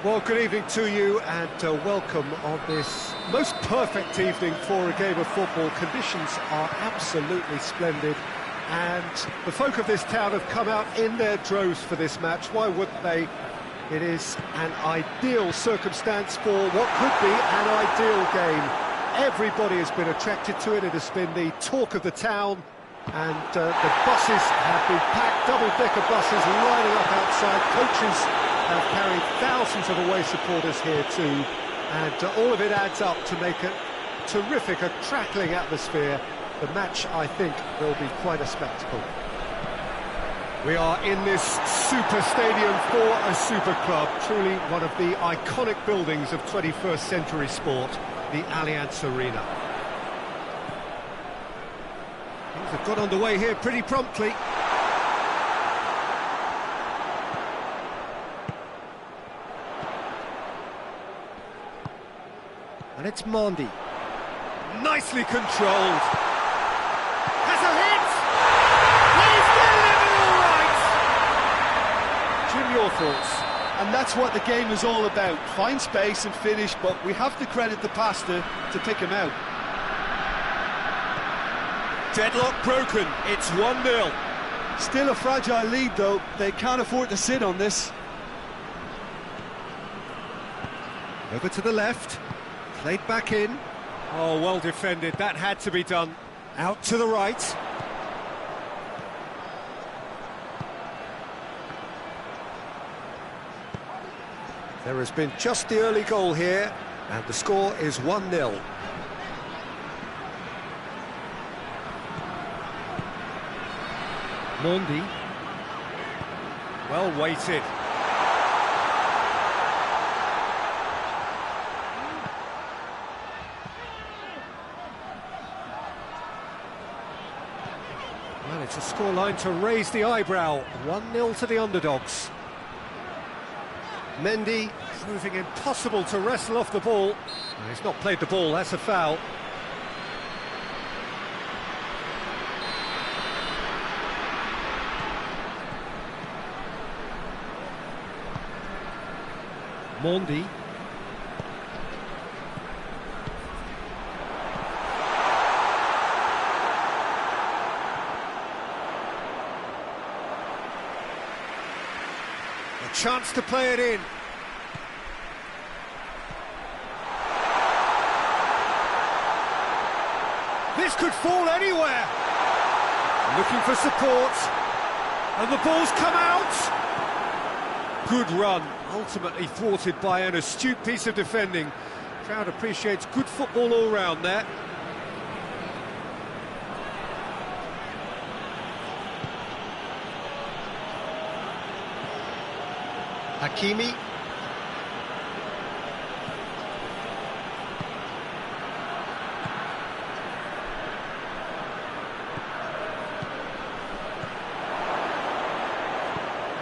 Well, good evening to you and welcome on this most perfect evening for a game of football. Conditions are absolutely splendid and the folk of this town have come out in their droves for this match. Why wouldn't they? It is an ideal circumstance for what could be an ideal game. Everybody has been attracted to it. It has been the talk of the town and the buses have been packed, double-decker buses lining up outside. Coaches have carried thousands of away supporters here too, and all of it adds up to make a terrific, a crackling atmosphere. The match, I think, will be quite a spectacle. We are in this super stadium for a super club, truly one of the iconic buildings of 21st century sport, the Allianz Arena. Things have got underway here pretty promptly. And it's Mondi. Nicely controlled. Has a hit! He's delivered all right! Jim, your thoughts? And that's what the game is all about. Find space and finish, but we have to credit the passer to pick him out. Deadlock broken. It's 1-0. Still a fragile lead, though. They can't afford to sit on this. Over to the left. Played back in. Oh, well defended. That had to be done. Out to the right. There has been just the early goal here, and the score is 1-0. Mondi. Well weighted. Well, it's a scoreline to raise the eyebrow. 1-0 to the underdogs. Mendy proving impossible to wrestle off the ball. Well, he's not played the ball, that's a foul. Mondi. A chance to play it in. This could fall anywhere. Looking for support. And the ball's come out. Good run, ultimately thwarted by an astute piece of defending. Crowd appreciates good football all round there. Hakimi.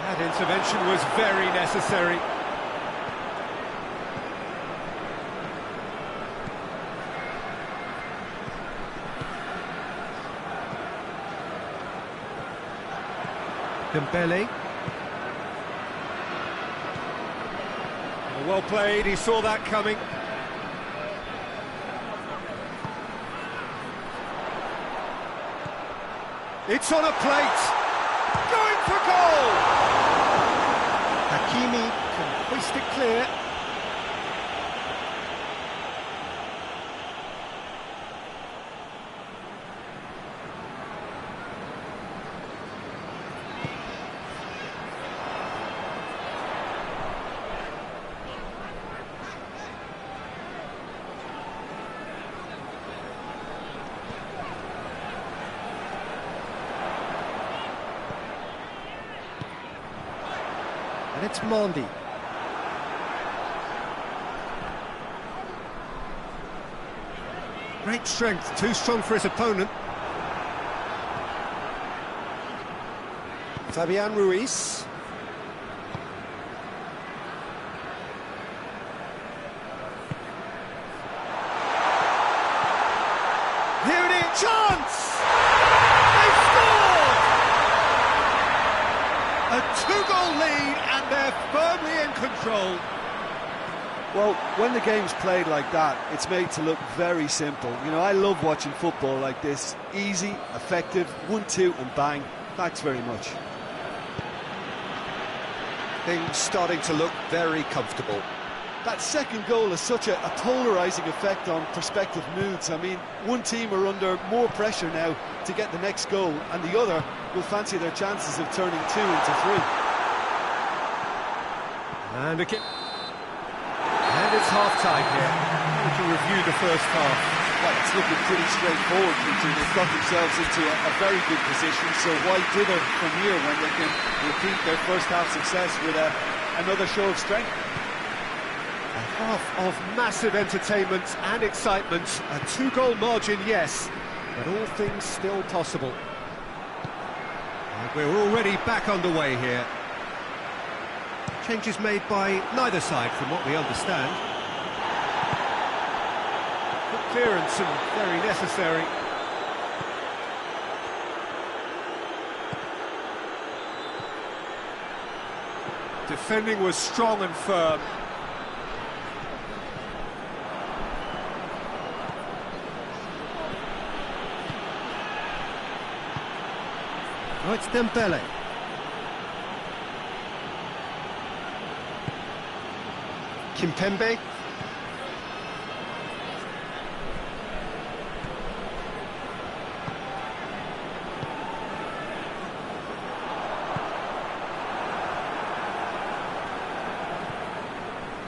That intervention was very necessary. Dembele. Well played, he saw that coming. It's on a plate. Going for goal! Hakimi can hoist it clear. And it's Mondi. Great strength, too strong for his opponent. Fabian Ruiz. Here it is, chance! They've scored! A two-goal lead and they're firmly in control. Well, when the game's played like that, it's made to look very simple. You know, I love watching football like this. Easy, effective, 1-2 and bang. Thanks very much. Things starting to look very comfortable. That second goal has such a polarising effect on prospective moods. I mean, one team are under more pressure now to get the next goal, and the other will fancy their chances of turning 2 into 3. And again. And it's half-time here. To review the first half. Well, it's looking pretty straightforward, Peter. They've got themselves into a very good position, so why dither from here when they can repeat their first half success with another show of strength? A half of massive entertainment and excitement. A 2-goal margin, yes, but all things still possible. And we're already back underway here. Changes made by neither side, from what we understand. Good clearance and very necessary. Defending was strong and firm. Oh, it's Dembele. Kimpembe.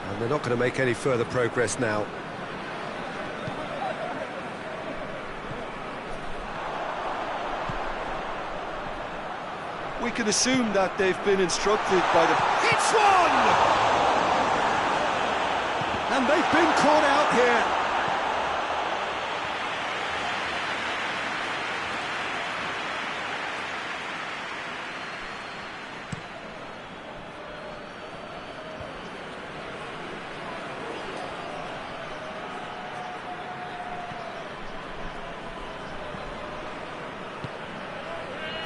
And they're not going to make any further progress now. We can assume that they've been instructed by the... It's one! And they've been caught out here.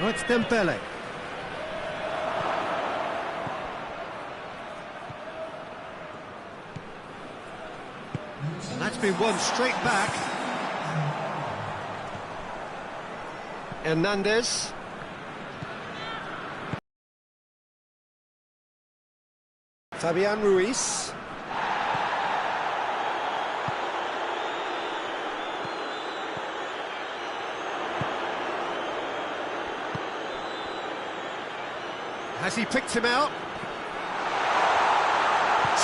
Oh, it's Dembele. And that's been won straight back. Hernandez. Fabian Ruiz. Has he picked him out?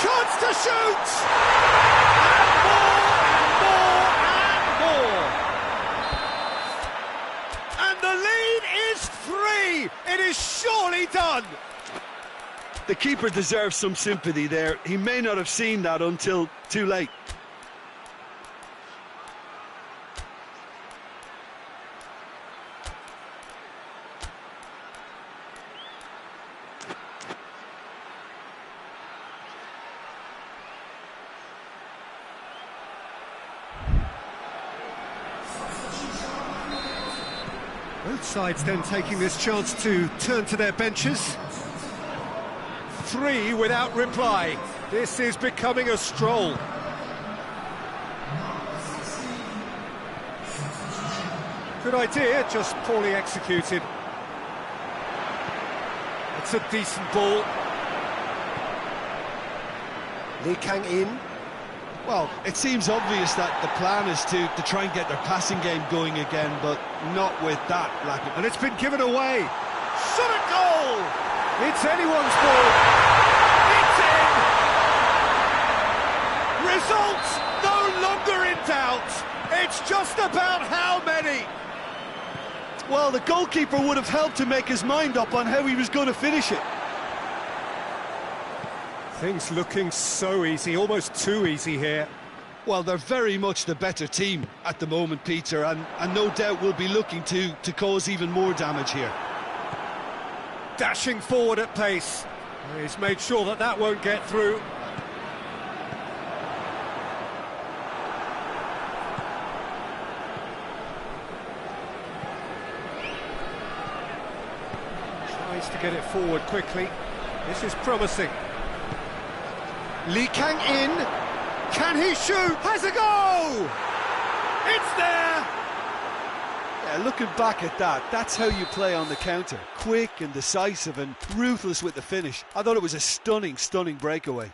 Chance to shoot! And more! And the lead is 3! It is surely done! The keeper deserves some sympathy there. He may not have seen that until too late. Both sides then taking this chance to turn to their benches. 3 without reply. This is becoming a stroll. Good idea, just poorly executed. It's a decent ball. Lee Kang-in. Well, it seems obvious that the plan is to try and get their passing game going again, but not with that lack of... And it's been given away. Shot a goal! It's anyone's ball. It's in! Results no longer in doubt. It's just about how many. Well, the goalkeeper would have helped to make his mind up on how he was going to finish it. Things looking so easy, almost too easy here. Well, they're very much the better team at the moment, Peter, and no doubt will be looking to cause even more damage here. Dashing forward at pace. He's made sure that that won't get through. Tries to get it forward quickly. This is promising. Lee Kang-in. Can he shoot? Has a goal! It's there! Yeah, looking back at that, that's how you play on the counter. Quick and decisive and ruthless with the finish. I thought it was a stunning, stunning breakaway.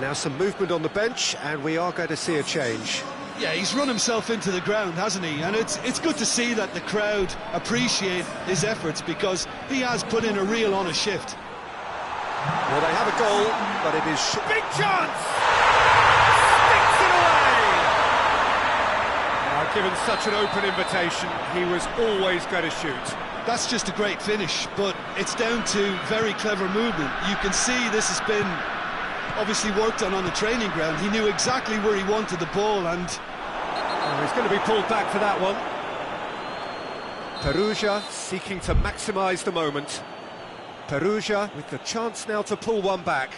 Now some movement on the bench, and we are going to see a change. Yeah, he's run himself into the ground, hasn't he? And it's good to see that the crowd appreciate his efforts, because he has put in a real honest shift. Well, they have a goal, but it is... Big chance! Sticks it away! Given such an open invitation, he was always going to shoot. That's just a great finish, but it's down to very clever movement. You can see this has been obviously worked on the training ground. He knew exactly where he wanted the ball, and he's going to be pulled back for that one. Perugia seeking to maximise the moment. Perugia with the chance now to pull one back.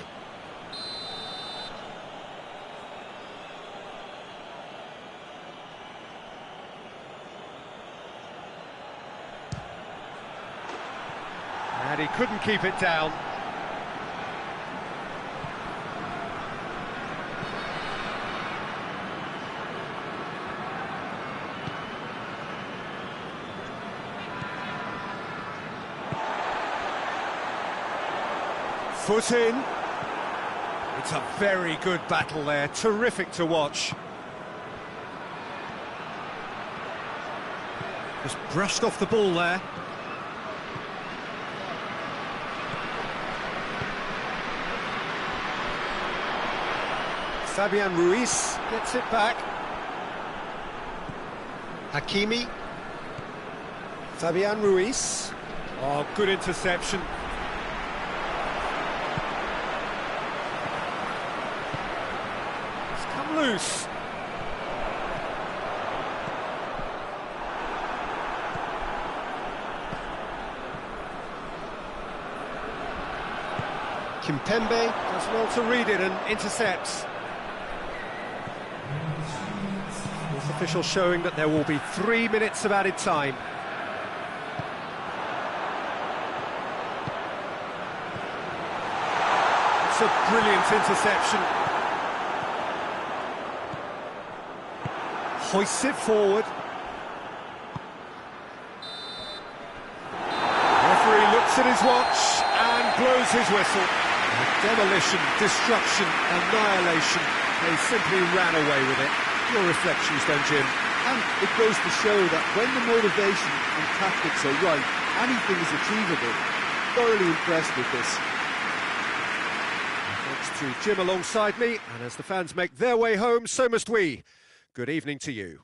And he couldn't keep it down. Foot in. It's a very good battle there, terrific to watch. Just brushed off the ball there. Fabian Ruiz gets it back. Hakimi. Fabian Ruiz. Oh, good interception. Loose. Kimpembe does well to read it and intercepts. This official showing that there will be 3 minutes of added time. It's a brilliant interception. Hoists it forward. Referee looks at his watch and blows his whistle. Demolition, destruction, annihilation. They simply ran away with it. Your reflections then, Jim? And it goes to show that when the motivation and tactics are right, anything is achievable. Thoroughly impressed with this. Thanks to Jim alongside me, and as the fans make their way home, so must we. Good evening to you.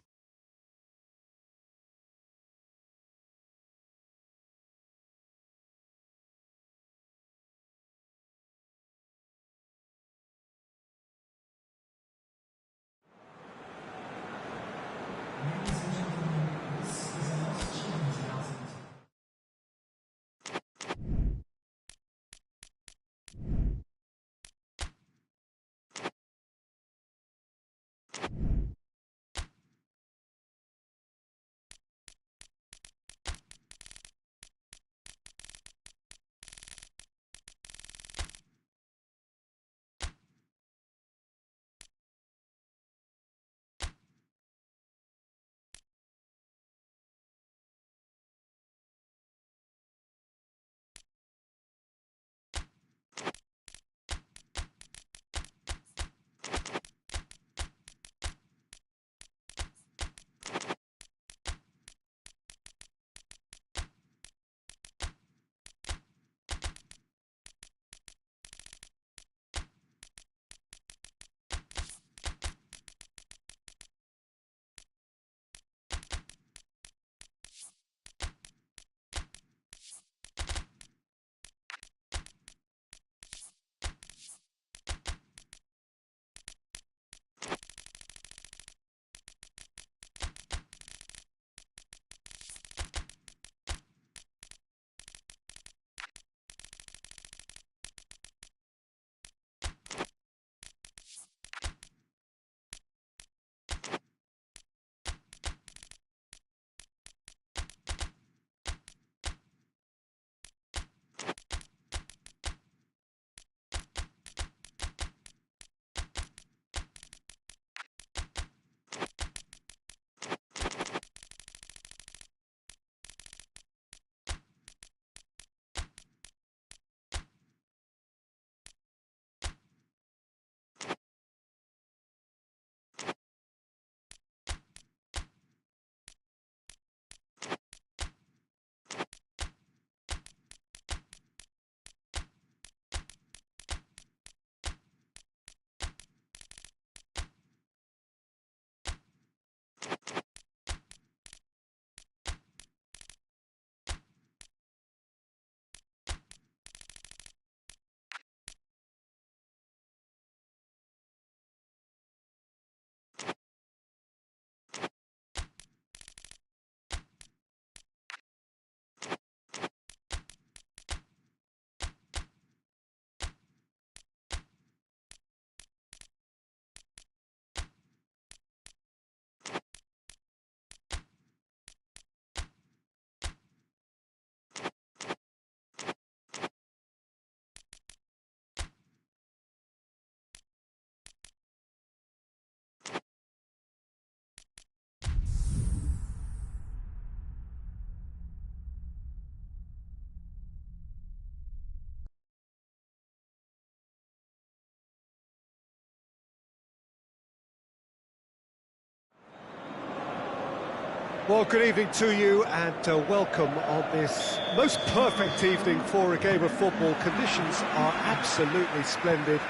Well, good evening to you and welcome on this most perfect evening for a game of football. Conditions are absolutely splendid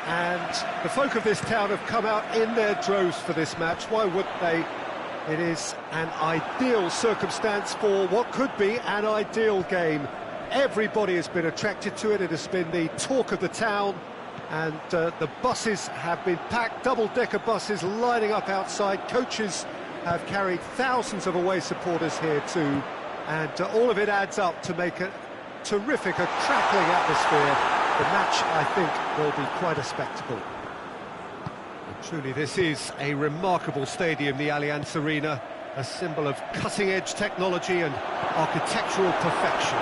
and the folk of this town have come out in their droves for this match. Why wouldn't they? It is an ideal circumstance for what could be an ideal game. Everybody has been attracted to it. It has been the talk of the town, and the buses have been packed, double-decker buses lining up outside. Coaches have carried thousands of away supporters here too, and all of it adds up to make a terrific, a crackling atmosphere. The match, I think, will be quite a spectacle. And truly, this is a remarkable stadium, the Allianz Arena, a symbol of cutting-edge technology and architectural perfection.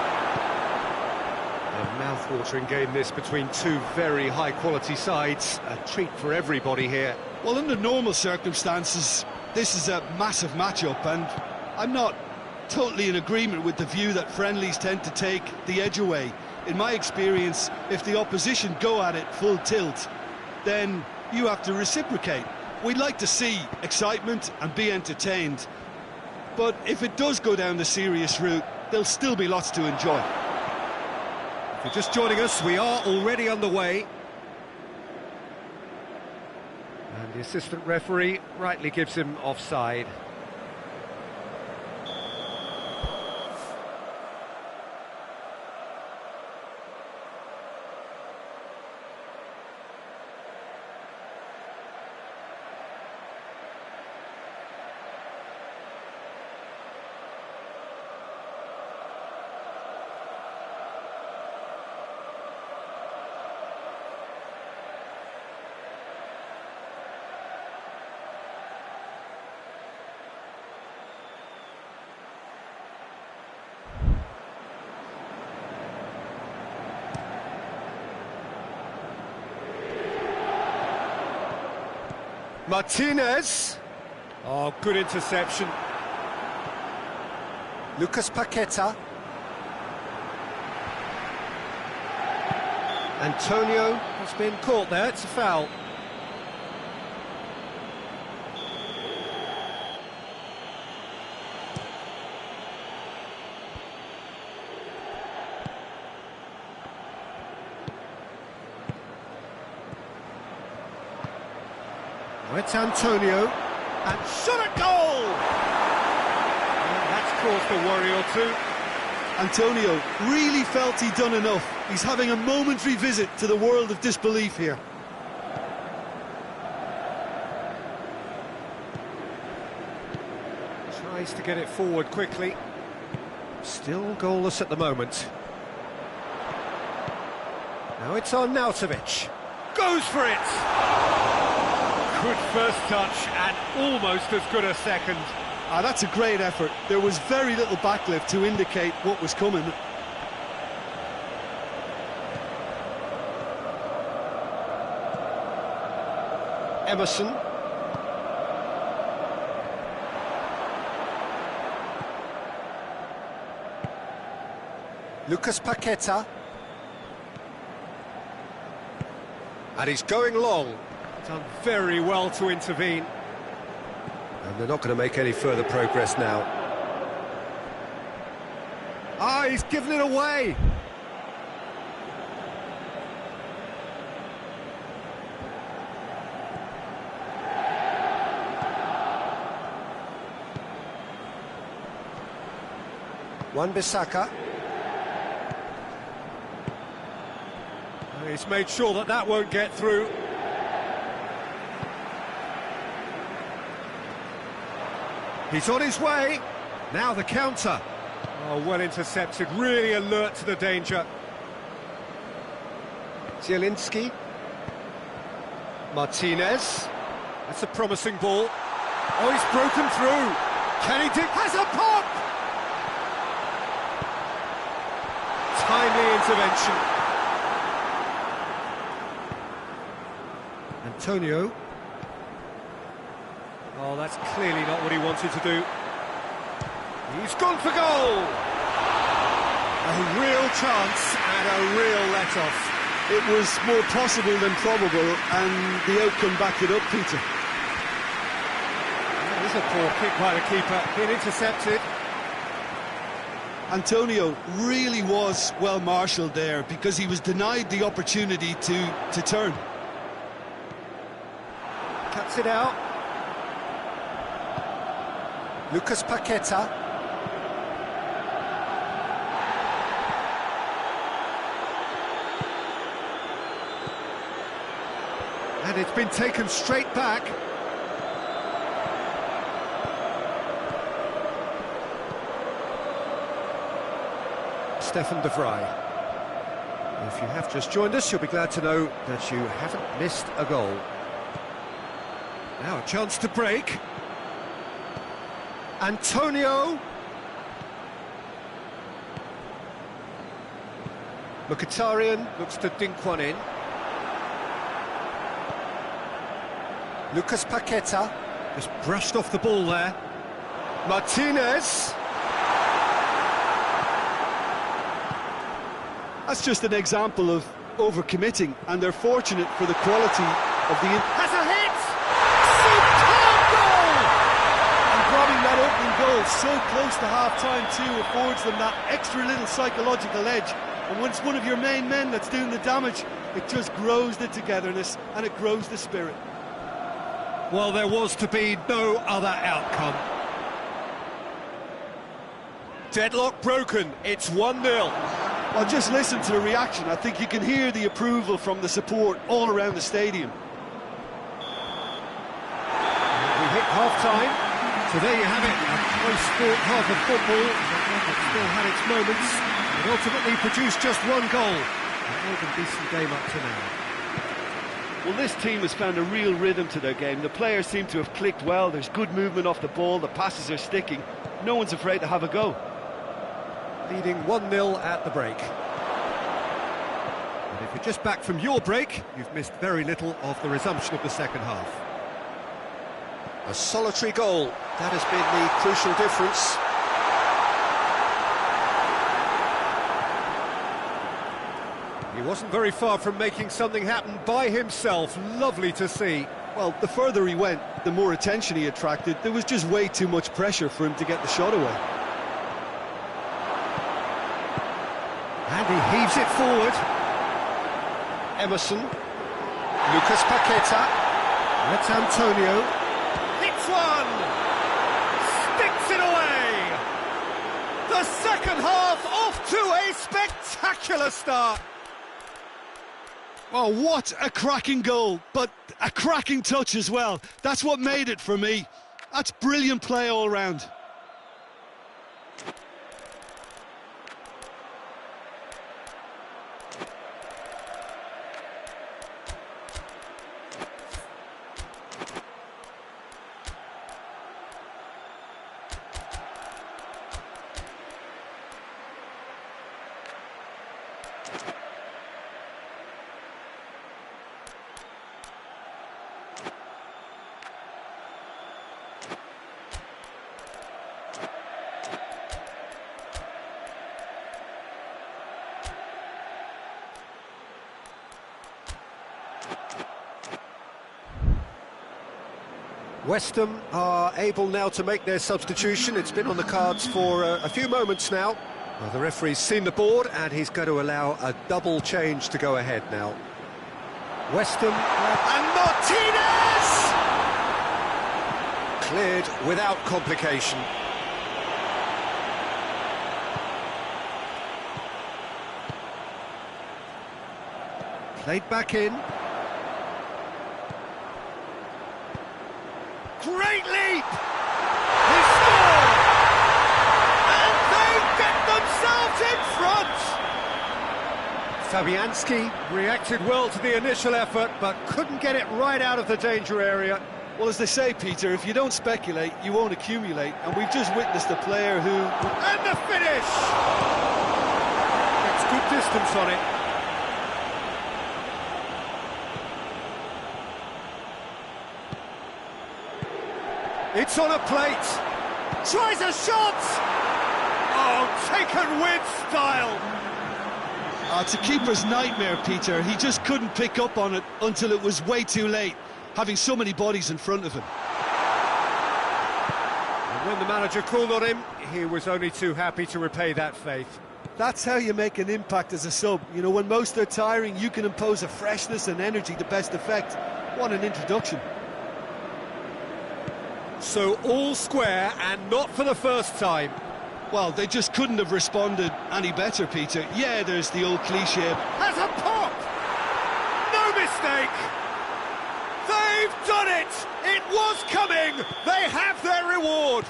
A mouth-watering game this between two very high-quality sides, a treat for everybody here. Well, under normal circumstances, this is a massive matchup, and I'm not totally in agreement with the view that friendlies tend to take the edge away. In my experience, if the opposition go at it full tilt, then you have to reciprocate. We'd like to see excitement and be entertained, but if it does go down the serious route, there'll still be lots to enjoy. If you're just joining us, we are already underway. And the assistant referee rightly gives him offside. Martinez. Oh, good interception. Lucas Paqueta. Antonio has been caught there, it's a foul. It's Antonio, and shot at goal! Well, that's caused a worry or two. Antonio really felt he'd done enough. He's having a momentary visit to the world of disbelief here. Tries to get it forward quickly. Still goalless at the moment. Now it's on Arnautovic. Goes for it! Good first touch and almost as good a second. That's a great effort. There was very little backlift to indicate what was coming. Emerson. Lucas Paqueta. And he's going long. Done very well to intervene. And they're not going to make any further progress now. Ah, he's given it away! Wan-Bissaka. He's made sure that that won't get through. He's on his way. Now the counter. Oh, well intercepted, really alert to the danger. Zielinski. Martinez. That's a promising ball. Oh, he's broken through. Can he dig? Has a pop! Timely intervention. Antonio. Oh, that's clearly not what he wanted to do. He's gone for goal! A real chance and a real let-off. It was more possible than probable, and the outcome backed it up, Peter. This a poor kick by the keeper, being intercepted. Antonio really was well marshalled there because he was denied the opportunity to turn. Cuts it out. Lucas Paqueta. And it's been taken straight back. Stefan de Vrij. If you have just joined us, you'll be glad to know that you haven't missed a goal. Now a chance to break. Antonio. Mkhitaryan looks to dink one in. Lucas Paqueta just brushed off the ball there. Martinez. That's just an example of overcommitting, and they're fortunate for the quality of the... Has a hit! Superb goal! And grabbing that opening goal so close to half-time too affords them that extra little psychological edge. And when it's one of your main men that's doing the damage, it just grows the togetherness and it grows the spirit. Well, there was to be no other outcome. Deadlock broken, it's 1-0. Well, just listen to the reaction. I think you can hear the approval from the support all around the stadium. We hit half-time, so there you have it. A close-fought half of football that still had its moments, but ultimately produced just one goal. A more than decent game up to now. Well, this team has found a real rhythm to their game. The players seem to have clicked well. There's good movement off the ball. The passes are sticking. No one's afraid to have a go. Leading 1-0 at the break. And if you're just back from your break, you've missed very little of the resumption of the second half. A solitary goal, that has been the crucial difference. He wasn't very far from making something happen by himself. Lovely to see. Well, the further he went, the more attention he attracted. There was just way too much pressure for him to get the shot away. And he heaves it forward. Emerson. Lucas Paqueta. That's Antonio. Hits one! Sticks it away! The second half off to a spectacular start. Oh, what a cracking goal, but a cracking touch as well. That's what made it for me. That's brilliant play all round. West Ham are able now to make their substitution. It's been on the cards for a few moments now. Well, the referee's seen the board and he's going to allow a double change to go ahead now. West Ham and Martinez! Cleared without complication. Played back in. Great leap! He scored! And they get themselves in front! Fabianski reacted well to the initial effort, but couldn't get it right out of the danger area. Well, as they say, Peter, if you don't speculate, you won't accumulate. And we've just witnessed a player who... And the finish! Gets good distance on it. It's on a plate. Tries a shot. Oh, taken with style. It's a keeper's nightmare, Peter. He just couldn't pick up on it until it was way too late, having so many bodies in front of him. When the manager called on him, he was only too happy to repay that faith. That's how you make an impact as a sub. You know, when most are tiring, you can impose a freshness and energy to best effect. What an introduction. So all square, and not for the first time. Well, they just couldn't have responded any better, Peter. Yeah, there's the old cliché. Has a pop! No mistake! They've done it! It was coming! They have their reward!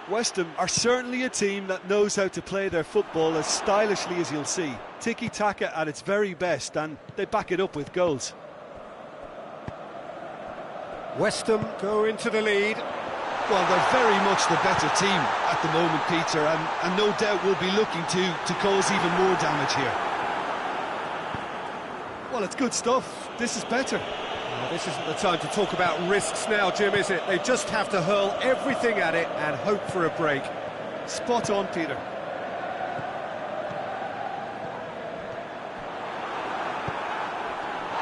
West Ham are certainly a team that knows how to play their football as stylishly as you'll see. Tiki-taka at its very best, and they back it up with goals. West Ham go into the lead. Well, they're very much the better team at the moment, Peter, and no doubt will be looking to cause even more damage here. Well, it's good stuff. This is better. This isn't the time to talk about risks now, Jim, is it? They just have to hurl everything at it and hope for a break. Spot on, Peter.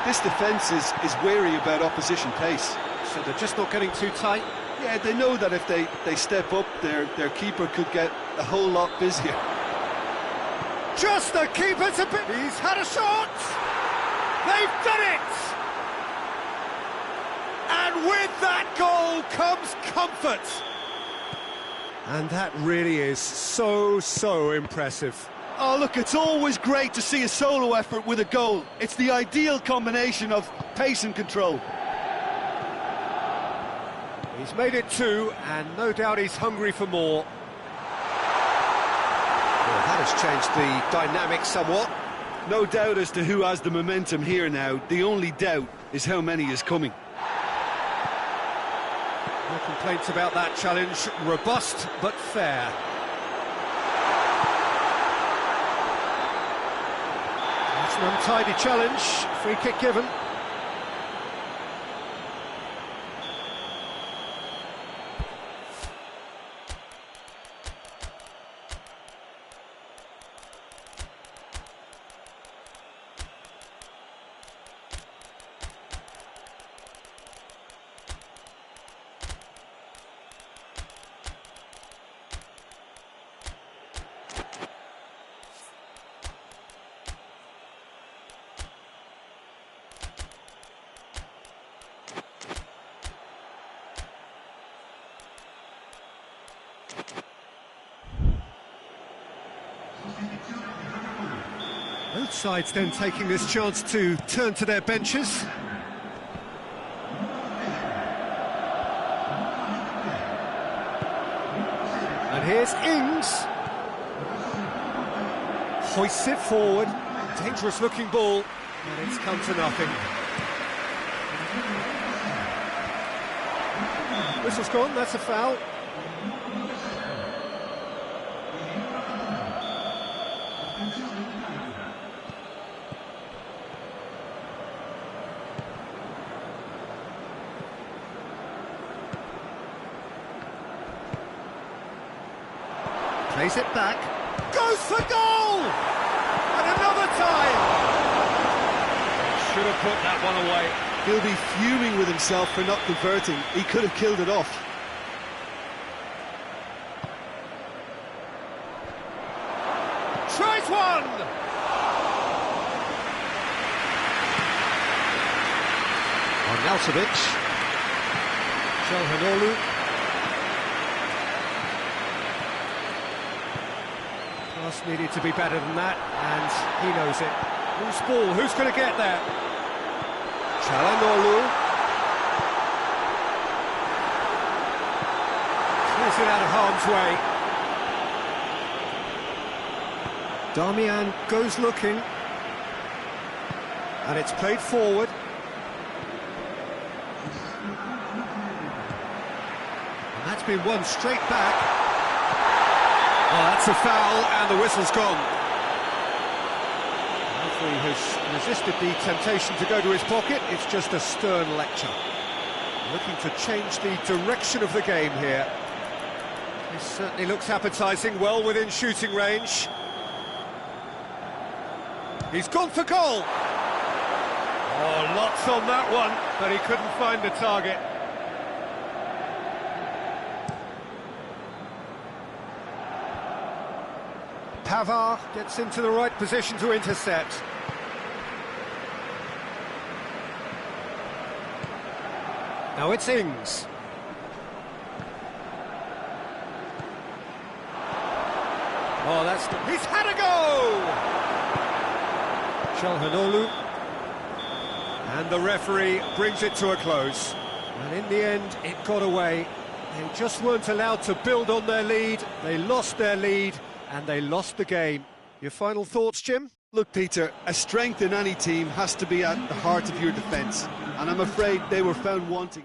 This defence is wary about opposition pace. So they're just not getting too tight? Yeah, they know that if they step up, their keeper could get a whole lot busier. Just the keeper's a bit... He's had a shot! They've done it! And with that goal comes comfort. And that really is so impressive. Oh, look, it's always great to see a solo effort with a goal. It's the ideal combination of pace and control. He's made it 2, and no doubt he's hungry for more. Well, that has changed the dynamic somewhat. No doubt as to who has the momentum here now. The only doubt is how many is coming. No complaints about that challenge. Robust, but fair. That's an untidy challenge. Free kick given. Both sides then taking this chance to turn to their benches. And here's Ings. Hoists it forward. Dangerous looking ball. And it's come to nothing. Whistle's gone, that's a foul. Plays it back, goes for goal! And another time! Should have put that one away. He'll be fuming with himself for not converting. He could have killed it off. Tries one! Arnautovic. Çalhanoğlu. Pass needed to be better than that, and he knows it. Loose ball, who's going to get there? Çalhanoğlu. Clears it out of harm's way. Darmian goes looking. And it's played forward. And that's been won straight back. Oh, that's a foul, and the whistle's gone. The referee has resisted the temptation to go to his pocket. It's just a stern lecture. Looking to change the direction of the game here. This certainly looks appetising, well within shooting range. He's gone for goal. Oh, lots on that one, but he couldn't find the target. Pavard gets into the right position to intercept. Now it's Ings. Oh, he's had a go! Çalhanoğlu. And the referee brings it to a close. And in the end, it got away. They just weren't allowed to build on their lead. They lost their lead, and they lost the game. Your final thoughts, Jim? Look, Peter, a strength in any team has to be at the heart of your defence, and I'm afraid they were found wanting.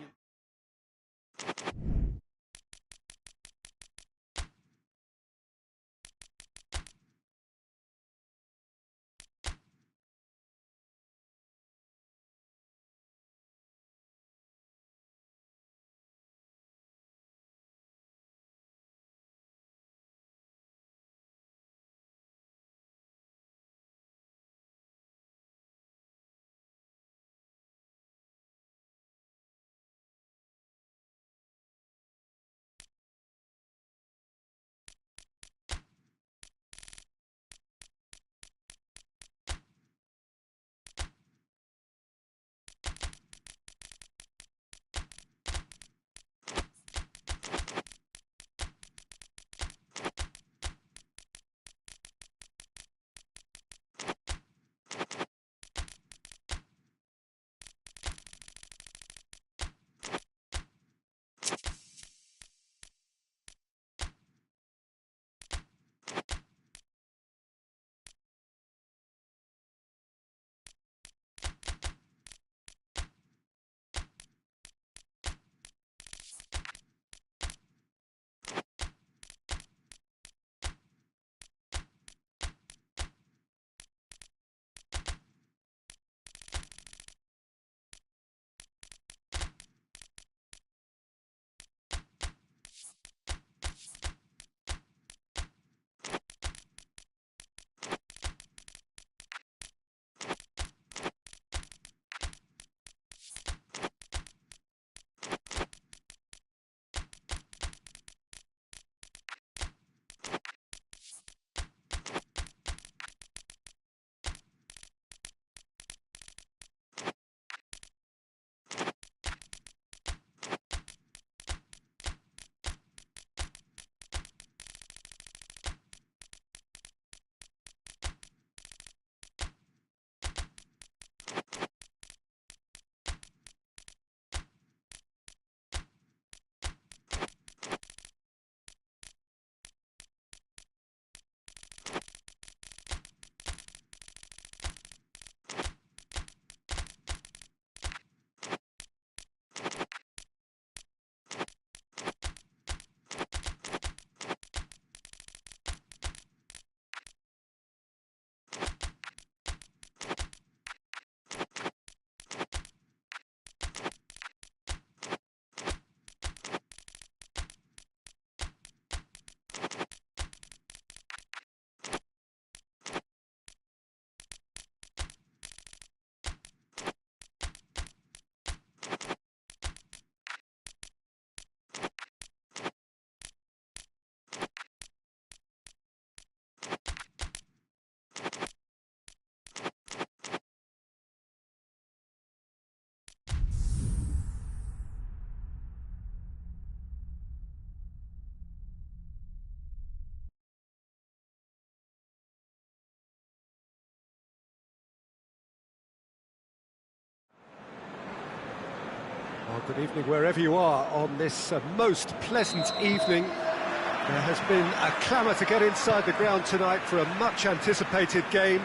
Well, good evening wherever you are on this most pleasant evening. There has been a clamour to get inside the ground tonight for a much-anticipated game.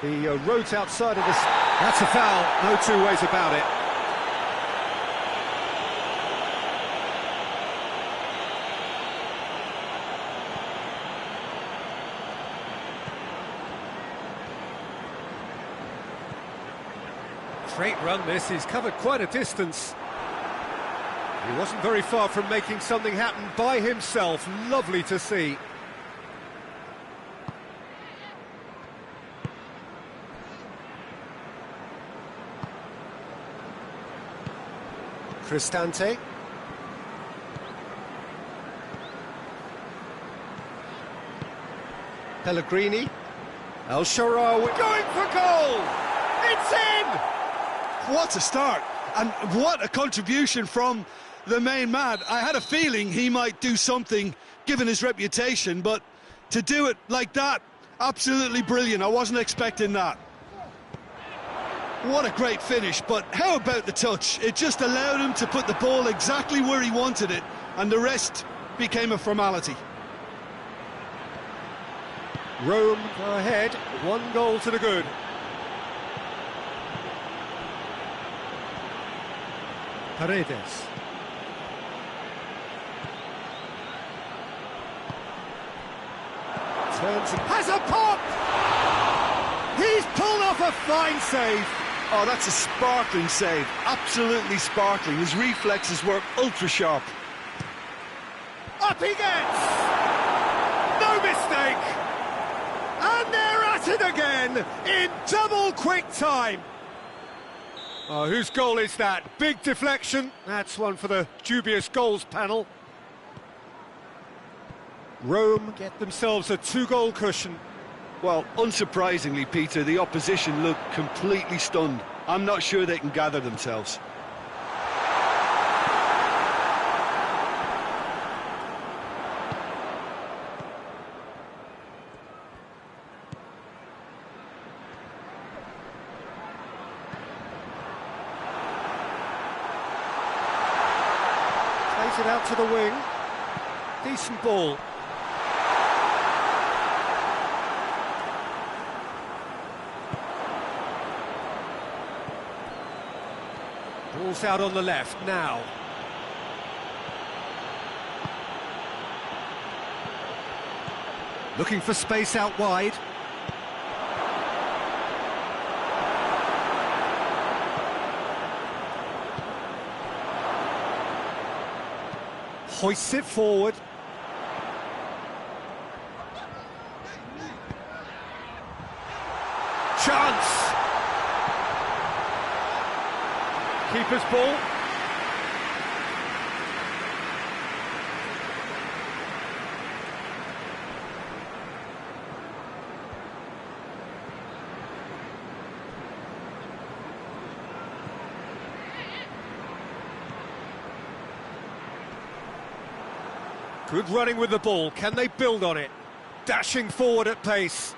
The roads outside of this... That's a foul, no two ways about it. Great run this, he's covered quite a distance. He wasn't very far from making something happen by himself. Lovely to see. Cristante. Pellegrini. El Shaarawy going for goal! It's in! What a start, and what a contribution from the main man. I had a feeling he might do something, given his reputation, but to do it like that, absolutely brilliant. I wasn't expecting that. What a great finish, but how about the touch? It just allowed him to put the ball exactly where he wanted it, and the rest became a formality. Rome go ahead, 1 goal to the good. Paredes. Turns and has a pop! He's pulled off a fine save. Oh, that's a sparkling save, absolutely sparkling. His reflexes were ultra sharp. Up he gets! No mistake! And they're at it again in double quick time. Oh, whose goal is that? Big deflection. That's one for the dubious goals panel. Rome get themselves a 2-goal cushion. Well, unsurprisingly, Peter, the opposition look completely stunned. I'm not sure they can gather themselves. Plays it out to the wing. Decent ball. Ball's out on the left now. Looking for space out wide. Hoists it forward. Chance! Keeper's ball. Good running with the ball. Can they build on it? Dashing forward at pace.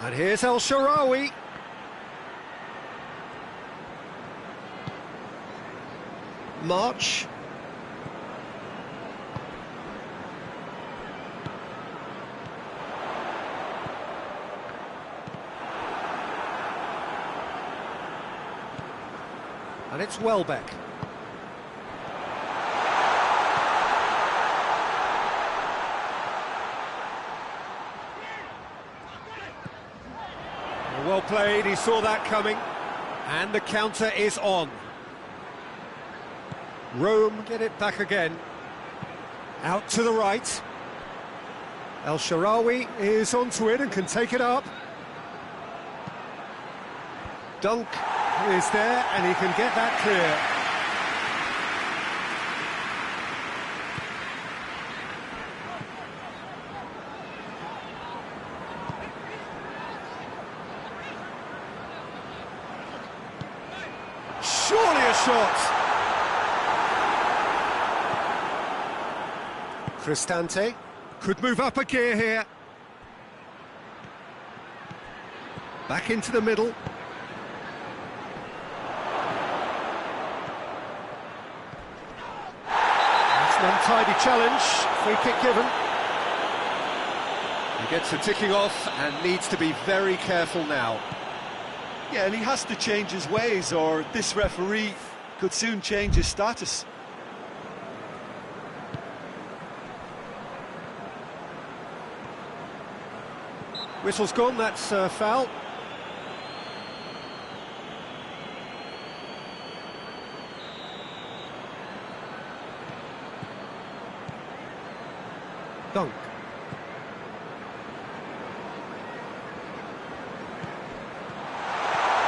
And here's El Shaarawy. March. And it's Welbeck. Well played, he saw that coming. And the counter is on. Rome get it back again. Out to the right. El Shaarawy is onto it and can take it up. Dunk is there and he can get that clear. Surely a shot. Cristante could move up a gear here. Back into the middle. That's an untidy challenge. Free kick given. He gets the ticking off and needs to be very careful now. Yeah, and he has to change his ways, or this referee could soon change his status. Whistle's gone, that's a foul. Dunk.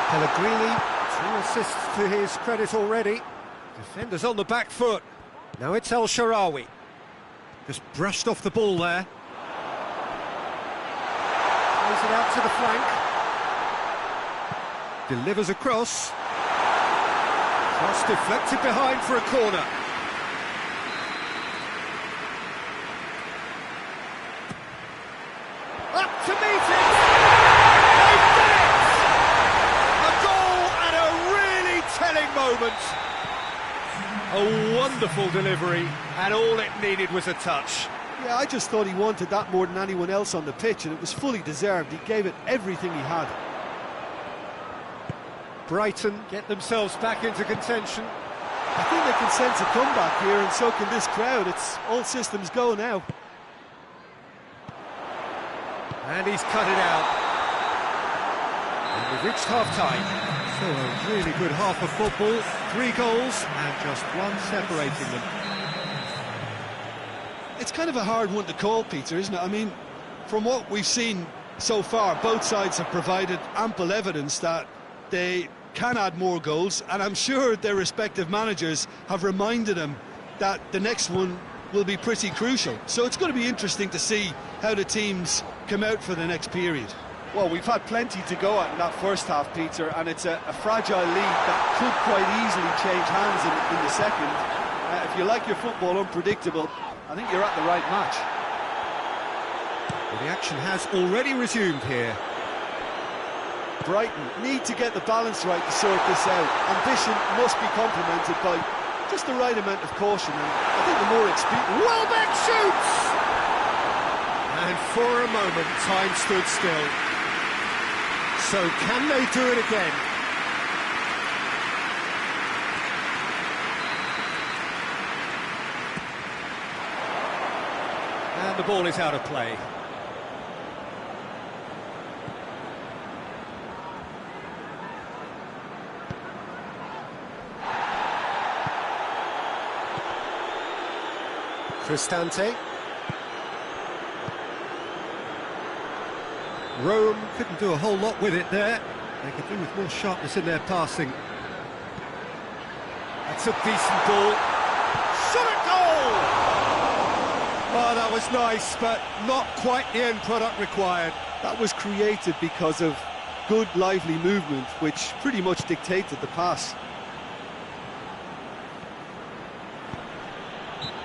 Pellegrini, 2 assists to his credit already. Defenders on the back foot. Now it's El Shaarawy. Just brushed off the ball there. Plays it out to the flank. Delivers across. Cross deflected behind for a corner. Up to meet it! They've done it! A goal at a really telling moment. A wonderful delivery, and all it needed was a touch. Yeah, I just thought he wanted that more than anyone else on the pitch, and it was fully deserved. He gave it everything he had. Brighton get themselves back into contention. I think they can sense a comeback here, and so can this crowd. It's all systems go now. And he's cut it out. And we've reached half-time. So a really good half of football. 3 goals and just one separating them. It's kind of a hard one to call, Peter, isn't it? I mean, from what we've seen so far, both sides have provided ample evidence that they can add more goals, and I'm sure their respective managers have reminded them that the next one will be pretty crucial. So it's going to be interesting to see how the teams come out for the next period. Well, we've had plenty to go at in that first half, Peter, and it's a fragile lead that could quite easily change hands in the second. If you like your football unpredictable, I think you're at the right match. Well, the action has already resumed here. Brighton need to get the balance right to sort this out. Ambition must be complemented by just the right amount of caution, and I think the more experience... Welbeck shoots! And for a moment, time stood still. So can they do it again? And the ball is out of play. Cristante. Rome couldn't do a whole lot with it there. They could do with more sharpness in their passing. That's a decent ball. Shot at goal! Oh, that was nice, but not quite the end product required. That was created because of good, lively movement, which pretty much dictated the pass.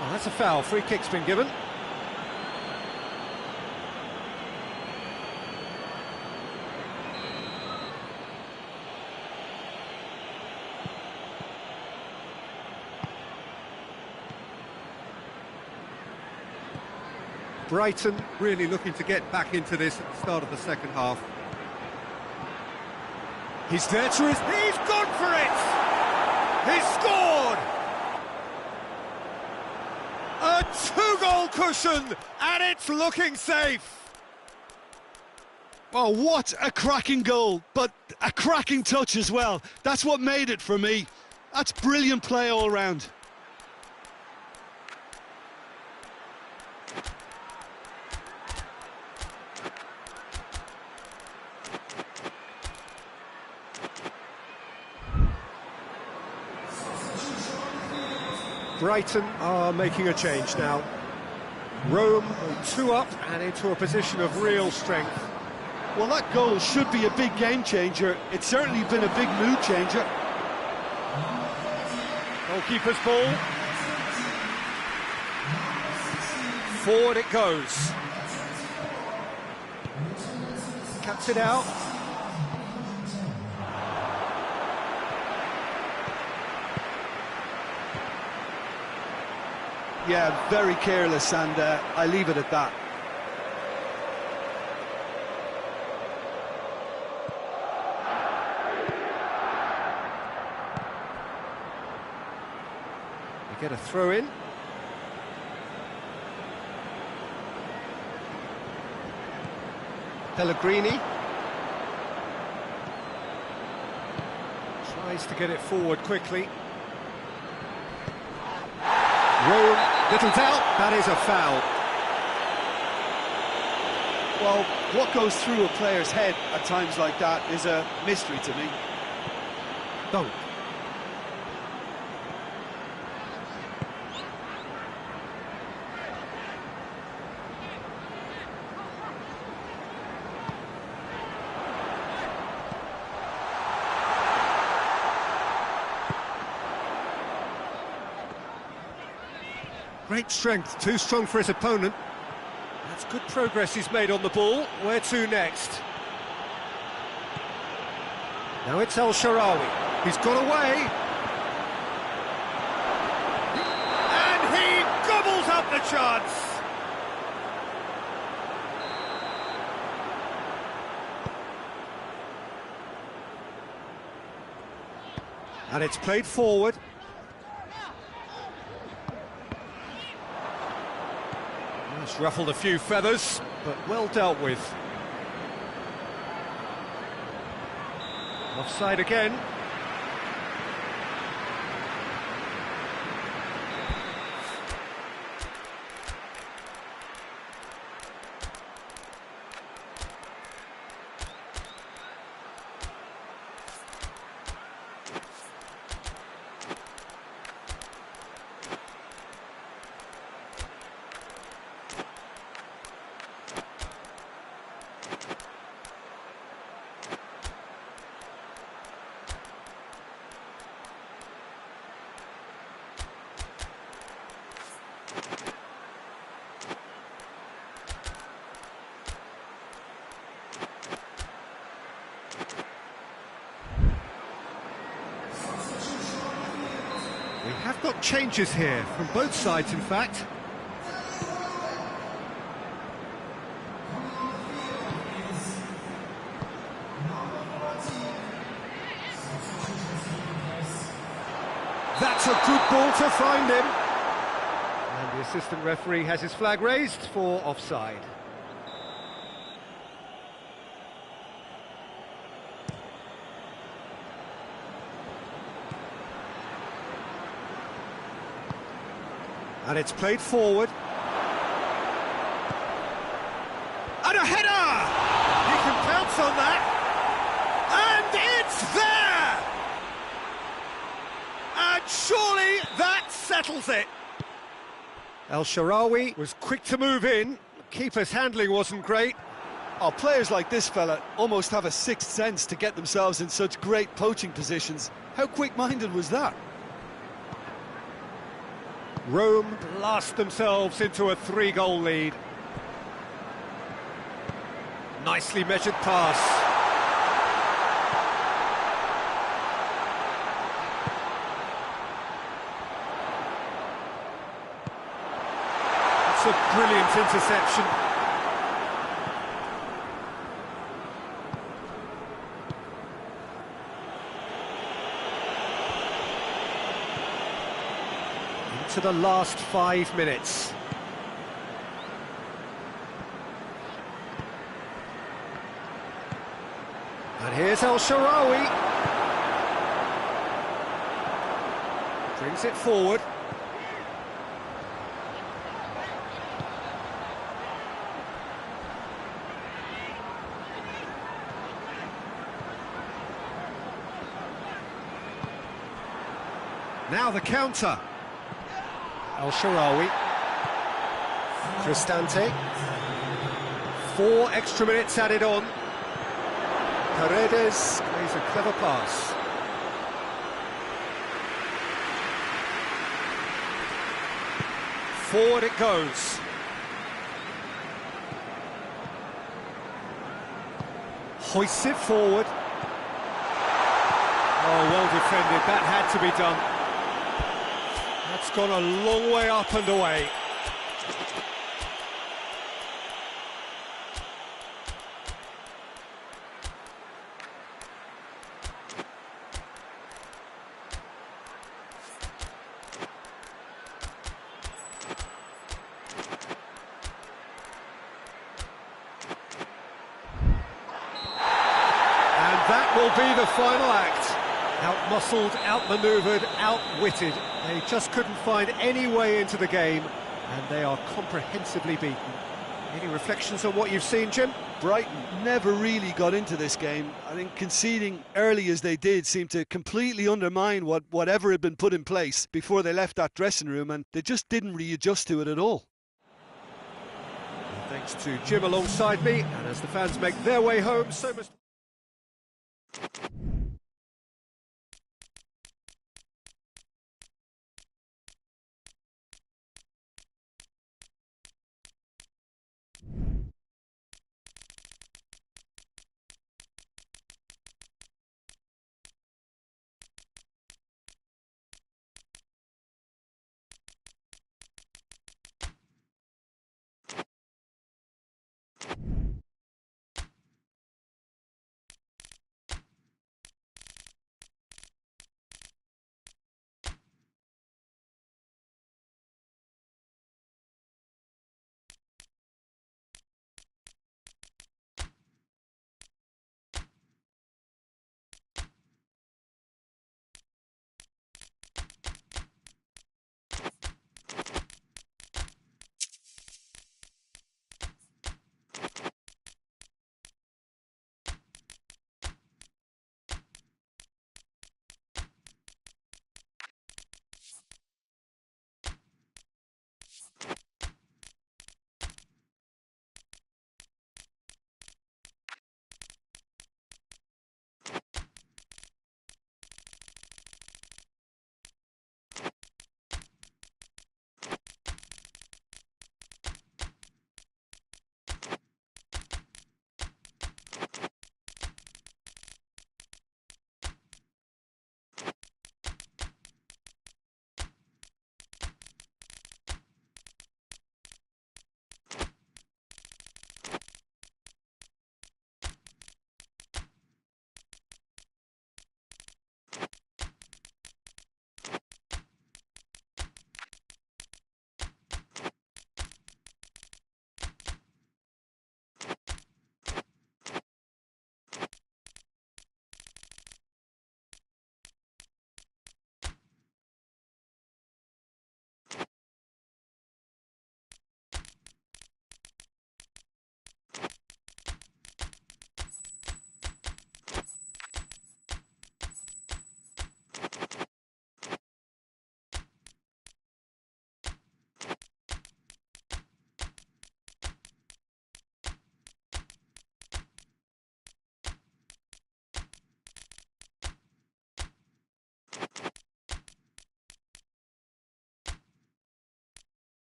Oh, that's a foul. Free kick's been given. Brighton really looking to get back into this at the start of the second half. He's there to his... He's gone for it! He's scored! A 2-goal cushion, and it's looking safe. Well, what a cracking goal, but a cracking touch as well. That's what made it for me. That's brilliant play all round. Brighton are making a change now. Rome 2 up and into a position of real strength. Well, that goal should be a big game changer. It's certainly been a big mood changer. Goalkeeper's ball. Forward it goes. Cuts it out. Yeah, very careless, and I leave it at that. We get a throw in. Pellegrini tries to get it forward quickly. Rome, little doubt, that is a foul. Well, what goes through a player's head at times like that is a mystery to me. Dunk. Great strength, too strong for his opponent. That's good progress he's made on the ball. Where to next? Now it's El Shaarawy. He's got away. And he gobbles up the chance. And it's played forward. It's ruffled a few feathers, but well dealt with. Offside again. We have got changes here, from both sides in fact. That's a good ball to find him. And the assistant referee has his flag raised for offside. And it's played forward. And a header! He can pounce on that. And it's there! And surely that settles it. El Shaarawy was quick to move in. The keeper's handling wasn't great. Oh, players like this fella almost have a sixth sense to get themselves in such great poaching positions. How quick-minded was that? Rome blast themselves into a 3-goal lead. Nicely measured pass. That's a brilliant interception. To the last 5 minutes. And here's El Shaarawy. Brings it forward. Now the counter. El Shaarawy. Cristante. 4 extra minutes added on. Paredes plays a clever pass. Forward it goes. Hoists it forward. Oh, well defended. That had to be done. That's gone a long way up and away. And that will be the final act. Out-muscled, out-manoeuvred, outwitted. They just couldn't find any way into the game, and they are comprehensively beaten. Any reflections on what you've seen, Jim? Brighton never really got into this game. I think conceding early as they did seemed to completely undermine whatever had been put in place before they left that dressing room, and they just didn't readjust to it at all. Thanks to Jim alongside me, and as the fans make their way home, so must...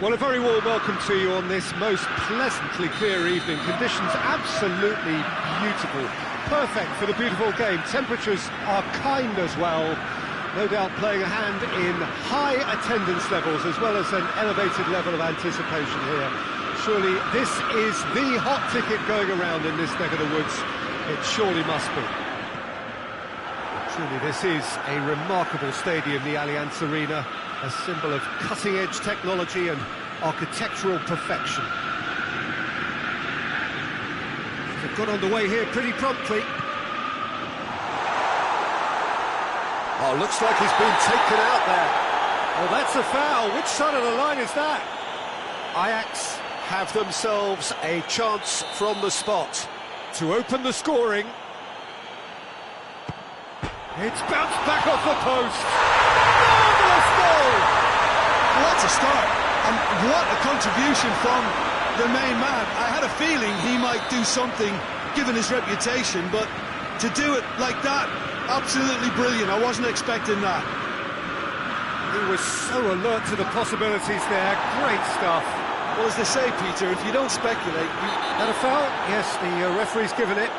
Well, a very warm welcome to you on this most pleasantly clear evening. Conditions absolutely beautiful, perfect for the beautiful game. Temperatures are kind as well, no doubt playing a hand in high attendance levels as well as an elevated level of anticipation here. Surely this is the hot ticket going around in this neck of the woods. It surely must be. Truly, this is a remarkable stadium, the Allianz Arena, a symbol of cutting-edge technology and architectural perfection. They've got underway here pretty promptly. Oh, looks like he's been taken out there. Oh, that's a foul. Which side of the line is that? Ajax have themselves a chance from the spot to open the scoring. It's bounced back off the post. Marvellous goal! What a start, and what a contribution from the main man. I had a feeling he might do something, given his reputation, but to do it like that, absolutely brilliant. I wasn't expecting that. He was so alert to the possibilities there. Great stuff. Well, as they say, Peter, if you don't speculate... That a foul? Yes, the referee's given it.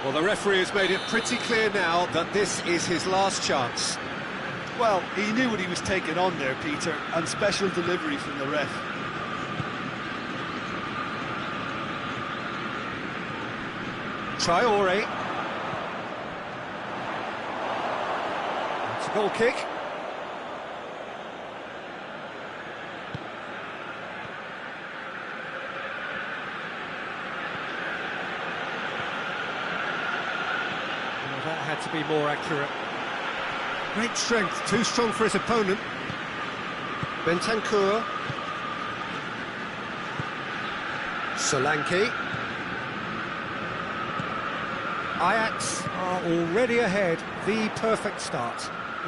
Well, the referee has made it pretty clear now that this is his last chance. Well, he knew what he was taking on there, Peter, and special delivery from the ref. Traoré. It's a goal kick. That had to be more accurate. Great strength, too strong for his opponent. Bentancur. Solanke. Ajax are already ahead, the perfect start.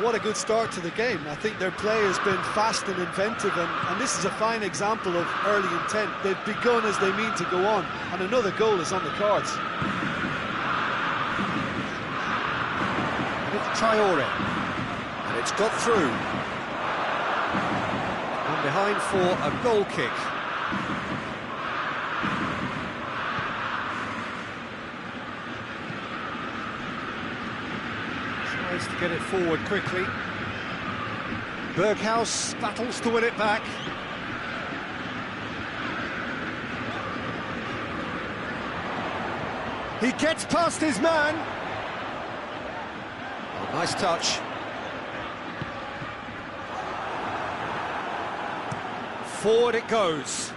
What a good start to the game. I think their play has been fast and inventive, and this is a fine example of early intent. They've begun as they mean to go on, and another goal is on the cards. Traoré, and it's got through. And behind for a goal kick. Tries to get it forward quickly. Berghaus battles to win it back. He gets past his man. Nice touch. Forward it goes.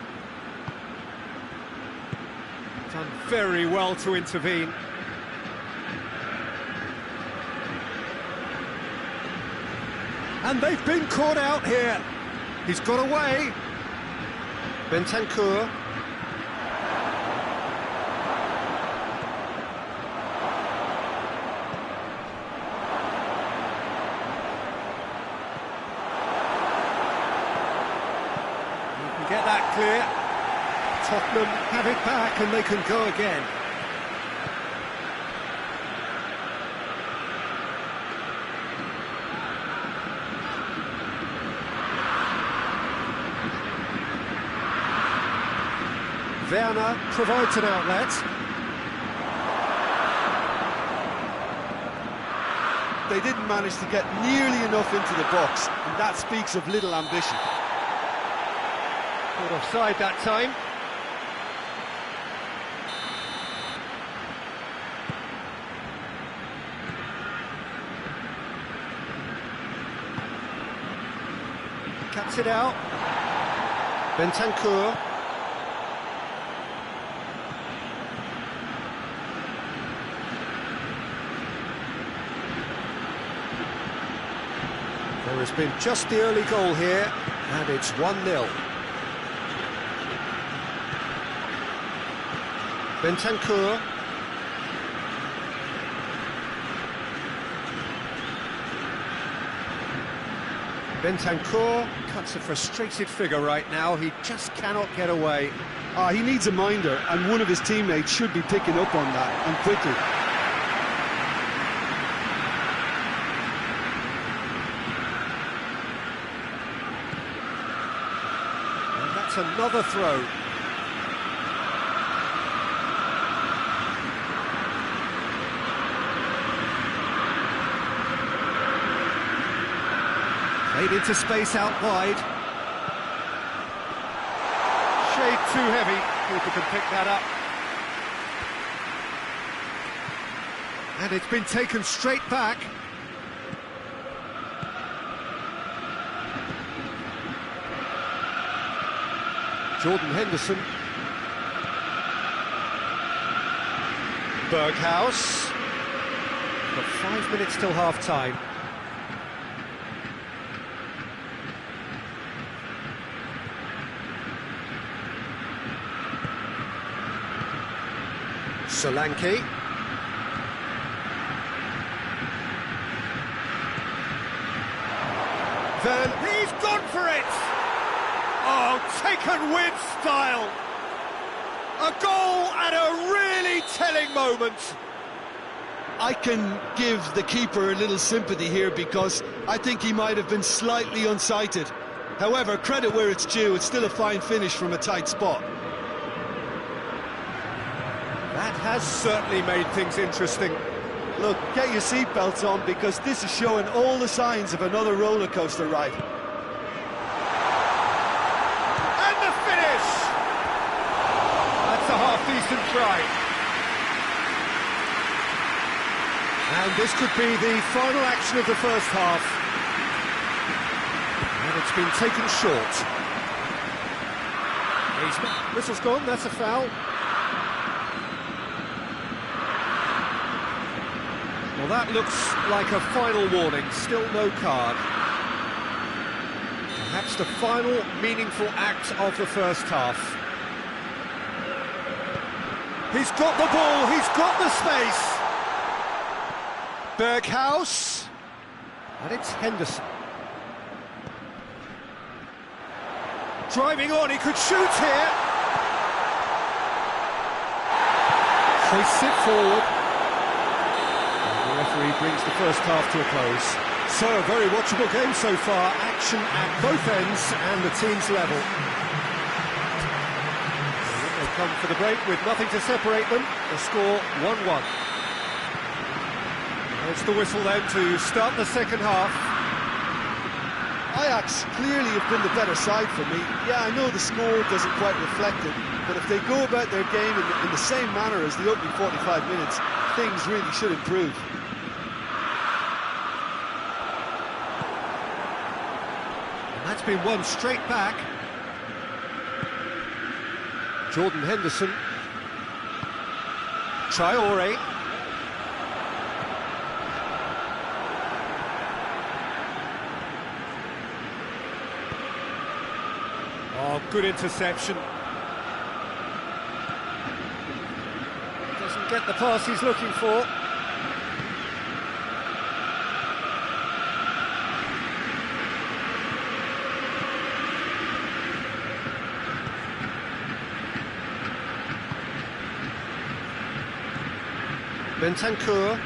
Done very well to intervene. And they've been caught out here. He's got away. Bentancur. Get that clear. Tottenham have it back and they can go again. Werner provides an outlet. They didn't manage to get nearly enough into the box, and that speaks of little ambition. Caught offside that time. Cuts it out. Bentancur. There has been just the early goal here, and it's 1-0. Bentancur. Bentancur cuts a frustrated figure right now. He just cannot get away. He needs a minder, and one of his teammates should be picking up on that, and quickly. yet another throw. Played into space out wide. Shade too heavy. Keeper can pick that up. And it's been taken straight back. Jordan Henderson. Berghaus. Got 5 minutes till half-time. Solanke. Then he's gone for it! Oh, taken with style! A goal at a really telling moment. I can give the keeper a little sympathy here because I think he might have been slightly unsighted. However, credit where it's due, it's still a fine finish from a tight spot. That has certainly made things interesting. Look, get your seatbelts on because this is showing all the signs of another roller coaster ride. And the finish! That's a half-decent try. And this could be the final action of the first half. And it's been taken short. Whistle's gone, that's a foul. Well, that looks like a final warning, still no card. Perhaps the final meaningful act of the first half. He's got the ball, he's got the space. Berghaus. And it's Henderson. Driving on, he could shoot here. Hoists it forward. The referee brings the first half to a close. So, a very watchable game so far. Action at both ends and the teams level. They come for the break with nothing to separate them. The score 1-1. It's the whistle then to start the second half. Ajax clearly have been the better side for me. Yeah, I know the score doesn't quite reflect it, but if they go about their game in the same manner as the opening 45 minutes, things really should improve. That's been won straight back. Jordan Henderson. Traore. Oh, good interception. Doesn't get the pass he's looking for. Bentancur.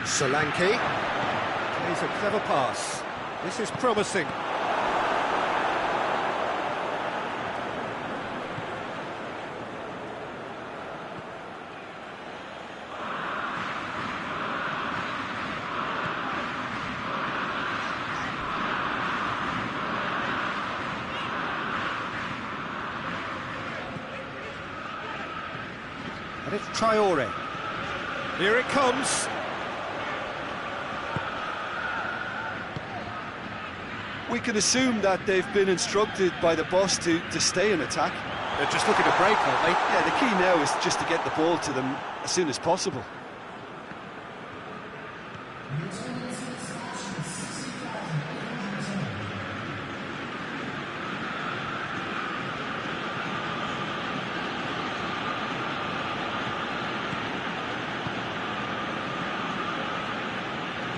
Solanke. Plays a clever pass. This is promising. And it's Traore. Here it comes. We can assume that they've been instructed by the boss to stay in attack. They're just looking to break, aren't they? Yeah, the key now is just to get the ball to them as soon as possible.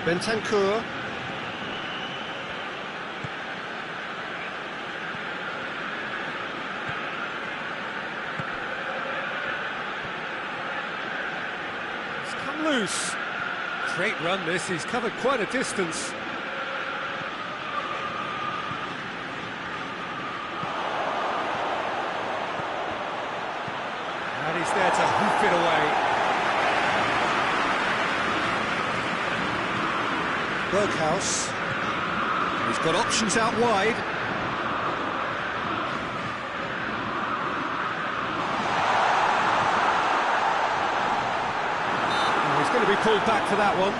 Bentancur. It's come loose. Great run this, he's covered quite a distance. And he's there to hoof it away. Berghaus. He's got options out wide. Oh, he's going to be pulled back for that one.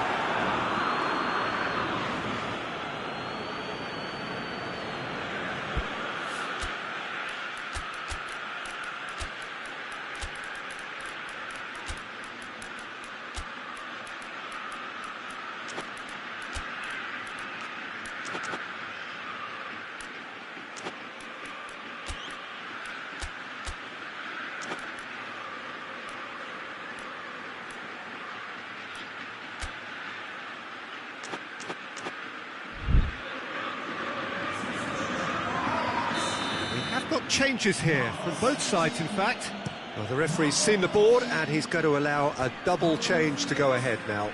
Got changes here from both sides, in fact. Well, the referee's seen the board and he's going to allow a double change to go ahead now.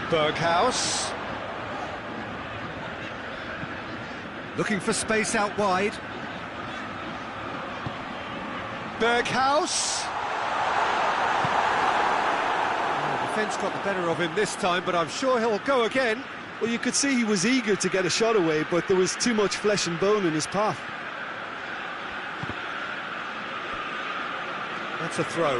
Berghaus. Looking for space out wide. Berghaus. Defence got the better of him this time, but I'm sure he'll go again. Well, you could see he was eager to get a shot away, but there was too much flesh and bone in his path. That's a throw.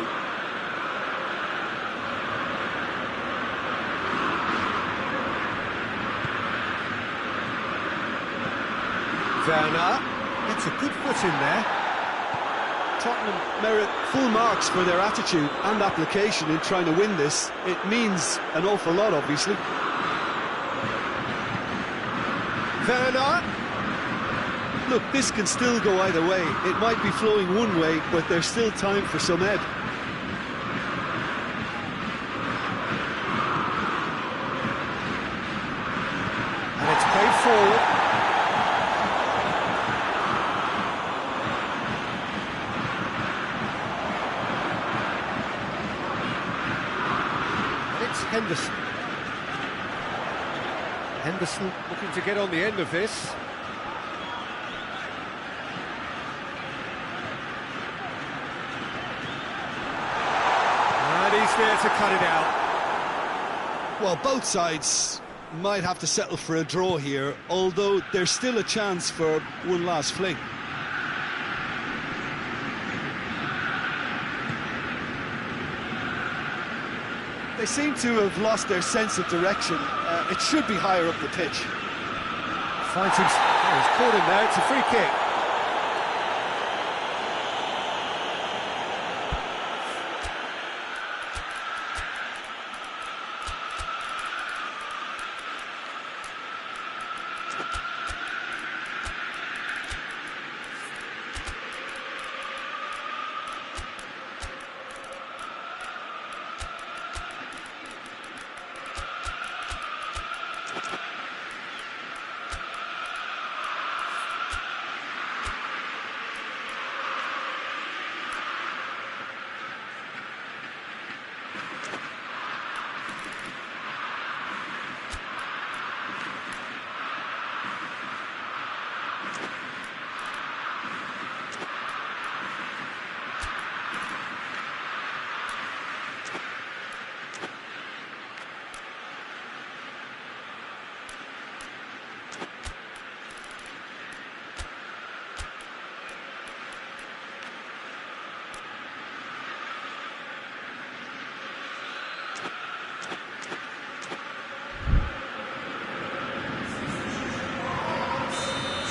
Werner gets a good foot in there. Tottenham merit full marks for their attitude and application in trying to win this. It means an awful lot, obviously. Werner. Look, this can still go either way. It might be flowing one way, but there's still time for some ebb. And it's played forward. Henderson. Henderson looking to get on the end of this. And he's there to cut it out. Well, both sides might have to settle for a draw here, although there's still a chance for one last fling. They seem to have lost their sense of direction. It should be higher up the pitch. Finds him. Oh, he's caught him there. It's a free kick.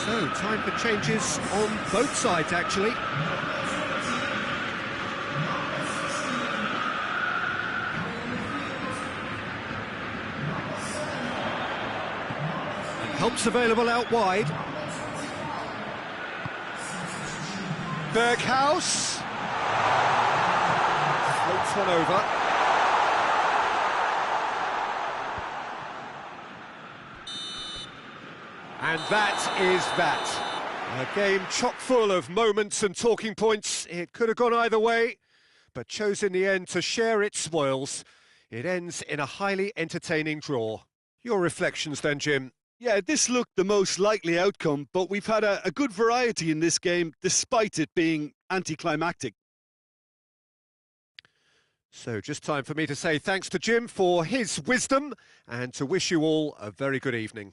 So, time for changes on both sides, actually. And help's available out wide. Berghaus. Floats one over. And that is that. A game chock full of moments and talking points. It could have gone either way, but chose in the end to share its spoils. It ends in a highly entertaining draw. Your reflections then, Jim? Yeah, this looked the most likely outcome, but we've had a good variety in this game, despite it being anticlimactic. So just time for me to say thanks to Jim for his wisdom and to wish you all a very good evening.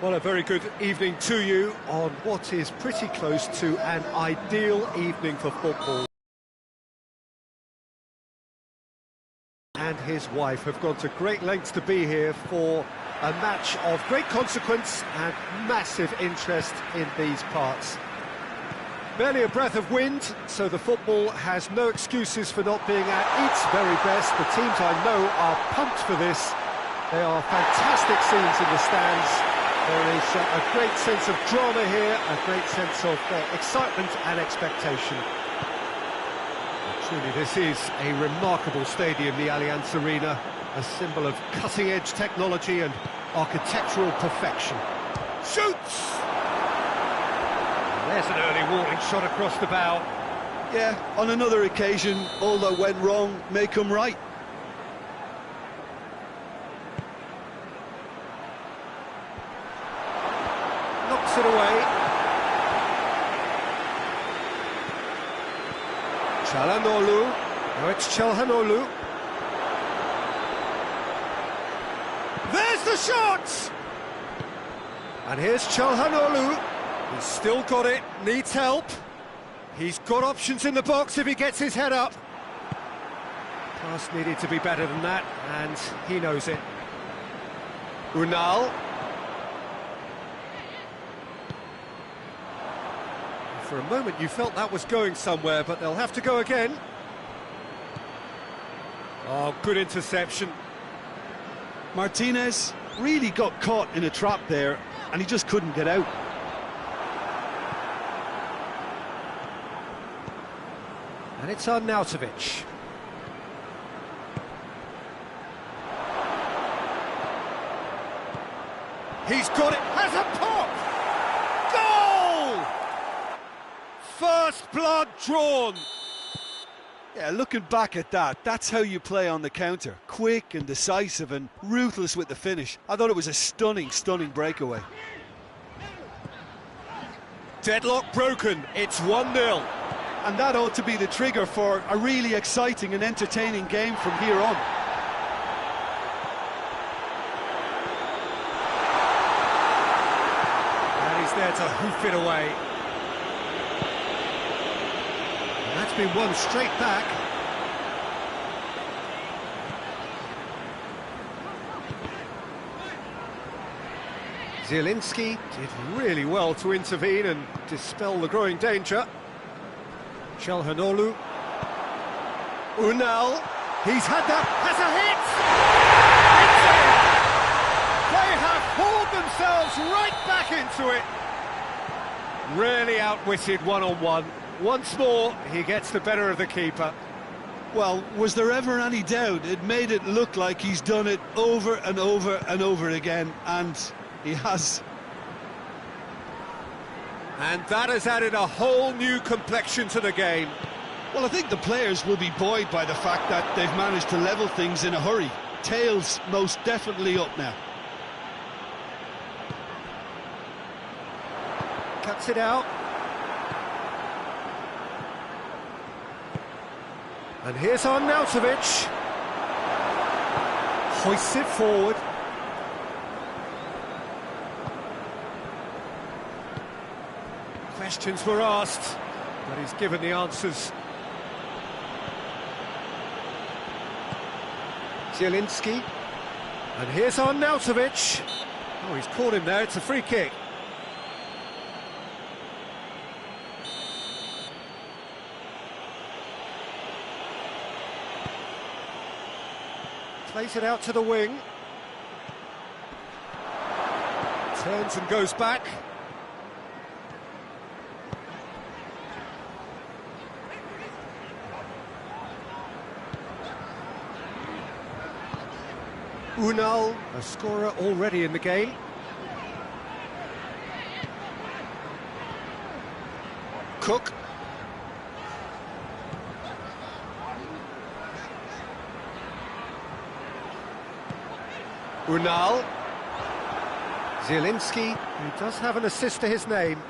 Well, a very good evening to you on what is pretty close to an ideal evening for football. And his wife have gone to great lengths to be here for a match of great consequence and massive interest in these parts. Barely a breath of wind, so the football has no excuses for not being at its very best. The teams I know are pumped for this. They are fantastic scenes in the stands. There is a great sense of drama here, a great sense of excitement and expectation. And truly, this is a remarkable stadium, the Allianz Arena, a symbol of cutting-edge technology and architectural perfection. Shoots! And there's an early warning shot across the bow. Yeah, on another occasion, all that went wrong may come right. it away. Çalhanoğlu. Now it's Çalhanoğlu. There's the shot! And here's Çalhanoğlu. He's still got it, needs help. He's got options in the box if he gets his head up. Pass needed to be better than that, and he knows it. Ünal. For a moment you felt that was going somewhere, but they'll have to go again. Oh, good interception. Martinez really got caught in a trap there, and he just couldn't get out. And it's Arnautovic. He's got it, has a pop! Goal! First blood drawn. Yeah, looking back at that, that's how you play on the counter. Quick and decisive and ruthless with the finish. I thought it was a stunning, stunning breakaway. Deadlock broken, it's 1-0. And that ought to be the trigger for a really exciting and entertaining game from here on. And he's there to hoof it away. And that's been won straight back. Zielinski did really well to intervene and dispel the growing danger. Çalhanoğlu. Ünal. He's had that. Has a hit! It's in! They have hauled themselves right back into it. Really outwitted one-on-one. Once more, he gets the better of the keeper. Well, was there ever any doubt? It made it look like he's done it over and over and over again, and he has. And that has added a whole new complexion to the game. Well, I think the players will be buoyed by the fact that they've managed to level things in a hurry. Tails most definitely up now. Cuts it out. And here's Arnautovic. Hoists it forward. Questions were asked, but he's given the answers. Zielinski. And here's Arnautovic. Oh, he's caught him there, it's a free kick. Plays it out to the wing. Turns and goes back. Ünal, a scorer already in the game. Cook. Ünal. Zielinski, who does have an assist to his name.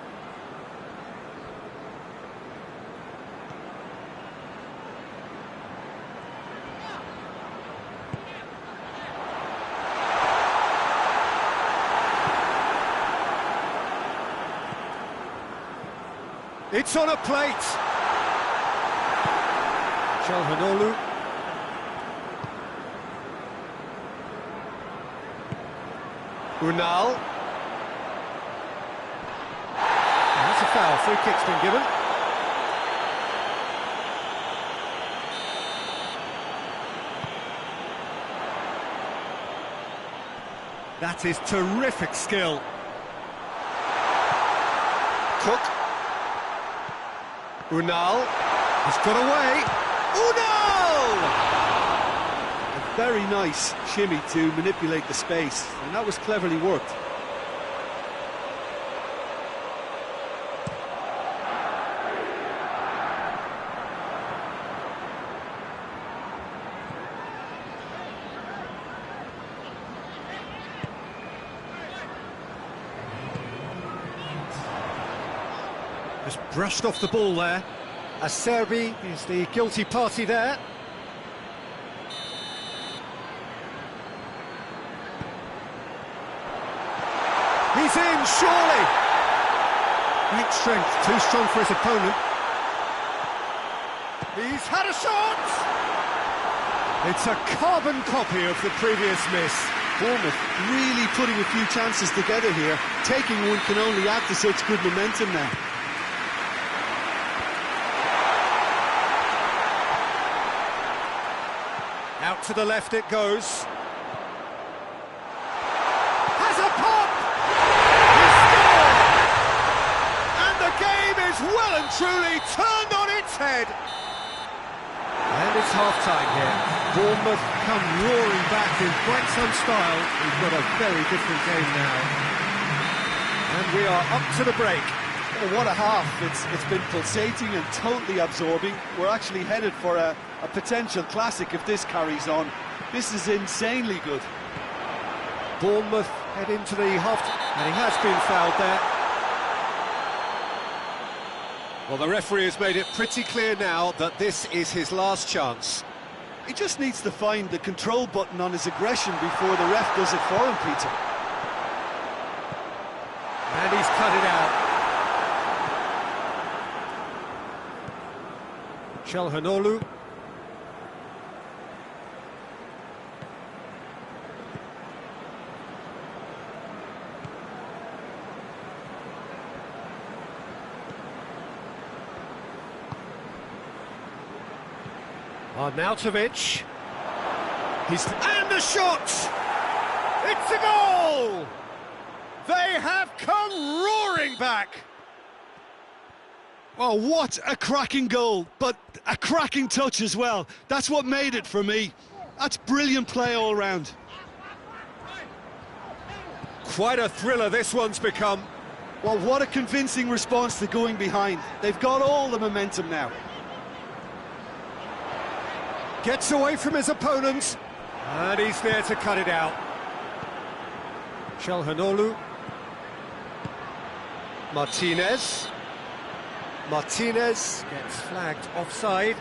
It's on a plate. Çalhanoğlu. Ünal. That's a foul. Free kick's been given. That is terrific skill. Cook. Ünal. He's got away. Ünal! A very nice shimmy to manipulate the space, and that was cleverly worked. Just brushed off the ball there. Acerbi is the guilty party there. He's in, surely! Great strength, too strong for his opponent. He's had a shot! It's a carbon copy of the previous miss. Bournemouth really putting a few chances together here. Taking one can only add to such good momentum now. Out to the left it goes. Has a pop! He scored! And the game is well and truly turned on its head. And it's half-time here. Bournemouth come roaring back in quite some style. We've got a very different game now. And we are up to the break. Oh, what a half. It's been pulsating and totally absorbing. We're actually headed for a potential classic if this carries on. This is insanely good. Bournemouth head into the half... And he has been fouled there. Well, the referee has made it pretty clear now that this is his last chance. He just needs to find the control button on his aggression before the ref does it for him, Peter. And he's cut it out. Calhanoglu. Arnautovic. And the shot! It's a goal! They have come roaring back! Oh, what a cracking goal, but a cracking touch as well. That's what made it for me. That's brilliant play all round. Quite a thriller this one's become. Well, what a convincing response to going behind. They've got all the momentum now. Gets away from his opponent, and he's there to cut it out. Calhanoglu. Martinez. Martinez gets flagged offside.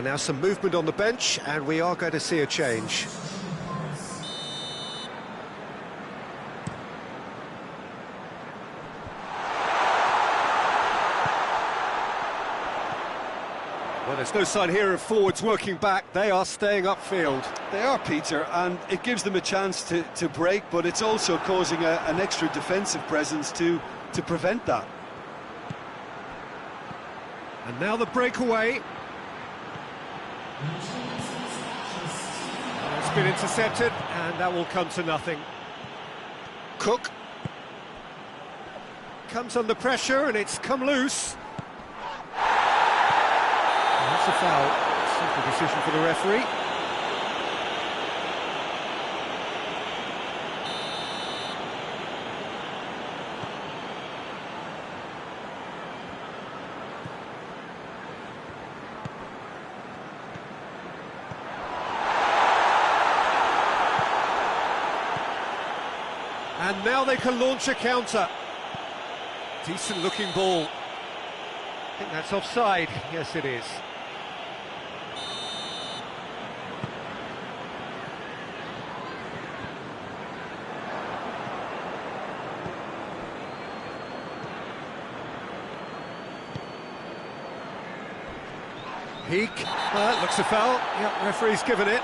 Now some movement on the bench, and we are going to see a change. Well, there's no sign here of forwards working back. They are staying upfield. They are, Peter, and it gives them a chance to break, but it's also causing an extra defensive presence to prevent that. And now the breakaway. It's been intercepted, and that will come to nothing. Cook comes under pressure, and it's come loose. And that's a foul. Simple decision for the referee. And now they can launch a counter. Decent looking ball. I think that's offside. Yes, it is. Peak. That looks a foul. Yep, referee's given it.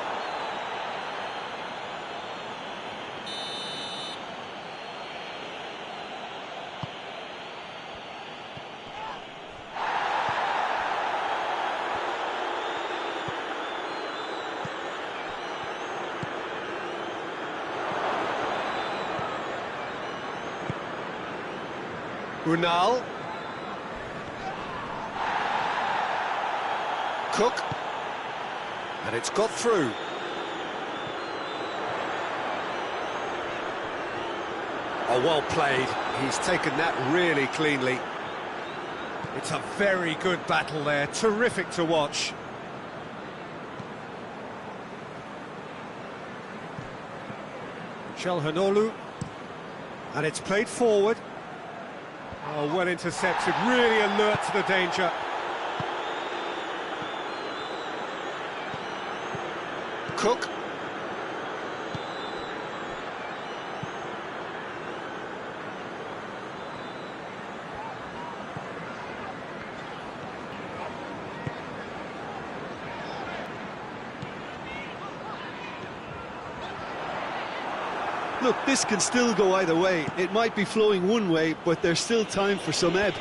Unal. Cook. And it's got through. Oh, well played. He's taken that really cleanly. It's a very good battle there. Terrific to watch. Çalhanoğlu. And it's played forward. Oh, well intercepted. Really alert to the danger. Cook. Look, this can still go either way. It might be flowing one way, but there's still time for some ebb.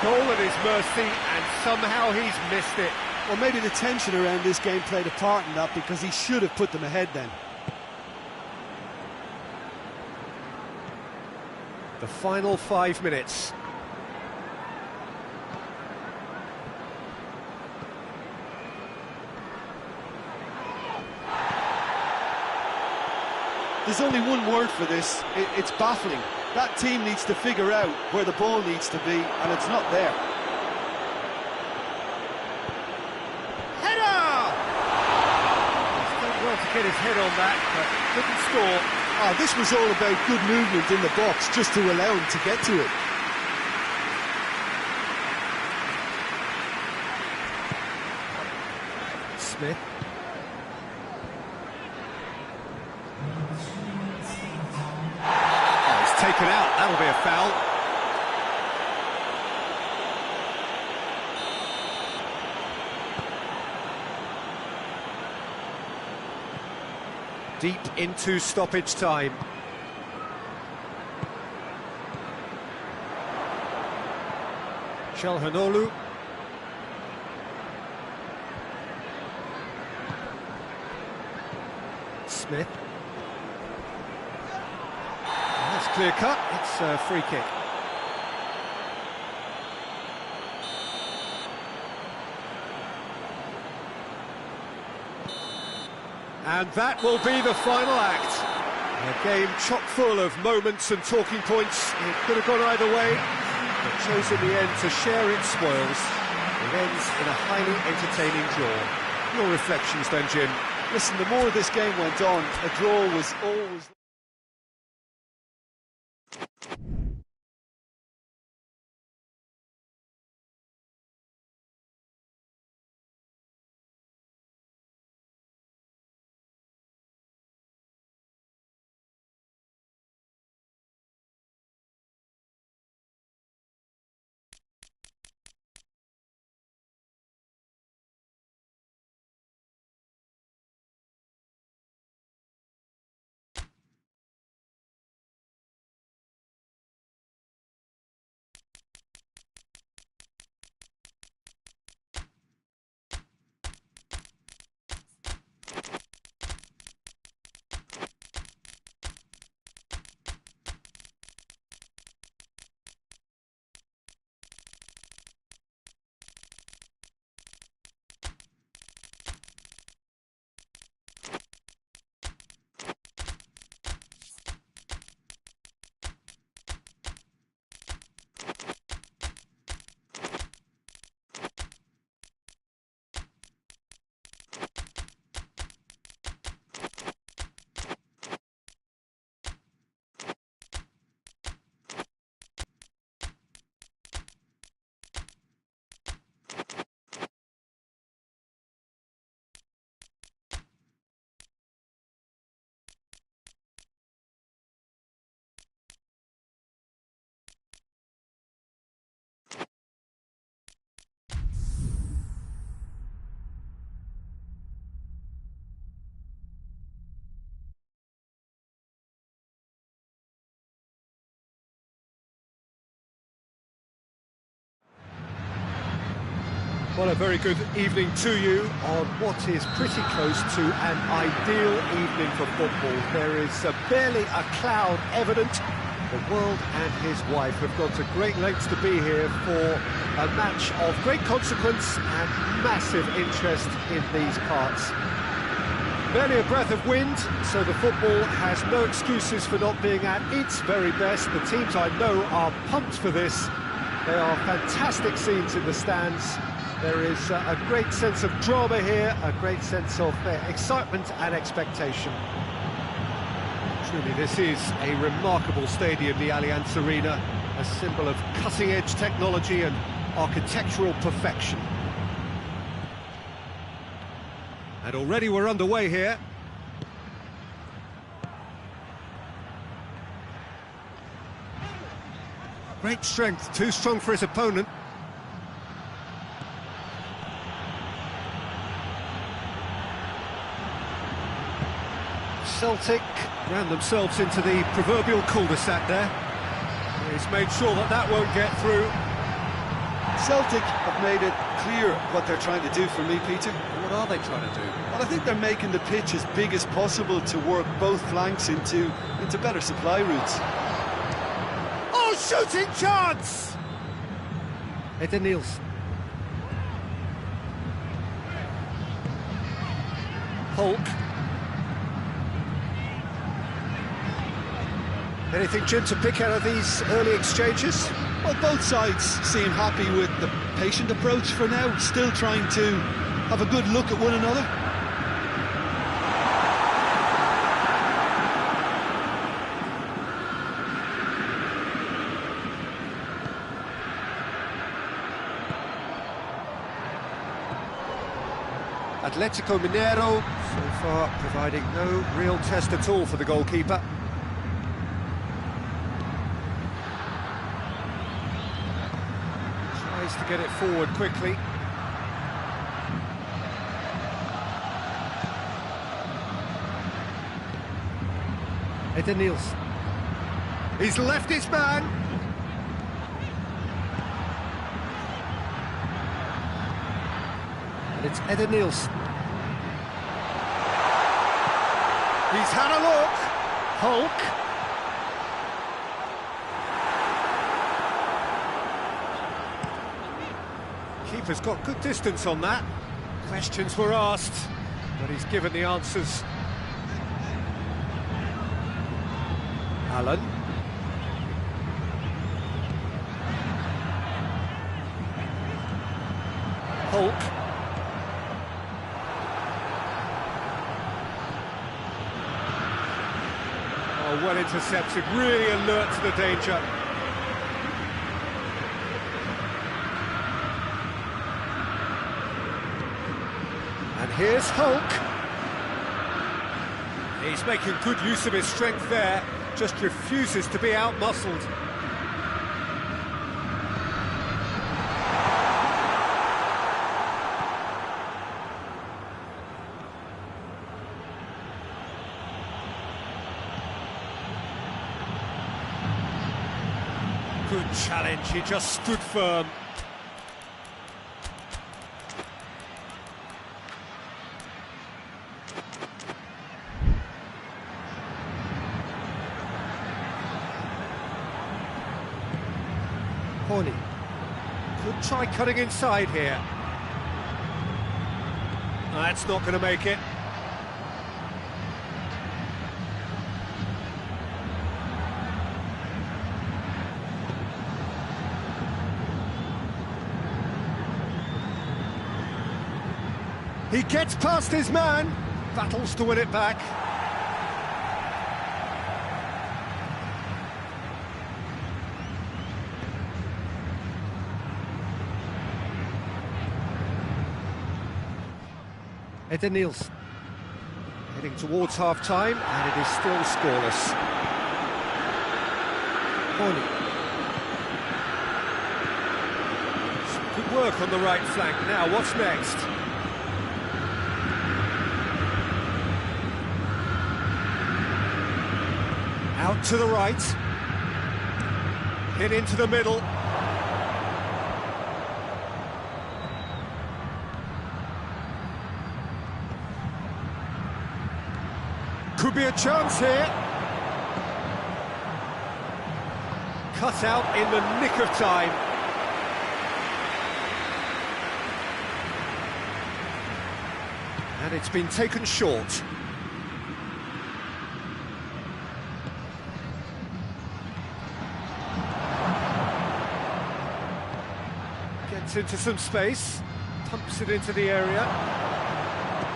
Goal at his mercy, and somehow he's missed it. Well, maybe the tension around this game played a part in that, because he should have put them ahead then. The final 5 minutes. There's only one word for this. It's baffling. That team needs to figure out where the ball needs to be, and it's not there. Header! He's done well to get his head on that, but couldn't score. Oh, this was all about good movement in the box, just to allow him to get to it. Smith. Taken out, that'll be a foul. Deep into stoppage time. Çalhanoğlu. Smith. Clear cut, it's a free kick. And that will be the final act. A game chock full of moments and talking points. It could have gone either way, but chose in the end to share its spoils. It ends in a highly entertaining draw. Your reflections then, Jim? Listen, the more this game went on, a draw was always... Well, a very good evening to you on what is pretty close to an ideal evening for football. There is barely a cloud evident. The world and his wife have gone to great lengths to be here for a match of great consequence and massive interest in these parts. Barely a breath of wind, so the football has no excuses for not being at its very best. The teams I know are pumped for this. They are fantastic scenes in the stands. There is a great sense of drama here, a great sense of excitement and expectation. Truly, this is a remarkable stadium, the Allianz Arena, a symbol of cutting-edge technology and architectural perfection. And already we're underway here. Great strength, too strong for his opponent. Celtic ran themselves into the proverbial cul-de-sac there. He's made sure that that won't get through. Celtic have made it clear what they're trying to do for me, Peter. What are they trying to do? Well, I think they're making the pitch as big as possible to work both flanks into better supply routes. Oh, shooting chance! Eder Nielsen. Hulk. Anything, Jim, to pick out of these early exchanges? Well, both sides seem happy with the patient approach for now, still trying to have a good look at one another. Atletico Mineiro, so far providing no real test at all for the goalkeeper. Tries to get it forward quickly. Eder Nielsen. He's left his man. And it's Eder Nielsen. He's had a look. Hulk. Keeper's got good distance on that. Questions were asked, but he's given the answers. Allen. Hulk. Oh, well intercepted, really alert to the danger. And here's Hulk. He's making good use of his strength there, just refuses to be out-muscled. Good challenge, he just stood firm. Horny could try cutting inside here. That's not going to make it. He gets past his man, battles to win it back. Eder Nielsen heading towards half-time, and it is still scoreless. Horny. Some good work on the right flank. Now, what's next? Out to the right. Hit into the middle. could be a chance here. Cut out in the nick of time. And it's been taken short. Gets into some space, pumps it into the area.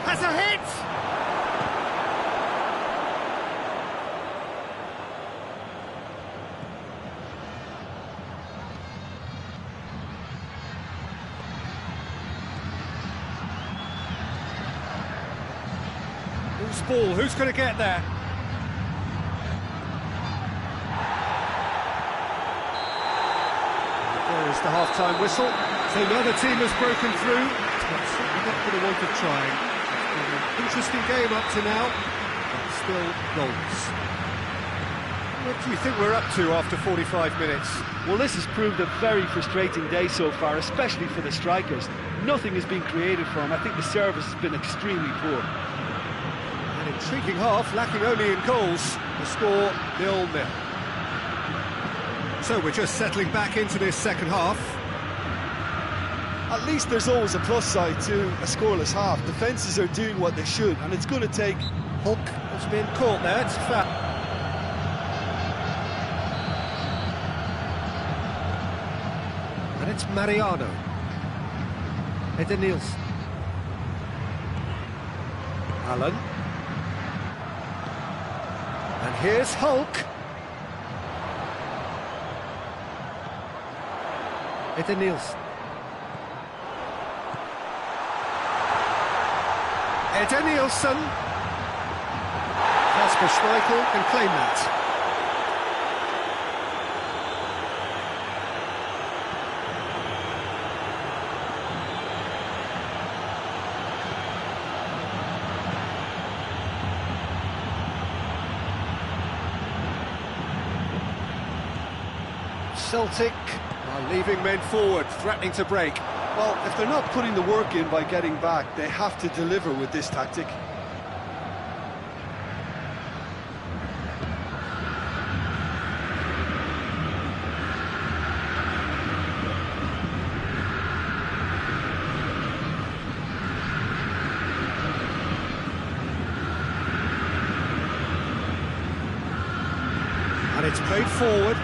Has a hit! Loose ball, who's going to get there? There is the half-time whistle. So neither team has broken through, but certainly not going to want to try. It's been an interesting game up to now, but still goals. What do you think we're up to after 45 minutes? Well, this has proved a very frustrating day so far, especially for the strikers. Nothing has been created for them. I think the service has been extremely poor. An intriguing half, lacking only in goals. The score 0-0. So we're just settling back into this second half. At least there's always a plus side to a scoreless half. Defences are doing what they should, and it's going to take... Hulk has been caught there, it's a foul. And it's Mariano. Eden Nielsen. Allen. And here's Hulk. Eden Nielsen. Eden Nielsen. Kasper Schmeichel can claim that. Celtic are leaving men forward, threatening to break. Well, if they're not putting the work in by getting back, they have to deliver with this tactic. And it's played forward.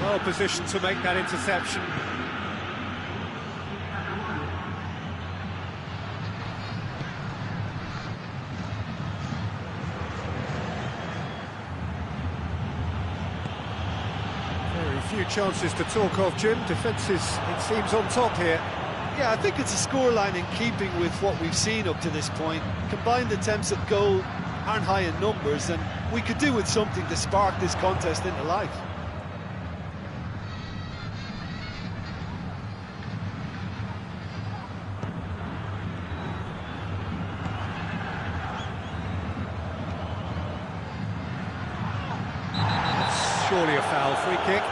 Well positioned to make that interception. Very few chances to talk of, Jim. Defence is, it seems, on top here. Yeah, I think it's a scoreline in keeping with what we've seen up to this point. Combined attempts at goal aren't high in numbers, and we could do with something to spark this contest into life. Surely a foul, free kick.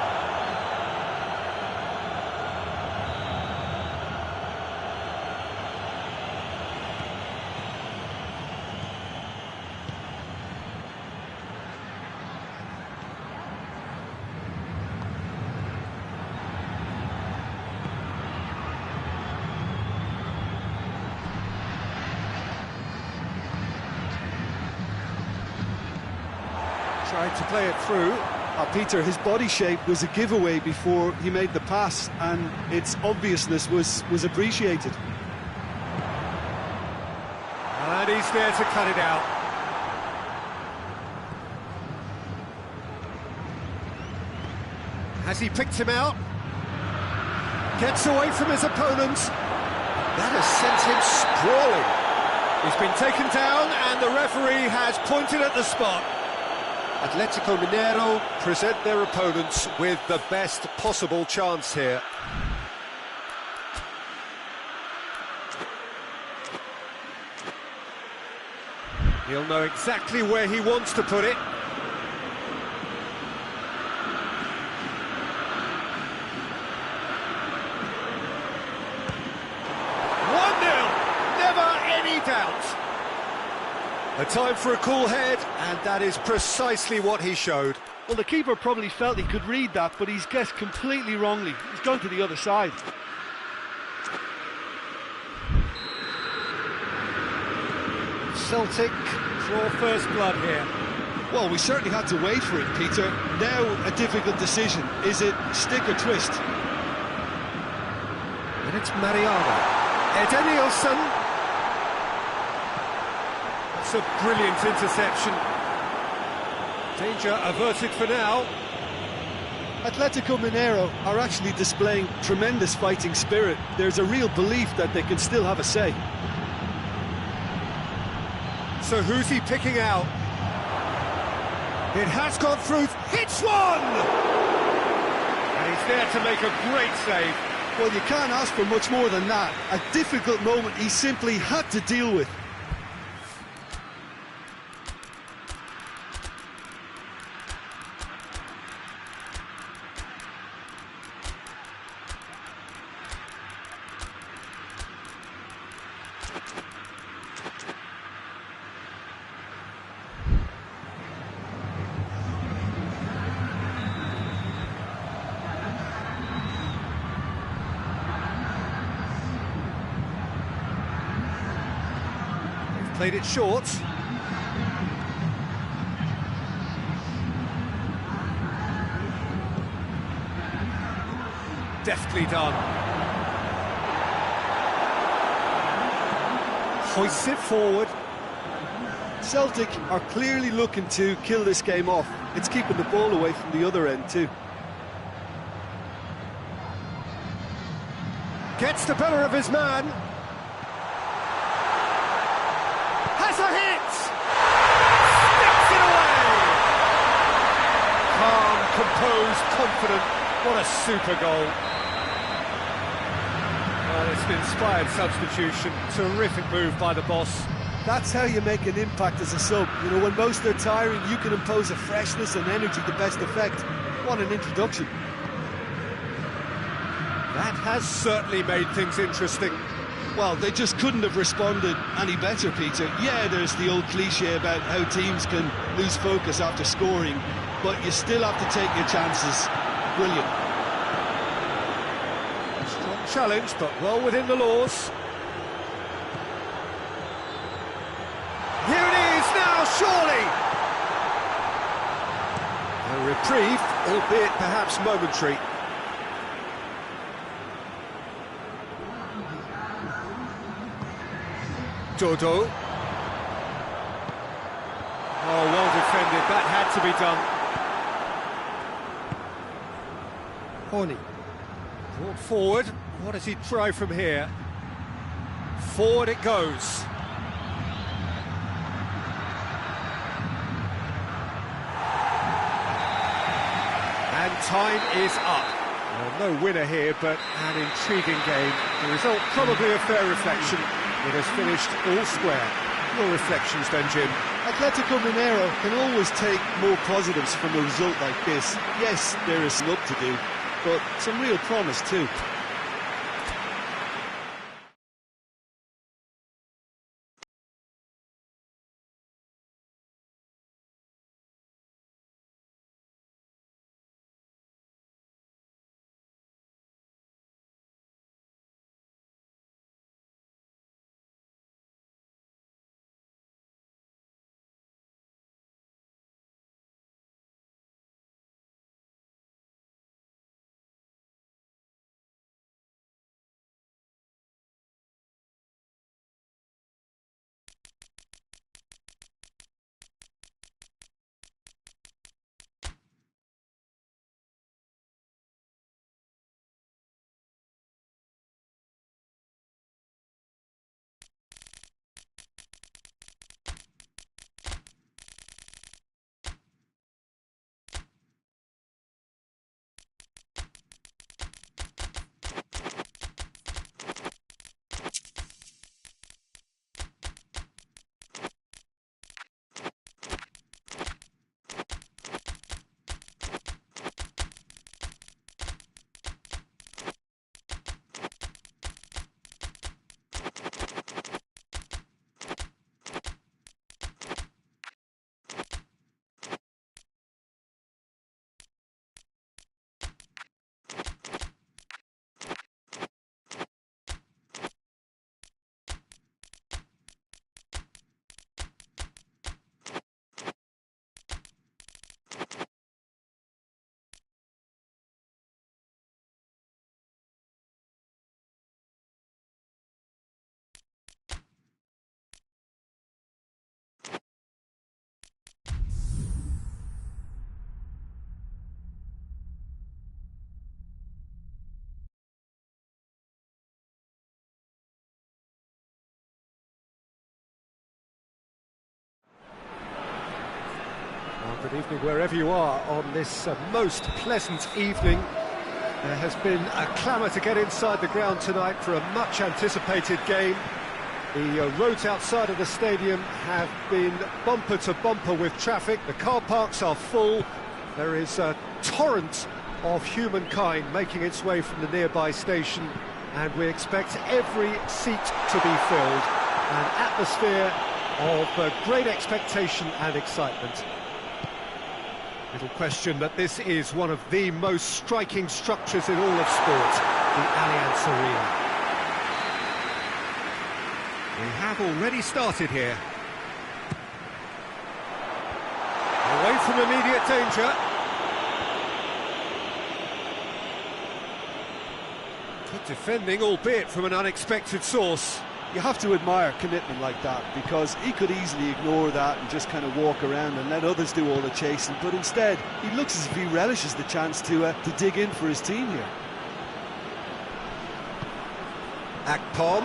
Tried to play it through. Peter, his body shape was a giveaway before he made the pass, and its obviousness was appreciated. And he's there to cut it out. Has he picked him out? Gets away from his opponent. That has sent him sprawling. He's been taken down, and the referee has pointed at the spot. Atletico Mineiro present their opponents with the best possible chance here. He'll know exactly where he wants to put it. A time for a cool head, and that is precisely what he showed. Well, the keeper probably felt he could read that, but he's guessed completely wrongly. He's gone to the other side. Celtic draw first blood here. Well, we certainly had to wait for it, Peter. Now a difficult decision. Is it stick or twist? And it's Mariano. Edenilson. That's a brilliant interception. Danger averted for now. Atletico Mineiro are actually displaying tremendous fighting spirit. There's a real belief that they can still have a say. So who's he picking out? It has gone through. Hits one! And he's there to make a great save. Well, you can't ask for much more than that. A difficult moment he simply had to deal with. Played it short. Deftly done. Hoists it forward. Celtic are clearly looking to kill this game off. It's keeping the ball away from the other end too. Gets the better of his man. Has a hit! Sticks it away! Calm, composed, confident. What a super goal. Well, it's an inspired substitution. Terrific move by the boss. That's how you make an impact as a sub. You know, when most are tiring, you can impose a freshness and energy to best effect. What an introduction. That has certainly made things interesting. Well, they just couldn't have responded any better, Peter. Yeah, there's the old cliche about how teams can lose focus after scoring, but you still have to take your chances. Brilliant. Strong challenge, but well within the laws. Here it is now, surely! A reprieve, albeit perhaps momentary. Dodo. Oh, well defended. That had to be done. Horny. Brought forward. What does he try from here? Forward it goes. And time is up. Well, no winner here, but an intriguing game. The result probably a fair reflection. It has finished all square. Your reflections then, Jim? Atletico Mineiro can always take more positives from a result like this. Yes, there is some up to do, but some real promise too. Good evening wherever you are on this most pleasant evening. There has been a clamour to get inside the ground tonight for a much-anticipated game. The roads outside of the stadium have been bumper to bumper with traffic. The car parks are full. There is a torrent of humankind making its way from the nearby station, and we expect every seat to be filled. An atmosphere of great expectation and excitement. Little question that this is one of the most striking structures in all of sport, the Allianz Arena. We have already started here. Away from immediate danger. Good defending, albeit from an unexpected source. You have to admire commitment like that, because he could easily ignore that and just kind of walk around and let others do all the chasing, but instead he looks as if he relishes the chance to dig in for his team here. Akpom.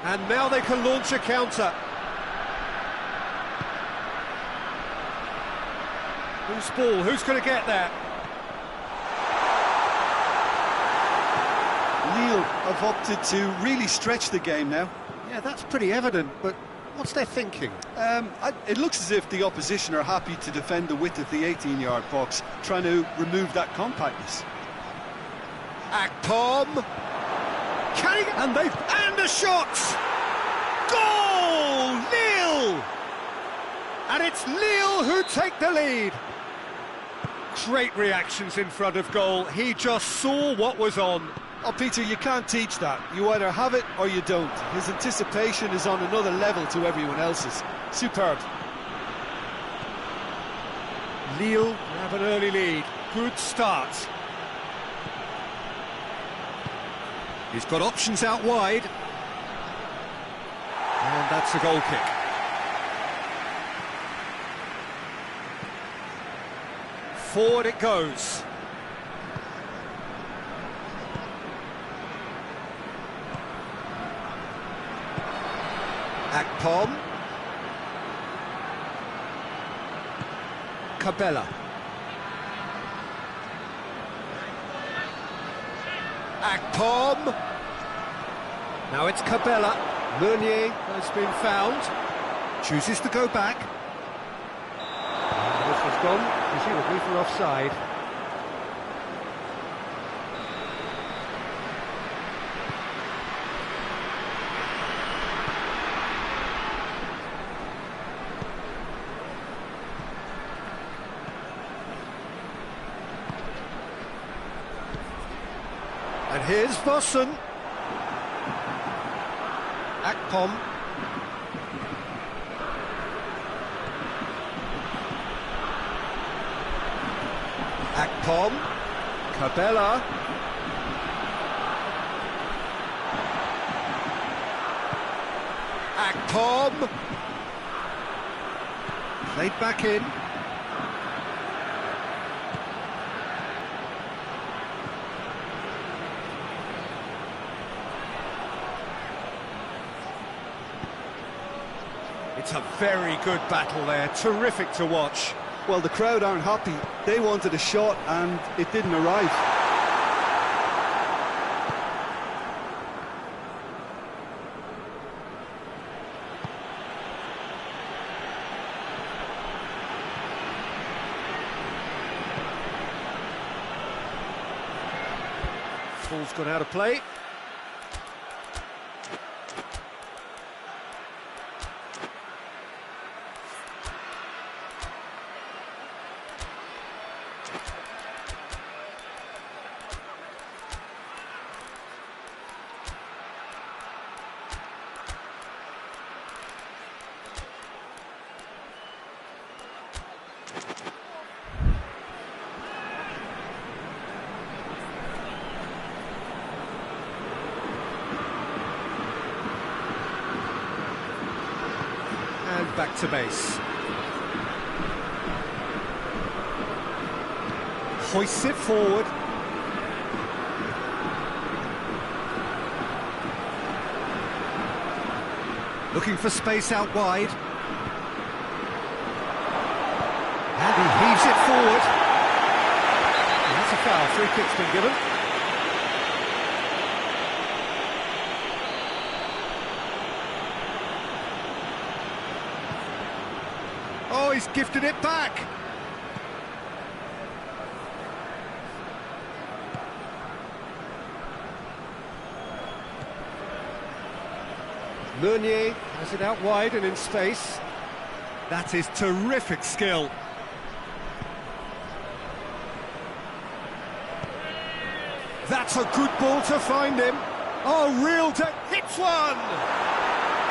And now they can launch a counter. Who's ball? Who's going to get that? Lille have opted to really stretch the game now. Yeah, that's pretty evident, but what's their thinking? It looks as if the opposition are happy to defend the width of the 18-yard box, trying to remove that compactness. Akpom. And a shot! Goal! Lille! And it's Lille who take the lead. Great reactions in front of goal. He just saw what was on. Oh, Peter, you can't teach that. You either have it or you don't. His anticipation is on another level to everyone else's. Superb. Lille have an early lead. Good start. He's got options out wide. And that's a goal kick. Forward it goes. Akpom. Cabella. Akpom. Now it's Cabella. Meunier has been found. Chooses to go back. And this has gone, presumably for offside. And here's Vossen. Akpom. Akpom. Cabella. Akpom. Played back in. It's a very good battle there, terrific to watch. Well, the crowd aren't happy. They wanted a shot and it didn't arrive. Ball's gone out of play. And back to base. Hoists it forward. Looking for space out wide. forward. And that's a foul, free kick's been given. Oh, he's gifted it back. Meunier has it out wide and in space. That is terrific skill. That's a good ball to find him. Oh, hits one!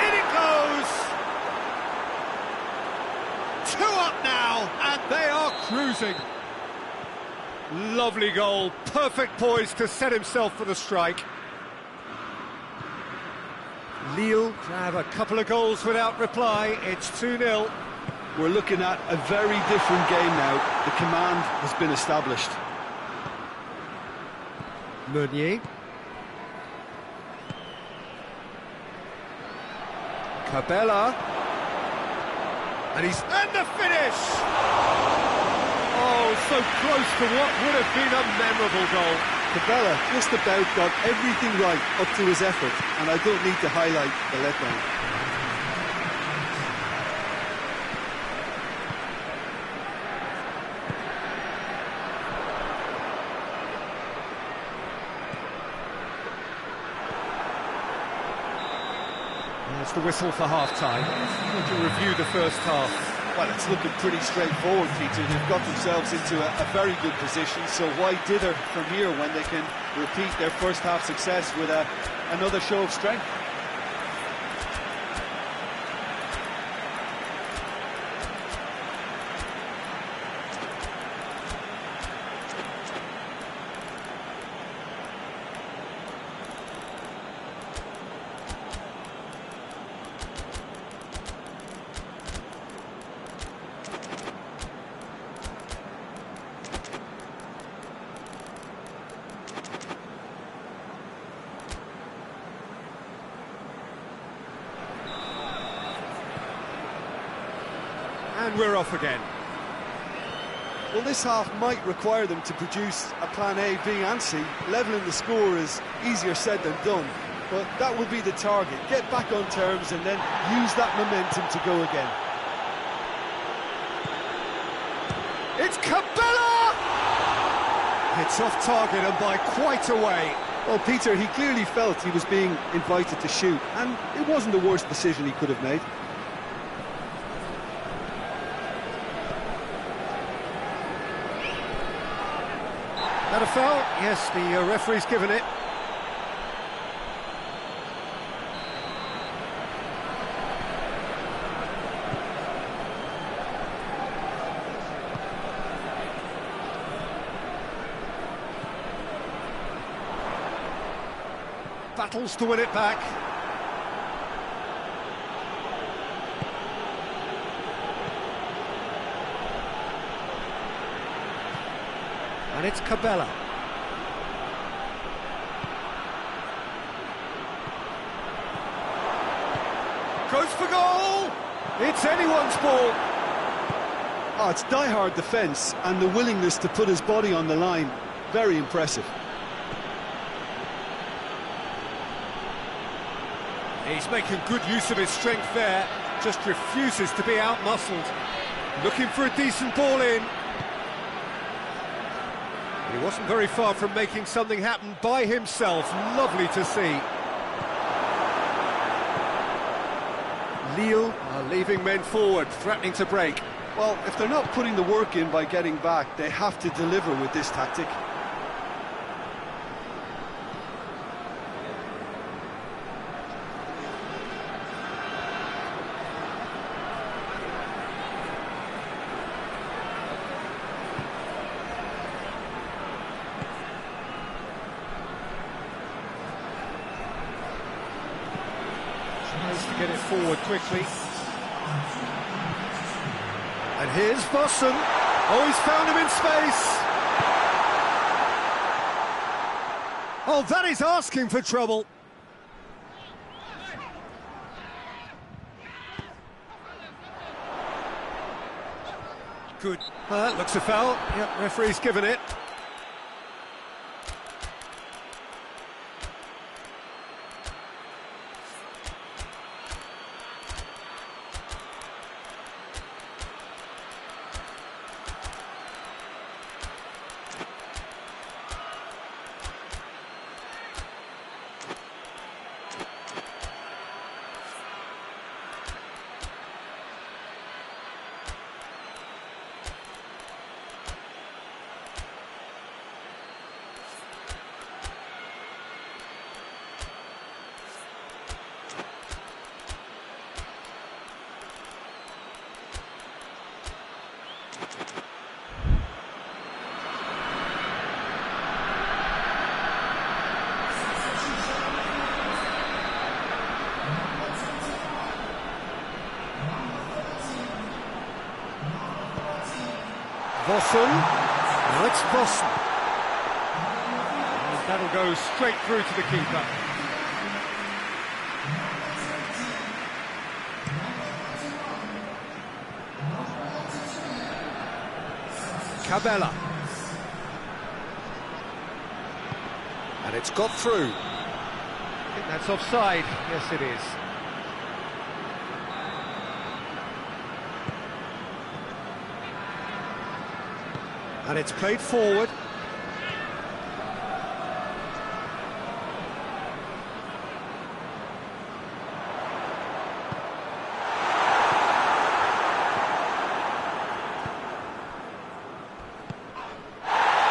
In it goes! 2 up now, and they are cruising. Lovely goal, perfect poise to set himself for the strike. Lille have a couple of goals without reply. It's 2-0. We're looking at a very different game now. The command has been established. Meunier. Cabella. And the finish! Oh, so close to what would have been a memorable goal. Cabella just about got everything right up to his effort, and I don't need to highlight the letdown. It's the whistle for half-time. To review the first half. Well, it's looking pretty straightforward, Peter. They've got themselves into a very good position, so why dither from here when they can repeat their first half success with another show of strength? And we're off again. Well, this half might require them to produce a plan A, B and C. Levelling the score is easier said than done, but that will be the target. Get back on terms and then use that momentum to go again. It's Cabella! It's off target and by quite a way. Well, Peter, he clearly felt he was being invited to shoot, and it wasn't the worst decision he could have made. That a foul? Yes, the referee's given it. Battles to win it back. And it's Cabella. Goes for goal! It's anyone's ball! Oh, it's die-hard defence and the willingness to put his body on the line. Very impressive. He's making good use of his strength there, just refuses to be out-muscled. Looking for a decent ball in. He wasn't very far from making something happen by himself. Lovely to see. Lille are leaving men forward, threatening to break. Well, if they're not putting the work in by getting back, they have to deliver with this tactic. Tries to get it forward quickly. And here's Vossen. Oh, he's found him in space. Oh, that is asking for trouble. good. That looks a foul. Yep, referee's given it. Vossen. Now it's Vossen. And that'll go straight through to the keeper. Cabella. And it's got through. I think that's offside. Yes, it is. And it's played forward.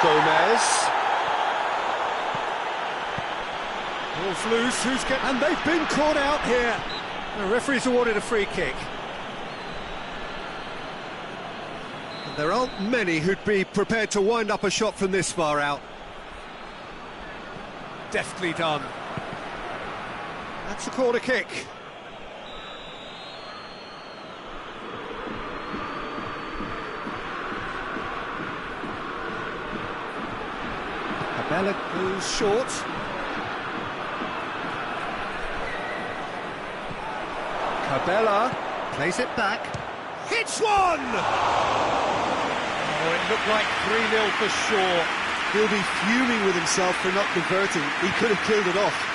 Gomez. Ball's loose, who's getting... And they've been caught out here. The referee's awarded a free kick. There aren't many who'd be prepared to wind up a shot from this far out. Deftly done. That's a corner kick. Cabella goes short. Cabella plays it back. Hits one! Oh, it looked like 3-0 for Shaw. He'll be fuming with himself for not converting. He could have killed it off.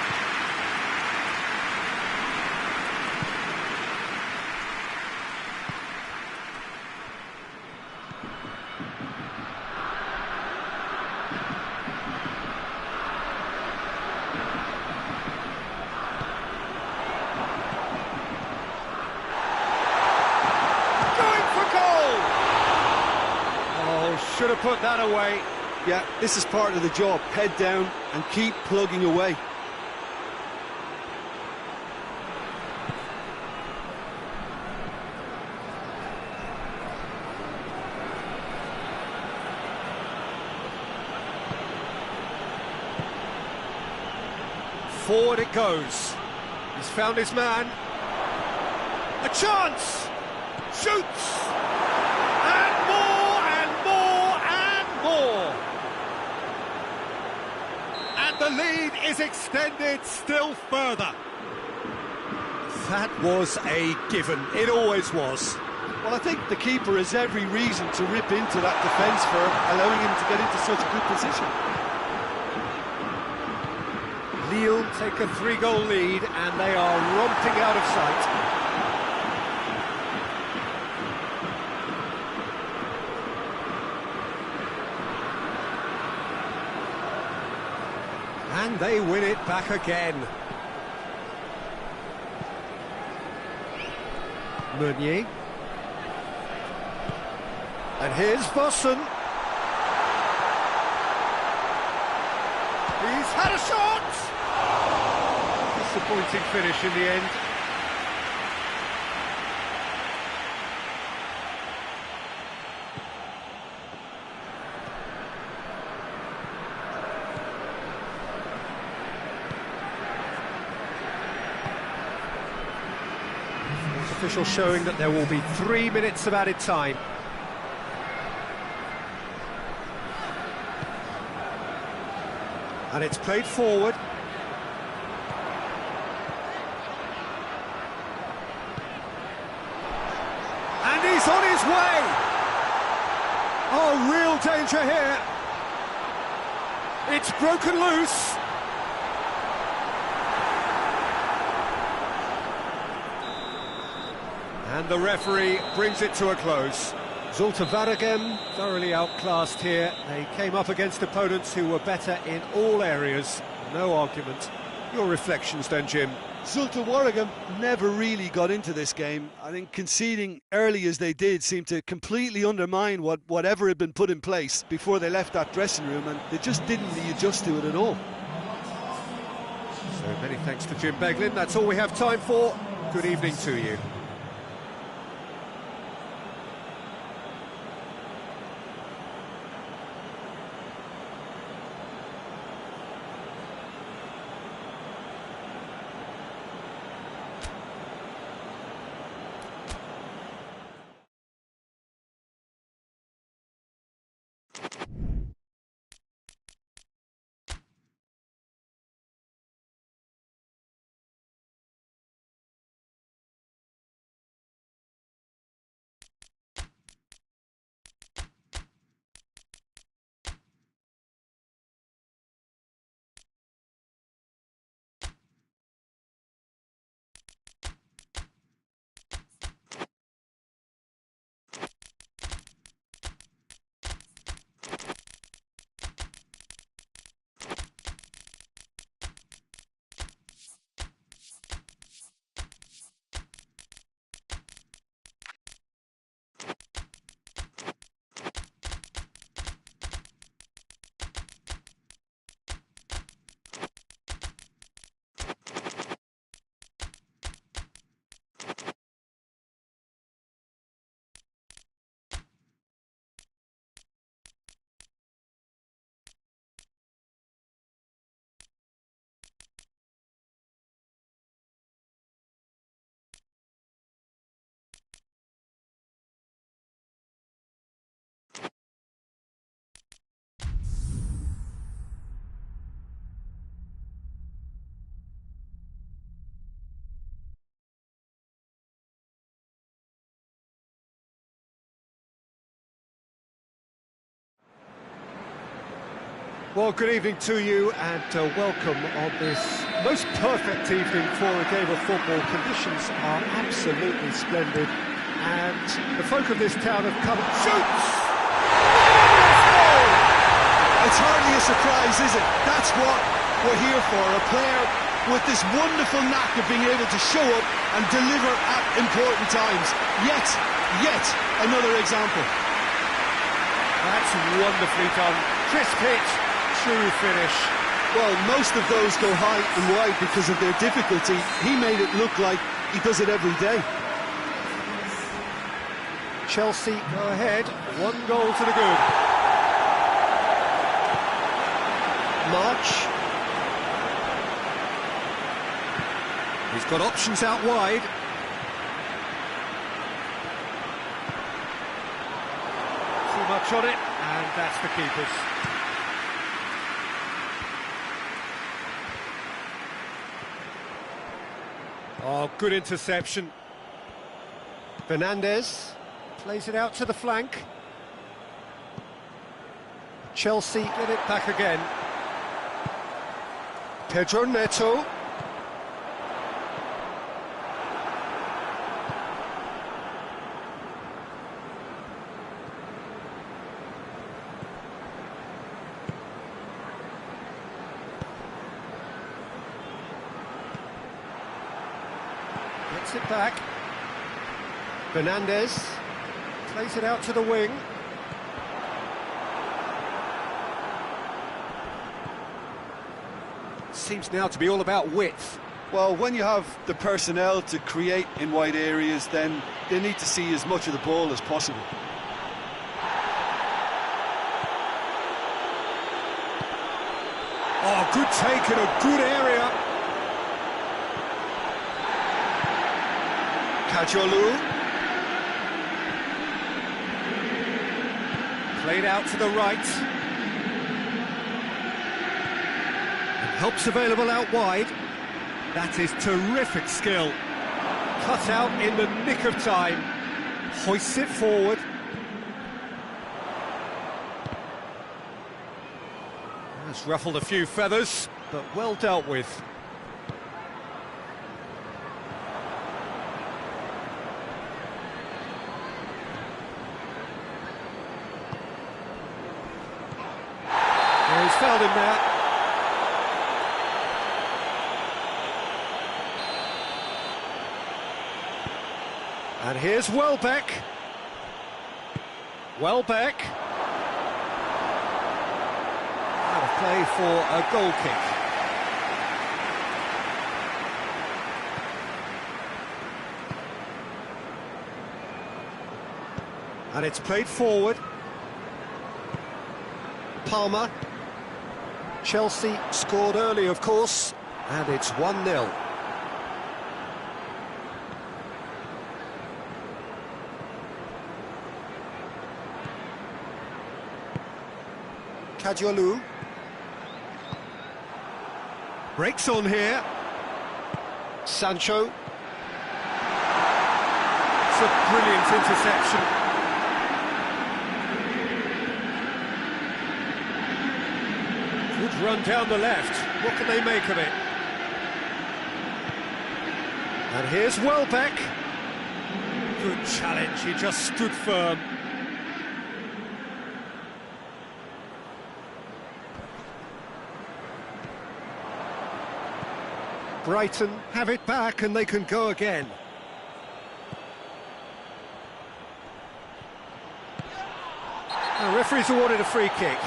Should have put that away. Yeah, this is part of the job. Head down and keep plugging away. Forward it goes. He's found his man. A chance! Shoots! And more and more and more! And the lead is extended still further. That was a given. It always was. Well, I think the keeper has every reason to rip into that defence for allowing him to get into such a good position. Lille take a 3-goal lead and they are romping out of sight. And they win it back again. Meunier. And here's Vossen. He's had a shot! Disappointing finish in the end. Official showing that there will be 3 minutes of added time. And it's played forward. And he's on his way! Oh, real danger here. It's broken loose. And the referee brings it to a close. Zulte Waregem thoroughly outclassed here. They came up against opponents who were better in all areas. No argument. Your reflections then, Jim? Zulte Waregem never really got into this game. I think conceding early as they did seemed to completely undermine whatever had been put in place before they left that dressing room, and they just didn't adjust to it at all. So many thanks to Jim Beglin. That's all we have time for. Good evening to you. Well, good evening to you and welcome on this most perfect evening for a game of football. Conditions are absolutely splendid and the folk of this town have come... Shoots! It's hardly a surprise, is it? That's what we're here for, a player with this wonderful knack of being able to show up and deliver at important times. Yet another example. That's wonderfully done. Crisp hit. True finish. Well, most of those go high and wide because of their difficulty. He made it look like he does it every day. Chelsea go ahead, 1 goal to the good. March. He's got options out wide. Too much on it, and that's the keeper's. Oh, good interception. Fernandez plays it out to the flank. Chelsea get it back again. Pedro Neto. Gets it back. Fernandez plays it out to the wing. Seems now to be all about width. Well, when you have the personnel to create in wide areas, then they need to see as much of the ball as possible. Oh, good take in a good area. Kajolu. Played out to the right. Help's available out wide. That is terrific skill. Cut out in the nick of time. Hoists it forward. It's ruffled a few feathers, but well dealt with. He's fouled him there. And here's Welbeck. Welbeck. Out of play for a goal kick. And it's played forward. Palmer. Chelsea scored early, of course, and it's 1-0. Kadiolu. Breaks on here. Sancho. It's a brilliant interception. Good run down the left. What can they make of it? And here's Welbeck. Good challenge, he just stood firm. Brighton have it back and they can go again. The referee's awarded a free kick.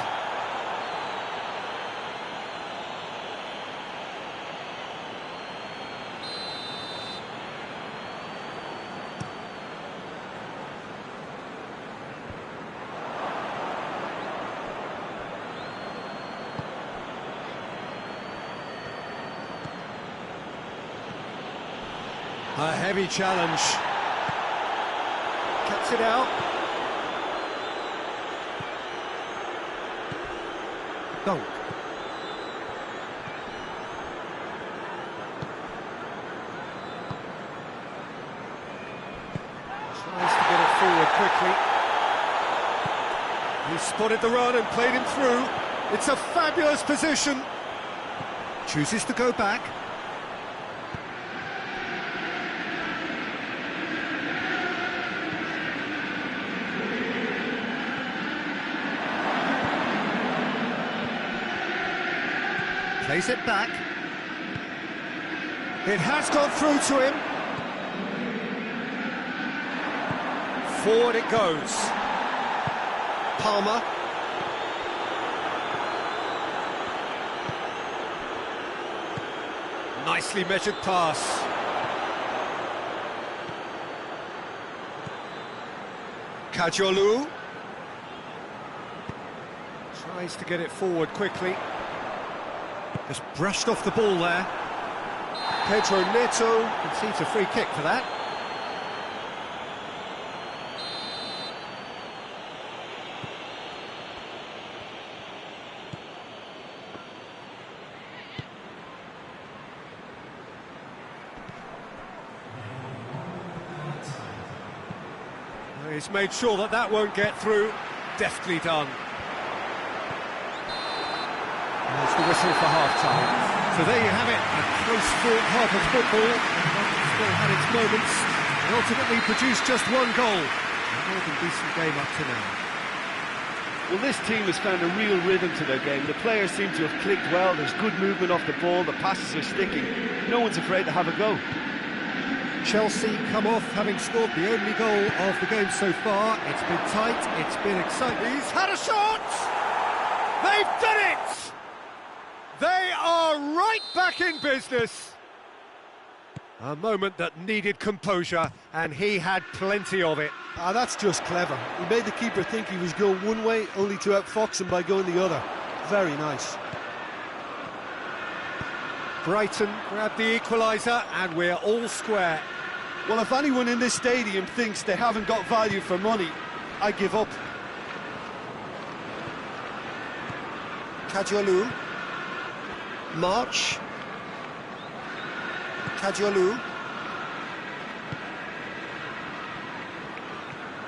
A heavy challenge. Cuts it out. Dunk. Tries to get it forward quickly. He spotted the run and played him through. It's a fabulous position. Chooses to go back. Plays it back. It has gone through to him. Forward it goes. Palmer. Nicely measured pass. Kadiolu. Tries to get it forward quickly. Just brushed off the ball there. Pedro Neto concedes a free kick for that. He's made sure that that won't get through. Deftly done. There's the whistle for half-time. So there you have it, a close-fought half of football. Still had its moments, and ultimately produced just one goal. A more than decent game up to now. Well, this team has found a real rhythm to their game. The players seem to have clicked well. There's good movement off the ball. The passes are sticking. No one's afraid to have a go. Chelsea come off having scored the only goal of the game so far. It's been tight, it's been exciting. He's had a shot! They've done it! They are right back in business. A moment that needed composure, and he had plenty of it. That's just clever. He made the keeper think he was going one way, only to outfox him by going the other. Very nice. Brighton grabbed the equaliser, and we're all square. Well, if anyone in this stadium thinks they haven't got value for money, I give up. Kadiolu. March. Kadiolu.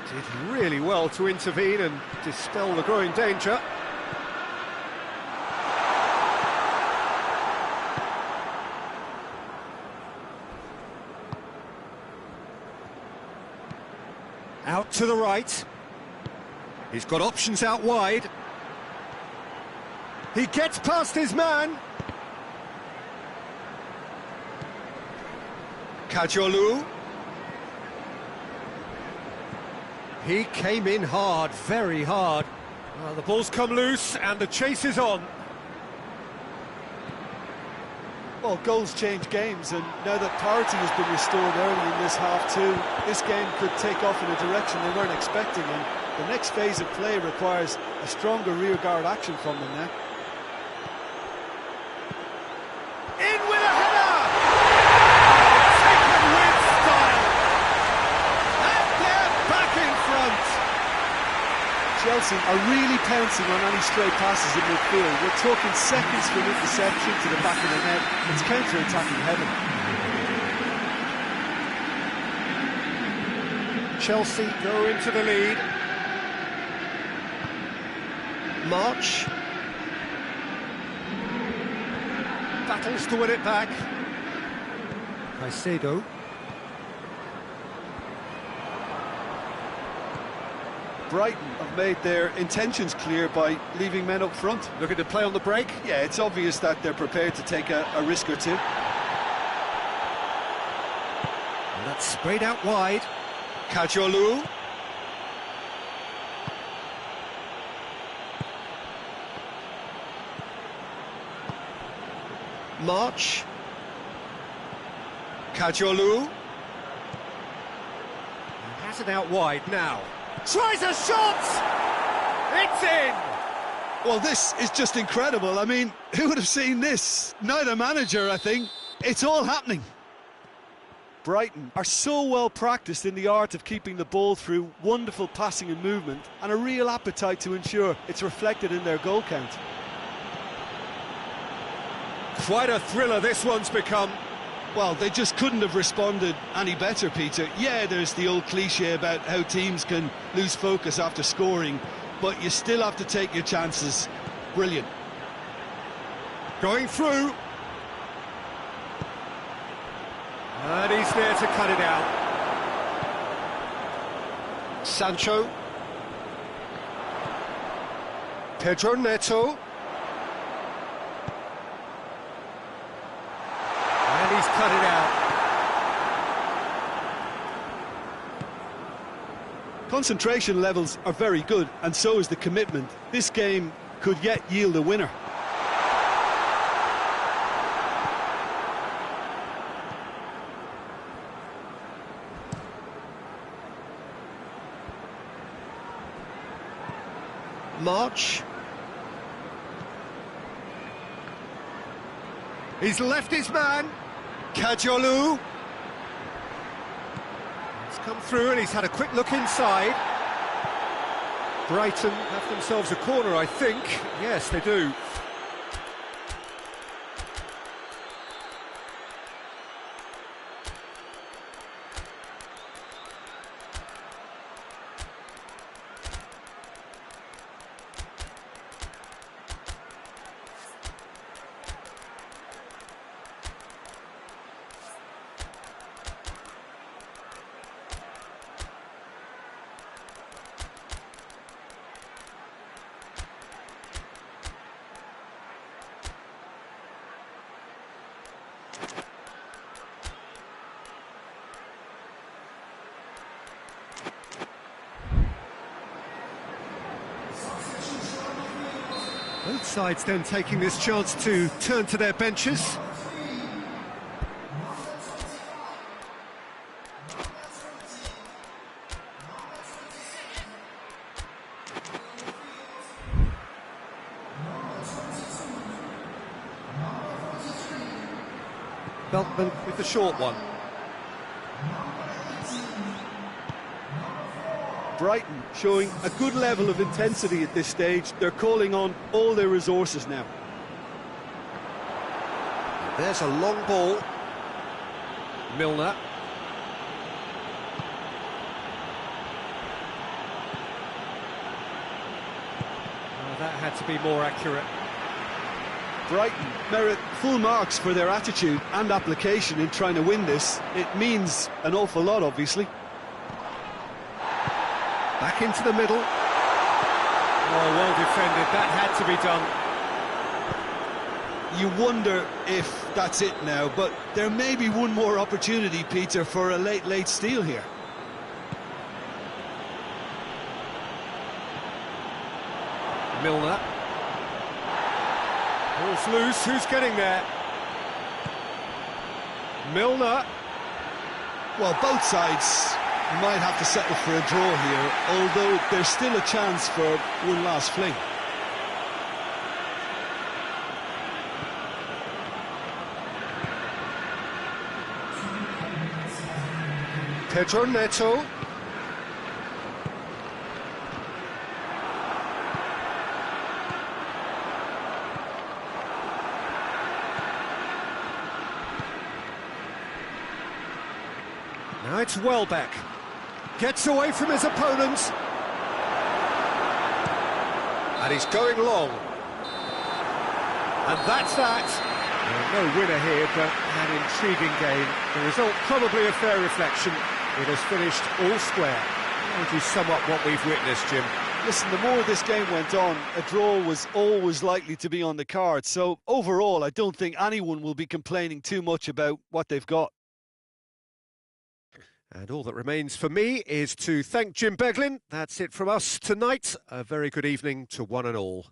Did really well to intervene and dispel the growing danger. Out to the right. He's got options out wide. He gets past his man. Kajolu. He came in hard, very hard. Well, the ball's come loose and the chase is on. Well, goals change games, and now that parity has been restored early in this half-two, this game could take off in a direction they weren't expecting, and the next phase of play requires a stronger rearguard action from them now. In with a header! Taken with style! And they're back in front! Chelsea are really pouncing on any stray passes in midfield. We're talking seconds from interception to the back of the net. It's counter-attacking heaven. Chelsea go into the lead. March. Battles to win it back. Caicedo. Brighton have made their intentions clear by leaving men up front. Looking to play on the break. Yeah, it's obvious that they're prepared to take a risk or two. And that's sprayed out wide. Kajolu. March. Kajolu. Has it out wide now. Tries a shot! It's in! Well, this is just incredible. I mean, who would have seen this? Neither manager, I think. It's all happening. Brighton are so well practiced in the art of keeping the ball through wonderful passing and movement, and a real appetite to ensure it's reflected in their goal count. Quite a thriller this one's become. Well, they just couldn't have responded any better, Peter. Yeah, there's the old cliche about how teams can lose focus after scoring, but you still have to take your chances. Brilliant. Going through. And he's there to cut it out. Sancho. Pedro Neto. And he's cut it out. Concentration levels are very good, and so is the commitment. This game could yet yield a winner. March. He's left his man. Kajolu. He's come through and he's had a quick look inside. Brighton have themselves a corner, I think. Yes, they do. Both sides then taking this chance to turn to their benches. Veltman with the short one. Brighton showing a good level of intensity at this stage. They're calling on all their resources now. There's a long ball. Milner. Oh, that had to be more accurate. Brighton merit full marks for their attitude and application in trying to win this. It means an awful lot, obviously. Back into the middle. Oh, well defended, that had to be done. You wonder if that's it now, but there may be one more opportunity, Peter, for a late steal here. Milner. Ball's loose, who's getting there? Milner. Well, both sides might have to settle for a draw here, although there's still a chance for one last fling. Pedro Neto. Now it's Welbeck. Gets away from his opponents. And he's going long. And that's that. Well, no winner here, but an intriguing game. The result probably a fair reflection. It has finished all square. How would you sum up what we've witnessed, Jim? Listen, the more this game went on, a draw was always likely to be on the card. So overall, I don't think anyone will be complaining too much about what they've got. And all that remains for me is to thank Jim Beglin. That's it from us tonight. A very good evening to one and all.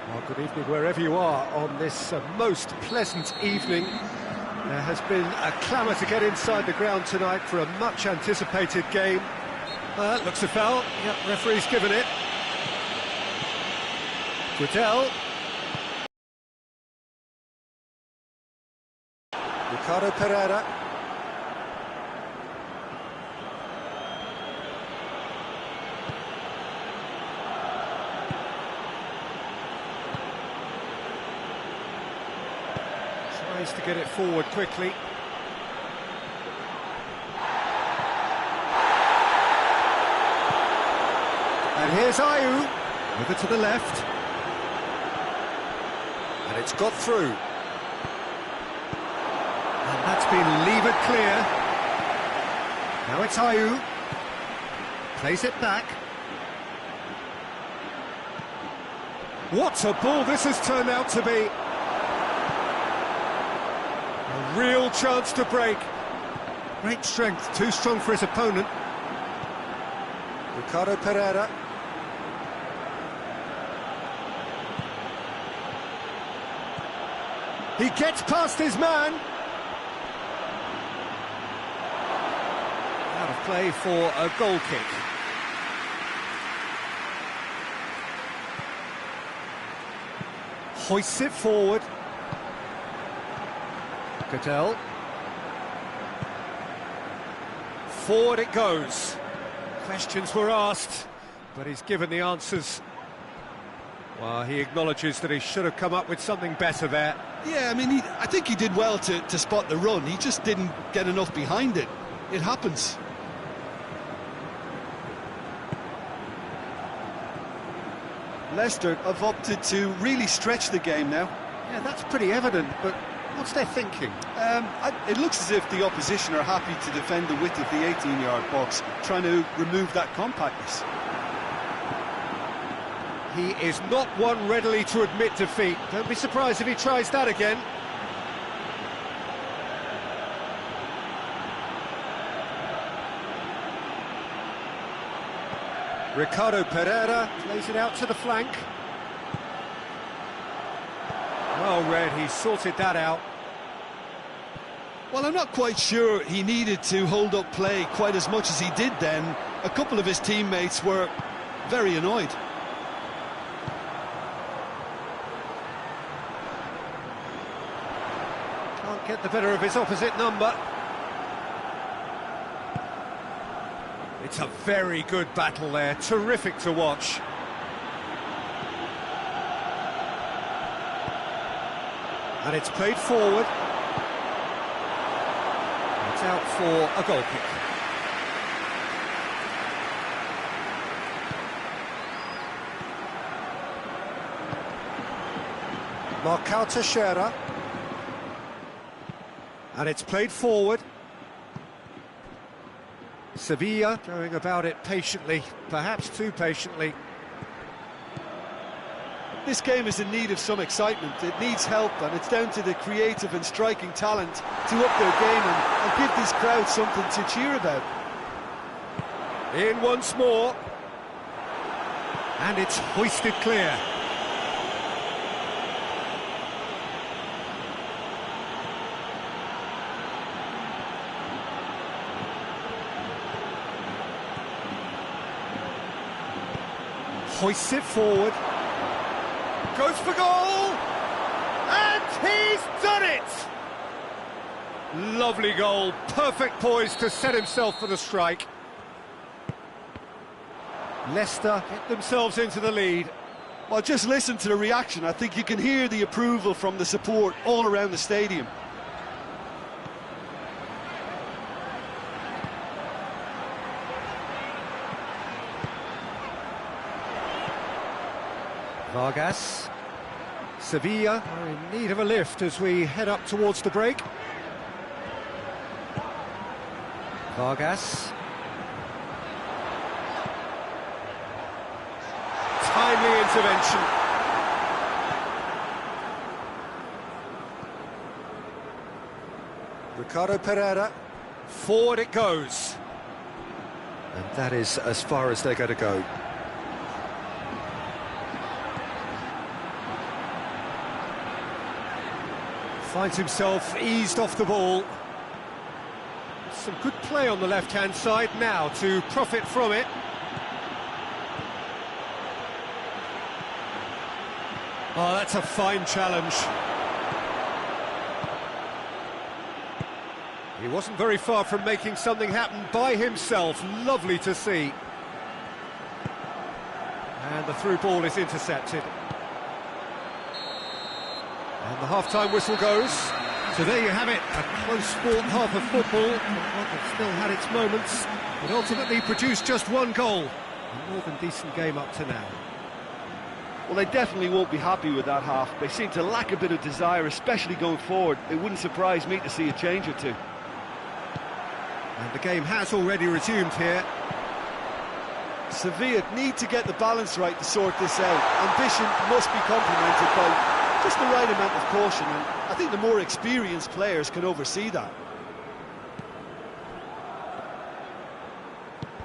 Well, good evening wherever you are on this most pleasant evening. There has been a clamour to get inside the ground tonight for a much-anticipated game. Looks a foul. Yep, referee's given it. Guedel. Ricardo Pereira. Tries to get it forward quickly. And here's Ayew, over to the left. And it's got through. That's been levered clear. Now it's Ayew. Plays it back. What a ball this has turned out to be. A real chance to break. Great strength, too strong for his opponent. Ricardo Pereira. He gets past his man. Out of play for a goal kick. Hoists it forward. Cadell. Forward it goes. Questions were asked, but he's given the answers. Well, he acknowledges that he should have come up with something better there. Yeah, I mean, I think he did well to spot the run. He just didn't get enough behind it. It happens. Leicester have opted to really stretch the game now. Yeah, that's pretty evident, but what's their thinking? It looks as if the opposition are happy to defend the width of the 18-yard box, trying to remove that compactness. He is not one readily to admit defeat. Don't be surprised if he tries that again. Ricardo Pereira plays it out to the flank. Well read, he sorted that out. Well, I'm not quite sure he needed to hold up play quite as much as he did then. A couple of his teammates were very annoyed. Can't get the better of his opposite number. It's a very good battle there, terrific to watch. And it's played forward. It's out for a goal kick. Marcao Teixeira. And it's played forward. Sevilla going about it patiently, perhaps too patiently. This game is in need of some excitement. It needs help, and it's down to the creative and striking talent to up their game and give this crowd something to cheer about. In once more. And it's hoisted clear. Hoists it forward. Goes for goal! And he's done it! Lovely goal, perfect poise to set himself for the strike. Leicester get themselves into the lead. Well, just listen to the reaction. I think you can hear the approval from the support all around the stadium. Vargas. Sevilla are in need of a lift as we head up towards the break. Vargas. Timely intervention. Ricardo Pereira. Forward it goes. And that is as far as they're going to go. Finds himself eased off the ball. Some good play on the left-hand side now to profit from it. Oh, that's a fine challenge. He wasn't very far from making something happen by himself. Lovely to see. And the through ball is intercepted. And the half-time whistle goes. So there you have it, a close-fought half of football, one that still had its moments, but ultimately produced just one goal. A more than decent game up to now. Well, they definitely won't be happy with that half. They seem to lack a bit of desire, especially going forward. It wouldn't surprise me to see a change or two. And the game has already resumed here. Sevilla need to get the balance right to sort this out. Ambition must be complemented by just the right amount of caution, and I think the more experienced players can oversee that.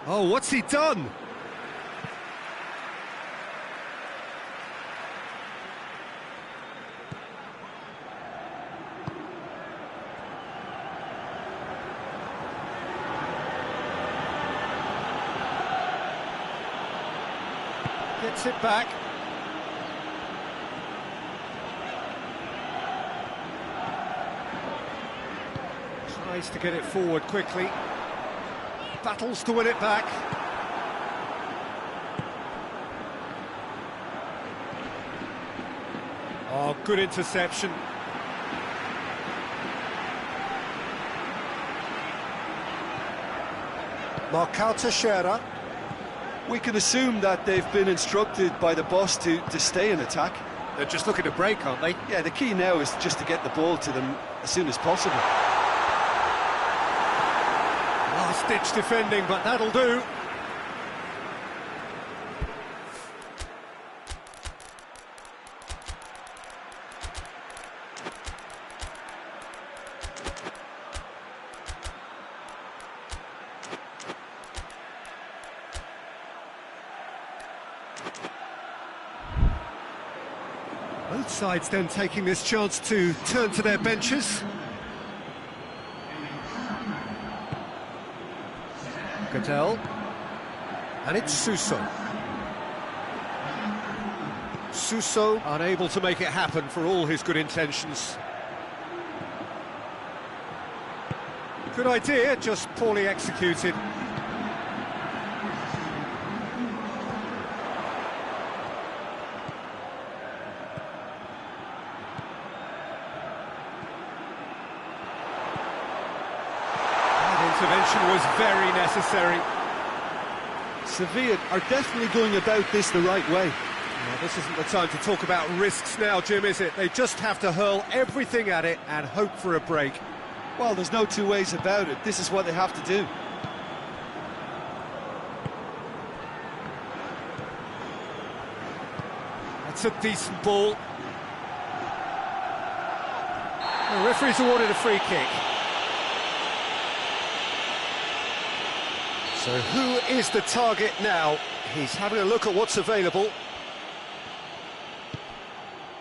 Oh, what's he done? Gets it back. Tries to get it forward quickly. Battles to win it back. Oh, good interception. Marcao Teixeira. We can assume that they've been instructed by the boss to stay in attack. They're just looking to break, aren't they? Yeah, the key now is just to get the ball to them as soon as possible. Last-ditch defending, but that'll do. Both sides then taking this chance to turn to their benches. Cadell. And it's Suso. Suso unable to make it happen for all his good intentions. Good idea, just poorly executed. Intervention was very necessary. Sevilla are definitely going about this the right way. Well, this isn't the time to talk about risks now, Jim, is it? They just have to hurl everything at it and hope for a break. Well, there's no two ways about it. This is what they have to do. That's a decent ball. The referee's awarded a free kick. So who is the target now? He's having a look at what's available.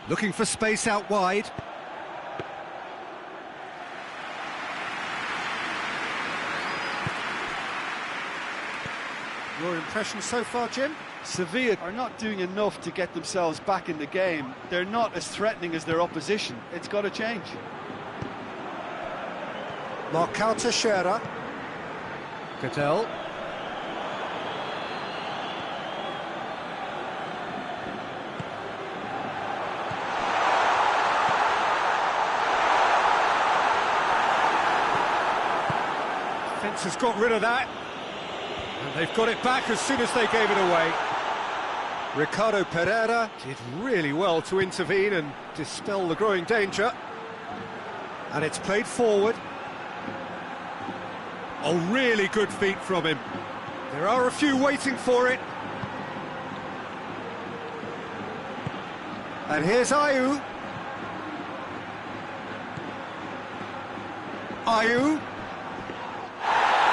Looking for space out wide. Your impression so far, Jim? Sevilla are not doing enough to get themselves back in the game. They're not as threatening as their opposition. It's got to change. Marcao Teixeira. Cadell. Defence has got rid of that. And they've got it back as soon as they gave it away. Ricardo Pereira did really well to intervene and dispel the growing danger. And it's played forward. Oh, really good feet from him. There are a few waiting for it. And here's Ayew. Ayew.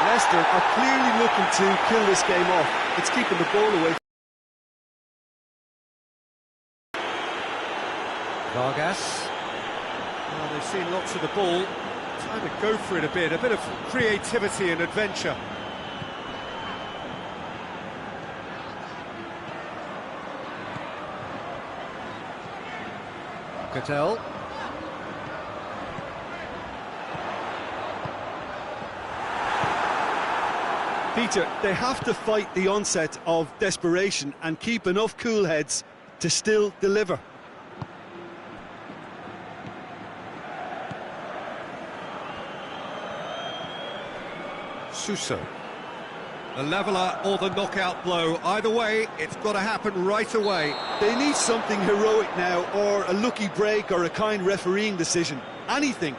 Leicester are clearly looking to kill this game off. It's keeping the ball away. Vargas. Well, they've seen lots of the ball. Time to go for it a bit of creativity and adventure. Cadell. Peter, they have to fight the onset of desperation and keep enough cool heads to still deliver. Suso. The leveller or the knockout blow. Either way, it's got to happen right away. They need something heroic now, or a lucky break, or a kind refereeing decision. Anything.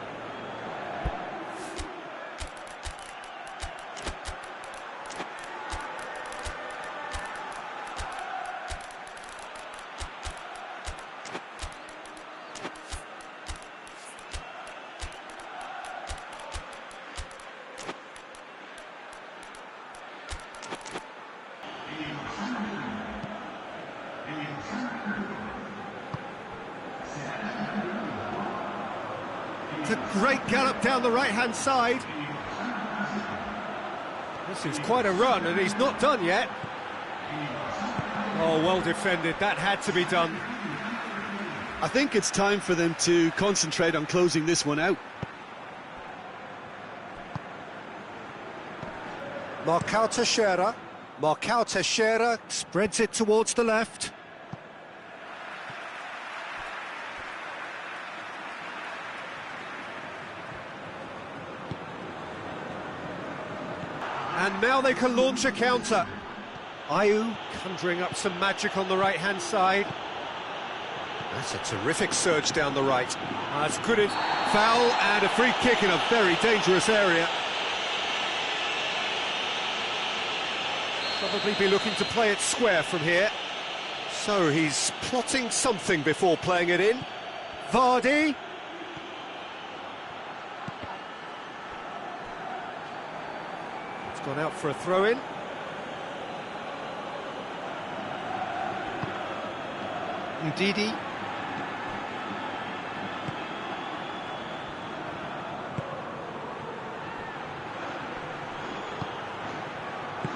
It's a great gallop down the right-hand side. This is quite a run, and he's not done yet. Oh, well defended. That had to be done. I think it's time for them to concentrate on closing this one out. Marcao Teixeira. Marcao Teixeira spreads it towards the left. And now they can launch a counter. Ayew conjuring up some magic on the right-hand side. That's a terrific surge down the right. That's good. Foul and a free kick in a very dangerous area. Probably be looking to play it square from here. So he's plotting something before playing it in. Vardy. It's gone out for a throw-in. Ndidi.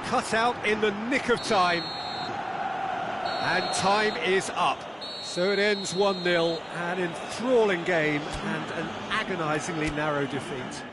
Cut out in the nick of time. And time is up. So it ends 1-0, an enthralling game and an agonisingly narrow defeat.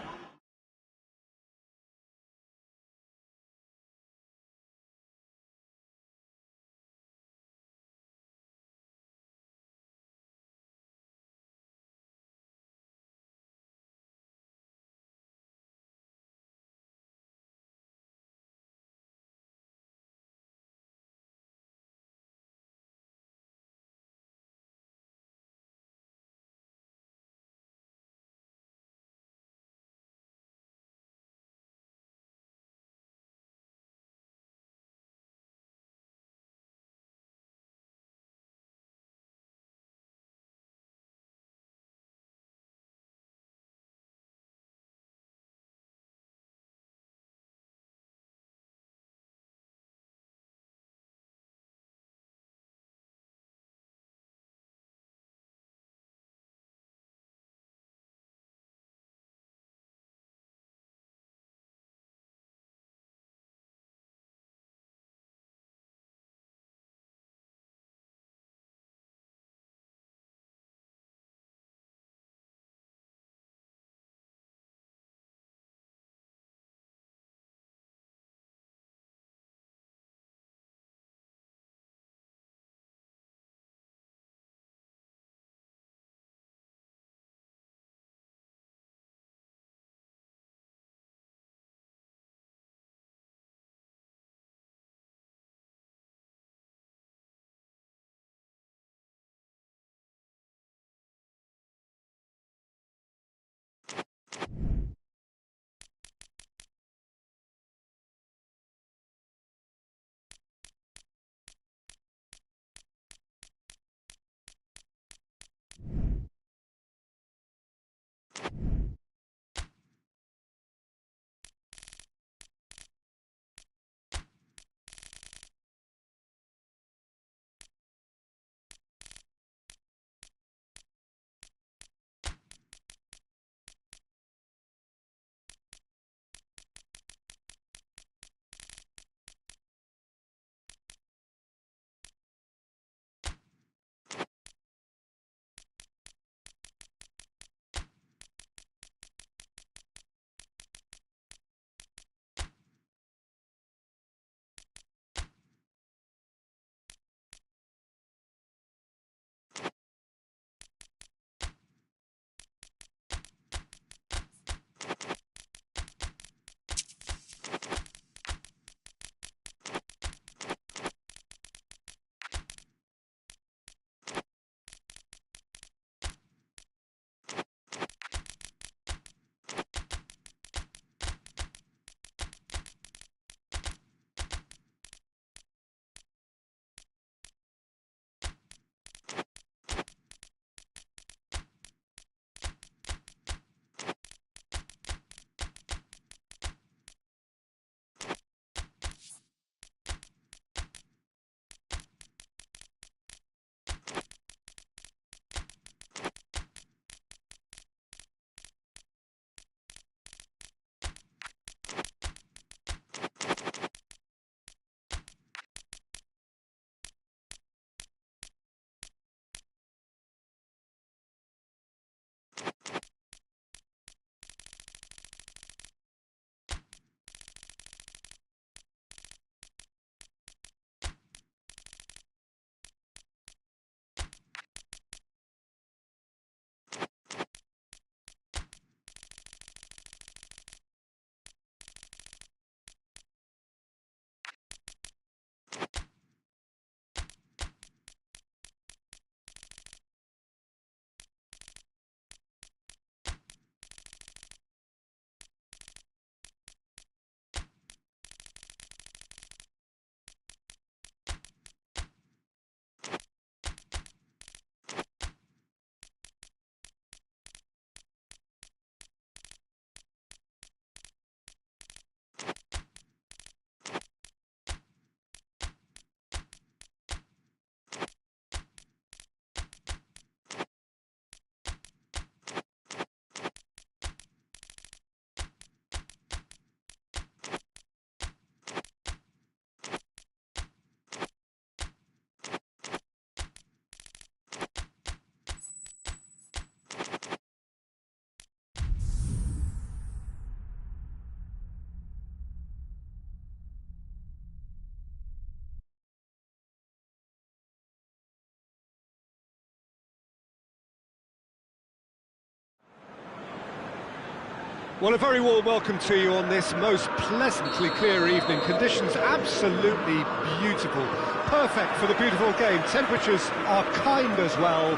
Well, a very warm welcome to you on this most pleasantly clear evening. Conditions absolutely beautiful. Perfect for the beautiful game. Temperatures are kind as well.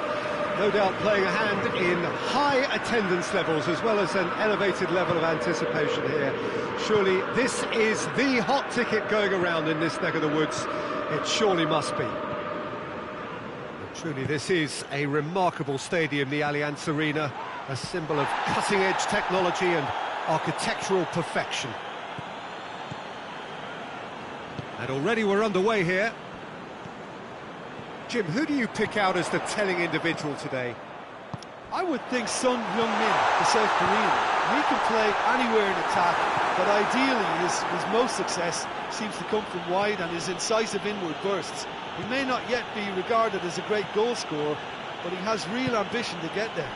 No doubt playing a hand in high attendance levels as well as an elevated level of anticipation here. Surely this is the hot ticket going around in this neck of the woods. It surely must be. Truly, this is a remarkable stadium, the Allianz Arena, a symbol of cutting-edge technology and architectural perfection. And already we're underway here. Jim, who do you pick out as the telling individual today? I would think Son Heung-min, the South Korean. He can play anywhere in attack, but ideally his most success seems to come from wide and his incisive inward bursts. He may not yet be regarded as a great goal scorer, but he has real ambition to get there.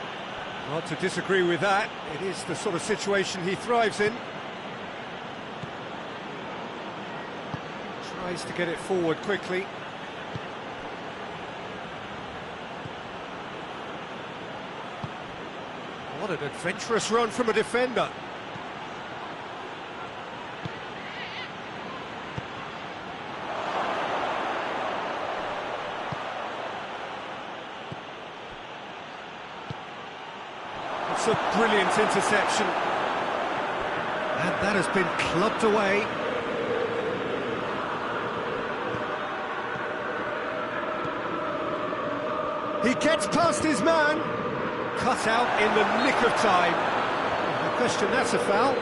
Not to disagree with that. It is the sort of situation he thrives in. Tries to get it forward quickly. What an adventurous run from a defender. It's a brilliant interception. And that has been clubbed away. He gets past his man. Cut out in the nick of time. No question, that's a foul.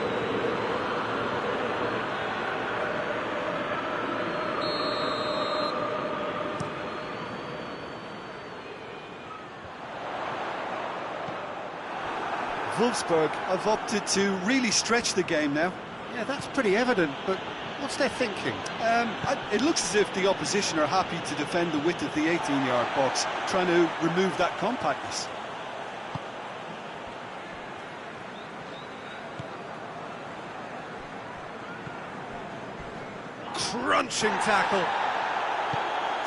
Wolfsburg have opted to really stretch the game now. Yeah, that's pretty evident, but what's their thinking? It looks as if the opposition are happy to defend the width of the 18-yard box, trying to remove that compactness. Crunching tackle.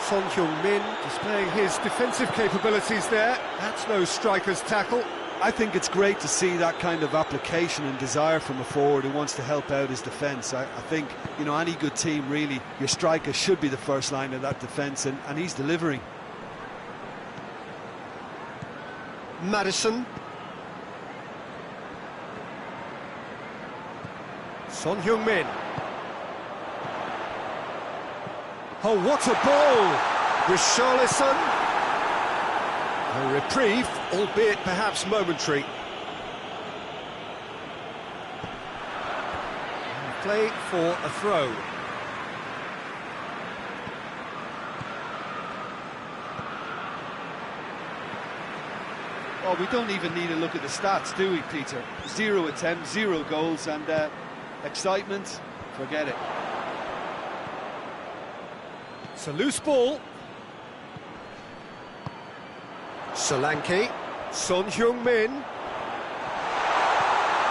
Son Heung-min displaying his defensive capabilities there. That's no striker's tackle. I think it's great to see that kind of application and desire from a forward who wants to help out his defence. I think, you know, any good team, really, your striker should be the first line of that defence, and he's delivering. Madison. Son Heung-min. Oh, what a ball! Richarlison. A reprieve, albeit perhaps momentary. And play for a throw. Well, we don't even need to look at the stats, do we, Peter? 0 attempts, 0 goals, and excitement, forget it. It's a loose ball. Solanke, Son Heung-min.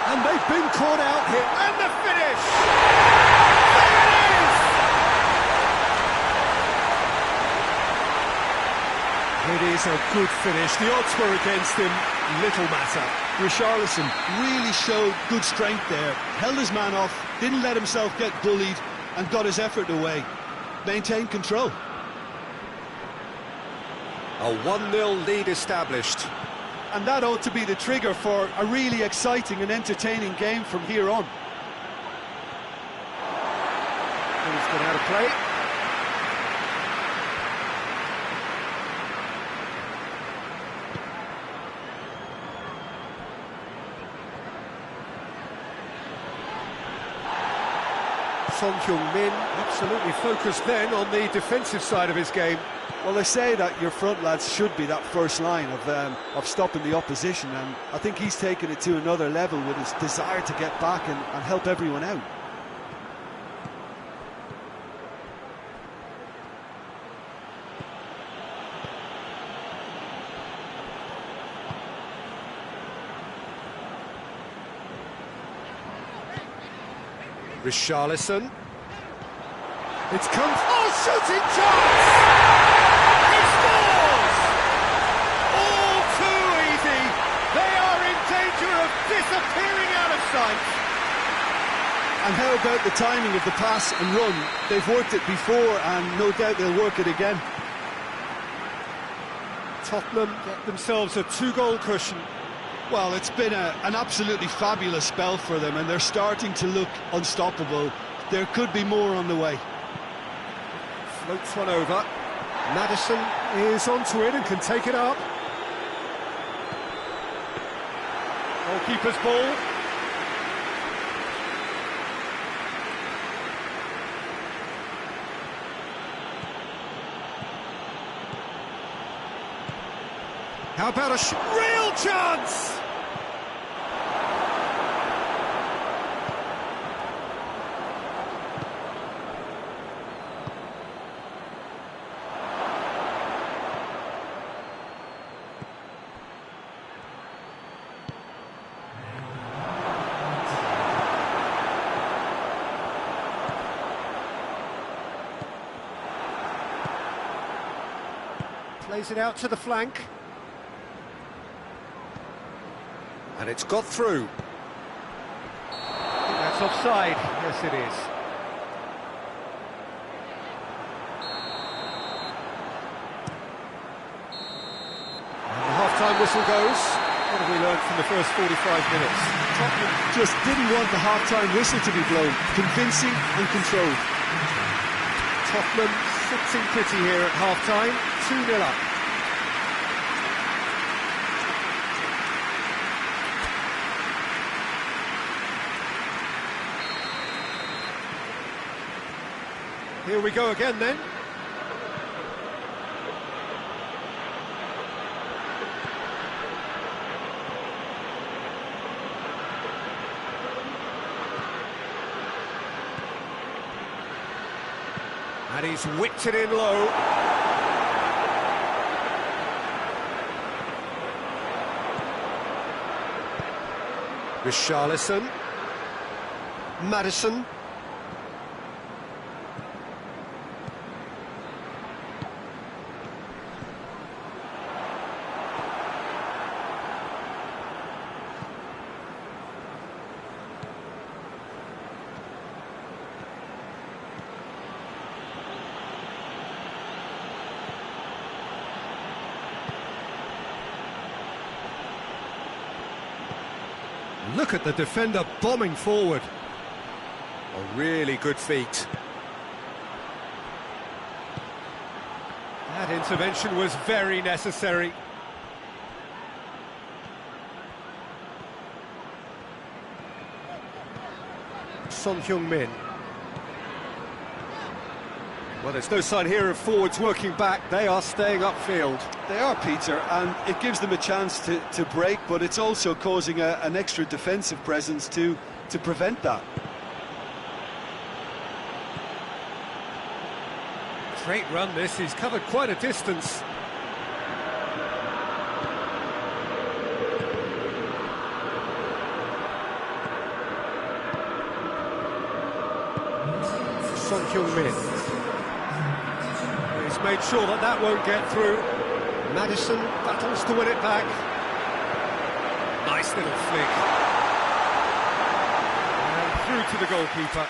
And they've been caught out here. And the finish! There it is! It is a good finish. The odds were against him. Little matter. Richarlison really showed good strength there. Held his man off, didn't let himself get bullied, and got his effort away. Maintained control. A 1-0 lead established. And that ought to be the trigger for a really exciting and entertaining game from here on. He's got out of play. Son Heung-min absolutely focused then on the defensive side of his game. Well, they say that your front lads should be that first line of stopping the opposition, and I think he's taken it to another level with his desire to get back and help everyone out. Richarlison. It's come... Oh, shooting chance! He scores! All too easy. They are in danger of disappearing out of sight. And how about the timing of the pass and run? They've worked it before and no doubt they'll work it again. Tottenham get themselves a 2-goal cushion. Well, it's been an absolutely fabulous spell for them and they're starting to look unstoppable. There could be more on the way. Floats one over. Maddison is onto it and can take it up. Goalkeeper's ball. How about a real chance? Plays it out to the flank. And it's got through. I think that's offside. Yes, it is. And the half-time whistle goes. What have we learned from the first 45 minutes? Tottenham just didn't want the half-time whistle to be blown. Convincing and controlled. Tottenham sitting pretty here at half-time. 2-0 up. Here we go again then. And he's whipped it in low. Richarlison. Maddison. Look at the defender bombing forward. A really good feat. That intervention was very necessary. Son Heung-min. Well, there's no sign here of forwards working back. They are staying upfield. They are, Peter, and it gives them a chance to break, but it's also causing an extra defensive presence to prevent that. Great run this, he's covered quite a distance. Son Heung-min. He's made sure that that won't get through. Maddison battles to win it back. Nice little flick. And through to the goalkeeper.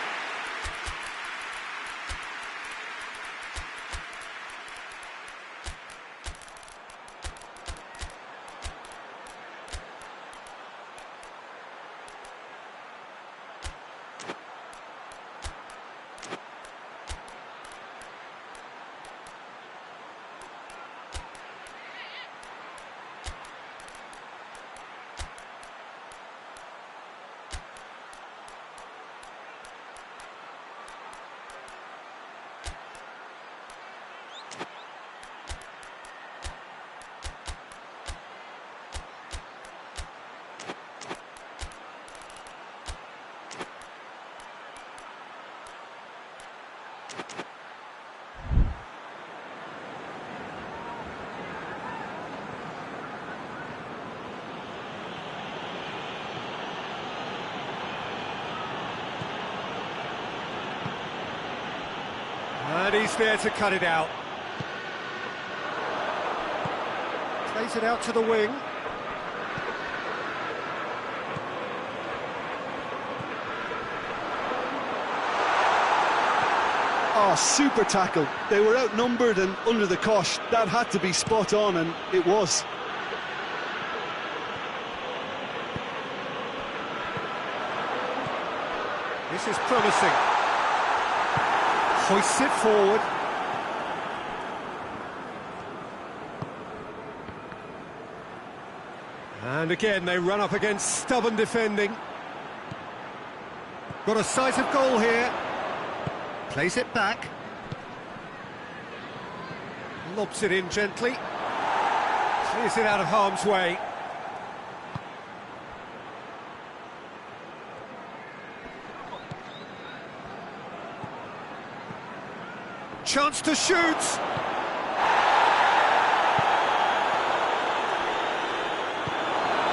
And he's there to cut it out. Plays it out to the wing. Oh, super tackle. They were outnumbered and under the cosh. That had to be spot on, and it was. This is promising. Hoists it forward. And again, they run up against stubborn defending. Got a sight of goal here. Plays it back. Lobs it in gently. Clears it out of harm's way. Chance to shoot!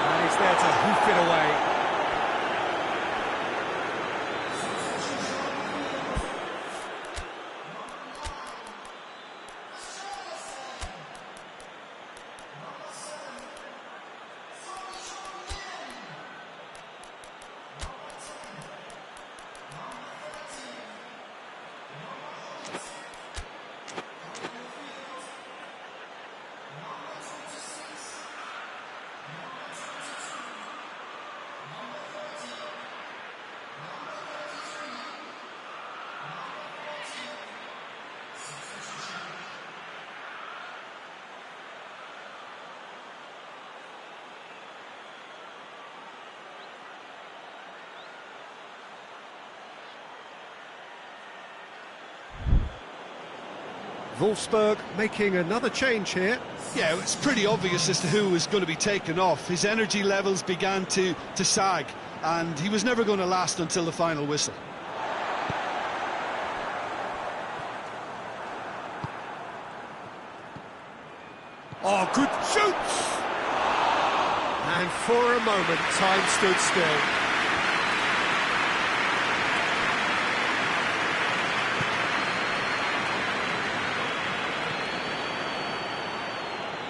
And he's there to hoof it away. Wolfsburg making another change here. Yeah, it's pretty obvious as to who was going to be taken off. His energy levels began to sag, and he was never going to last until the final whistle. Oh, good shoots! And for a moment, time stood still.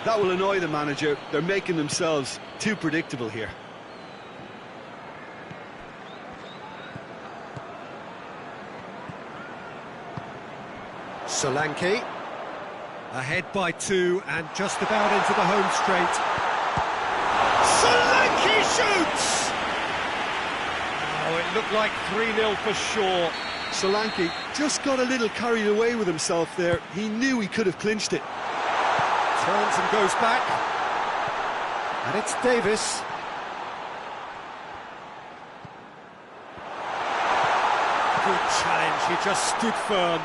That will annoy the manager. They're making themselves too predictable here. Solanke. Ahead by 2 and just about into the home straight. Solanke shoots! Oh, it looked like 3-0 for sure. Solanke just got a little carried away with himself there. He knew he could have clinched it. Turns and goes back. And it's Davis. Good challenge, he just stood firm.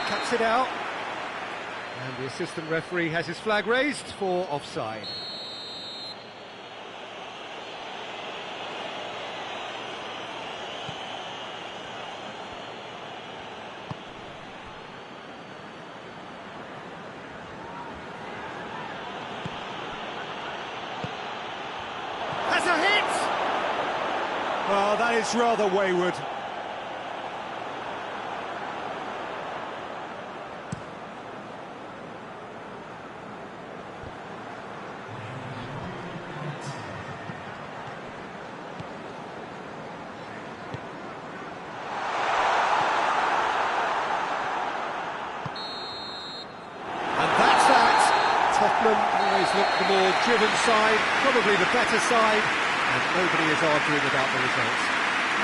Cuts it out, and the assistant referee has his flag raised for offside. Has a hit! Oh, that is rather wayward. Tottenham always look the more driven side, probably the better side, and nobody is arguing about the results.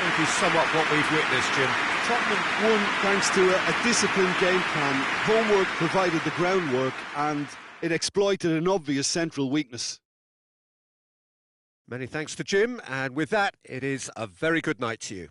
Maybe sum up what we've witnessed, Jim. Tottenham won thanks to a disciplined game plan. Homework provided the groundwork, and it exploited an obvious central weakness. Many thanks to Jim, and with that, it is a very good night to you.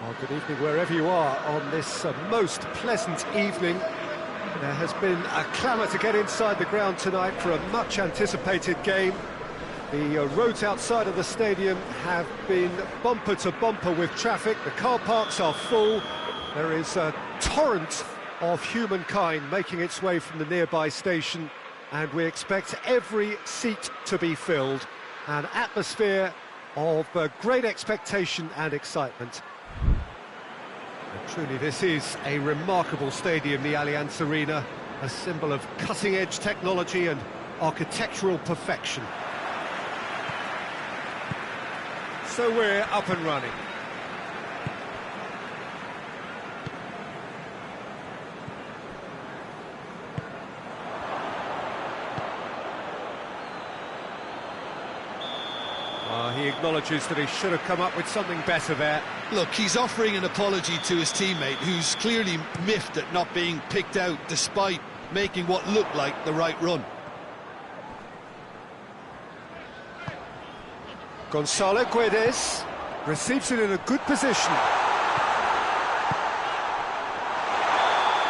Well, good evening wherever you are on this most pleasant evening. There has been a clamour to get inside the ground tonight for a much anticipated game. The roads outside of the stadium have been bumper to bumper with traffic. The car parks are full. There is a torrent of humankind making its way from the nearby station, and we expect every seat to be filled. An atmosphere of great expectation and excitement. And truly, this is a remarkable stadium, the Allianz Arena, a symbol of cutting-edge technology and architectural perfection. So we're up and running. He acknowledges that he should have come up with something better there. Look, he's offering an apology to his teammate, who's clearly miffed at not being picked out despite making what looked like the right run. Gonzalo Guedes receives it in a good position.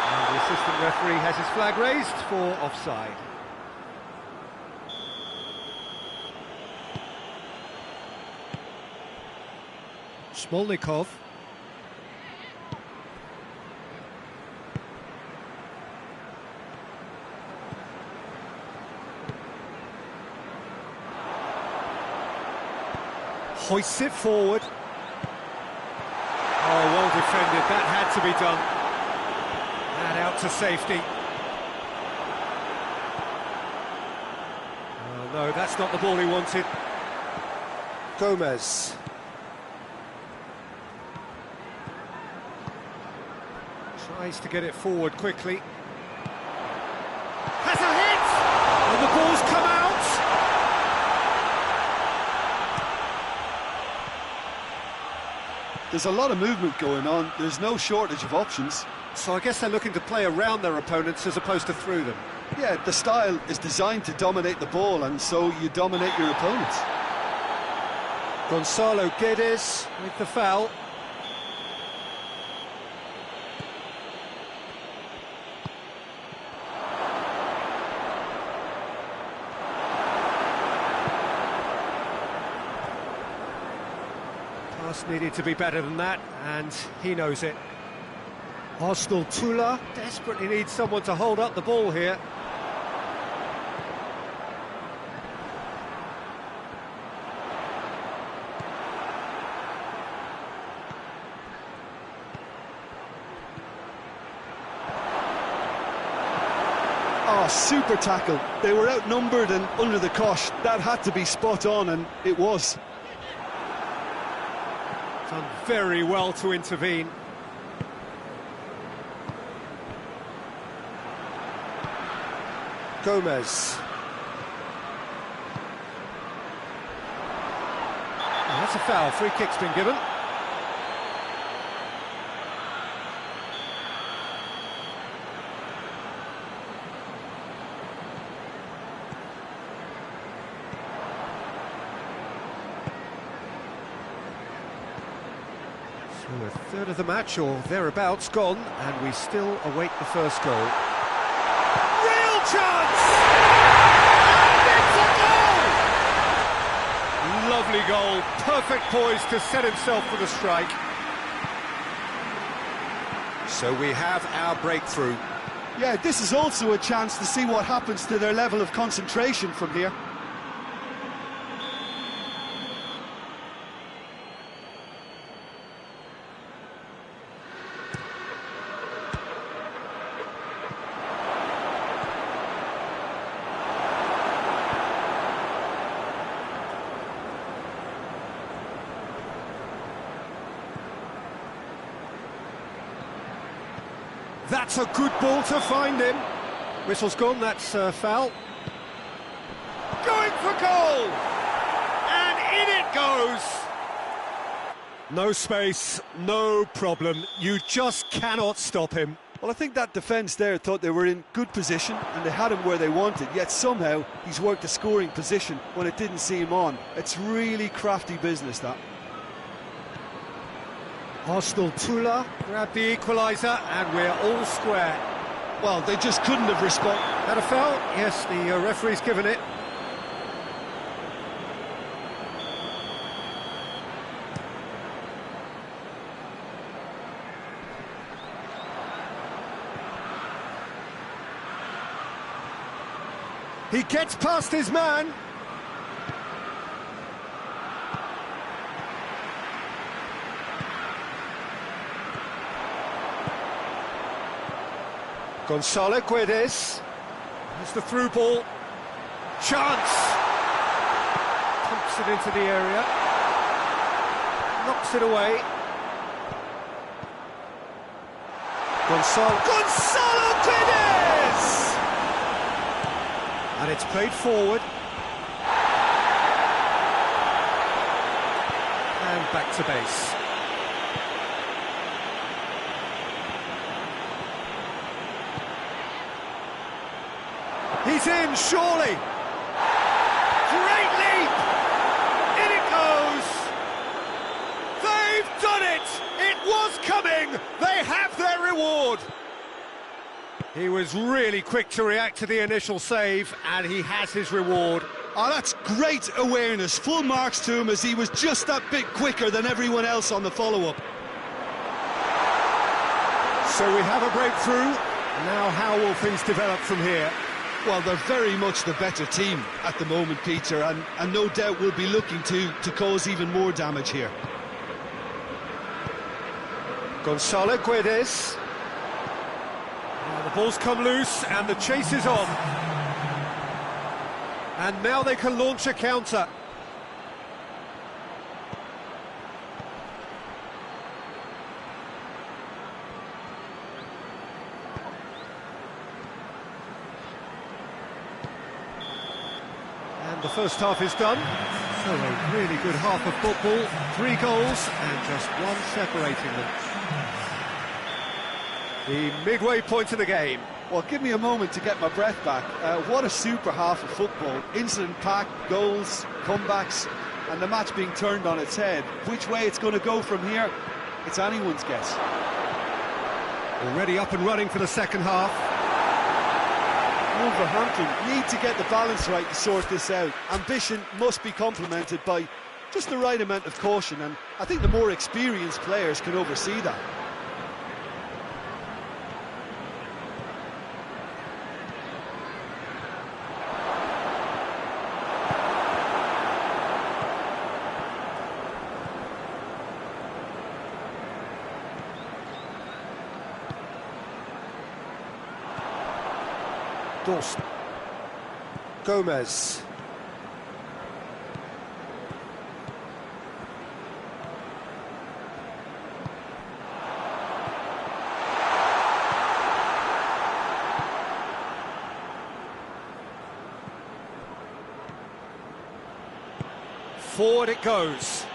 And the assistant referee has his flag raised for offside. Smolnikov. Hoists it forward. Oh, well defended. That had to be done. And out to safety. Oh, no, that's not the ball he wanted. Gomez. Tries to get it forward quickly. Has a hit! And the ball's come out! There's a lot of movement going on. There's no shortage of options. So I guess they're looking to play around their opponents as opposed to through them. Yeah, the style is designed to dominate the ball, and so you dominate your opponents. Gonzalo Guedes with the foul. Pass needed to be better than that, and he knows it. Arsenal Tula desperately needs someone to hold up the ball here. Oh, super tackle. They were outnumbered and under the cosh. That had to be spot on, and it was. Done very well to intervene. Gomez. Oh, that's a foul. Free kick's been given. So a third of the match or thereabouts gone, and we still await the first goal. Real chance! And it's a goal! Lovely goal, perfect poise to set himself for the strike. So we have our breakthrough. Yeah, this is also a chance to see what happens to their level of concentration from here. That's a good ball to find him. Whistle's gone, that's a foul. Going for goal! And in it goes! No space, no problem. You just cannot stop him. Well, I think that defence there thought they were in good position and they had him where they wanted, yet somehow he's worked a scoring position when it didn't see him on. It's really crafty business, that. Arsenal Tula grabbed the equaliser, and we're all square. Well, they just couldn't have responded. That a foul? Yes, the referee's given it. He gets past his man. Gonzalo Guedes. Here's the through ball. Chance! Pumps it into the area. Knocks it away. Gonzalo Guedes! And it's played forward. And back to base. He's in, surely. Great leap! In it goes! They've done it! It was coming! They have their reward! He was really quick to react to the initial save, and he has his reward. Oh, that's great awareness. Full marks to him, as he was just that bit quicker than everyone else on the follow-up. So we have a breakthrough. Now how will things develop from here? Well, they're very much the better team at the moment, Peter, and no doubt will be looking to cause even more damage here. Gonzalo Guedes. Now the ball's come loose and the chase is on. And now they can launch a counter. And the first half is done. So a really good half of football. 3 goals and just one separating them. The midway point of the game. Well, give me a moment to get my breath back. What a super half of football. Incident-packed, goals, comebacks, and the match being turned on its head. Which way it's going to go from here, it's anyone's guess. Already up and running for the second half. Wolverhampton need to get the balance right to sort this out. Ambition must be complemented by just the right amount of caution, and I think the more experienced players can oversee that. Dawson. Gomez. Forward it goes.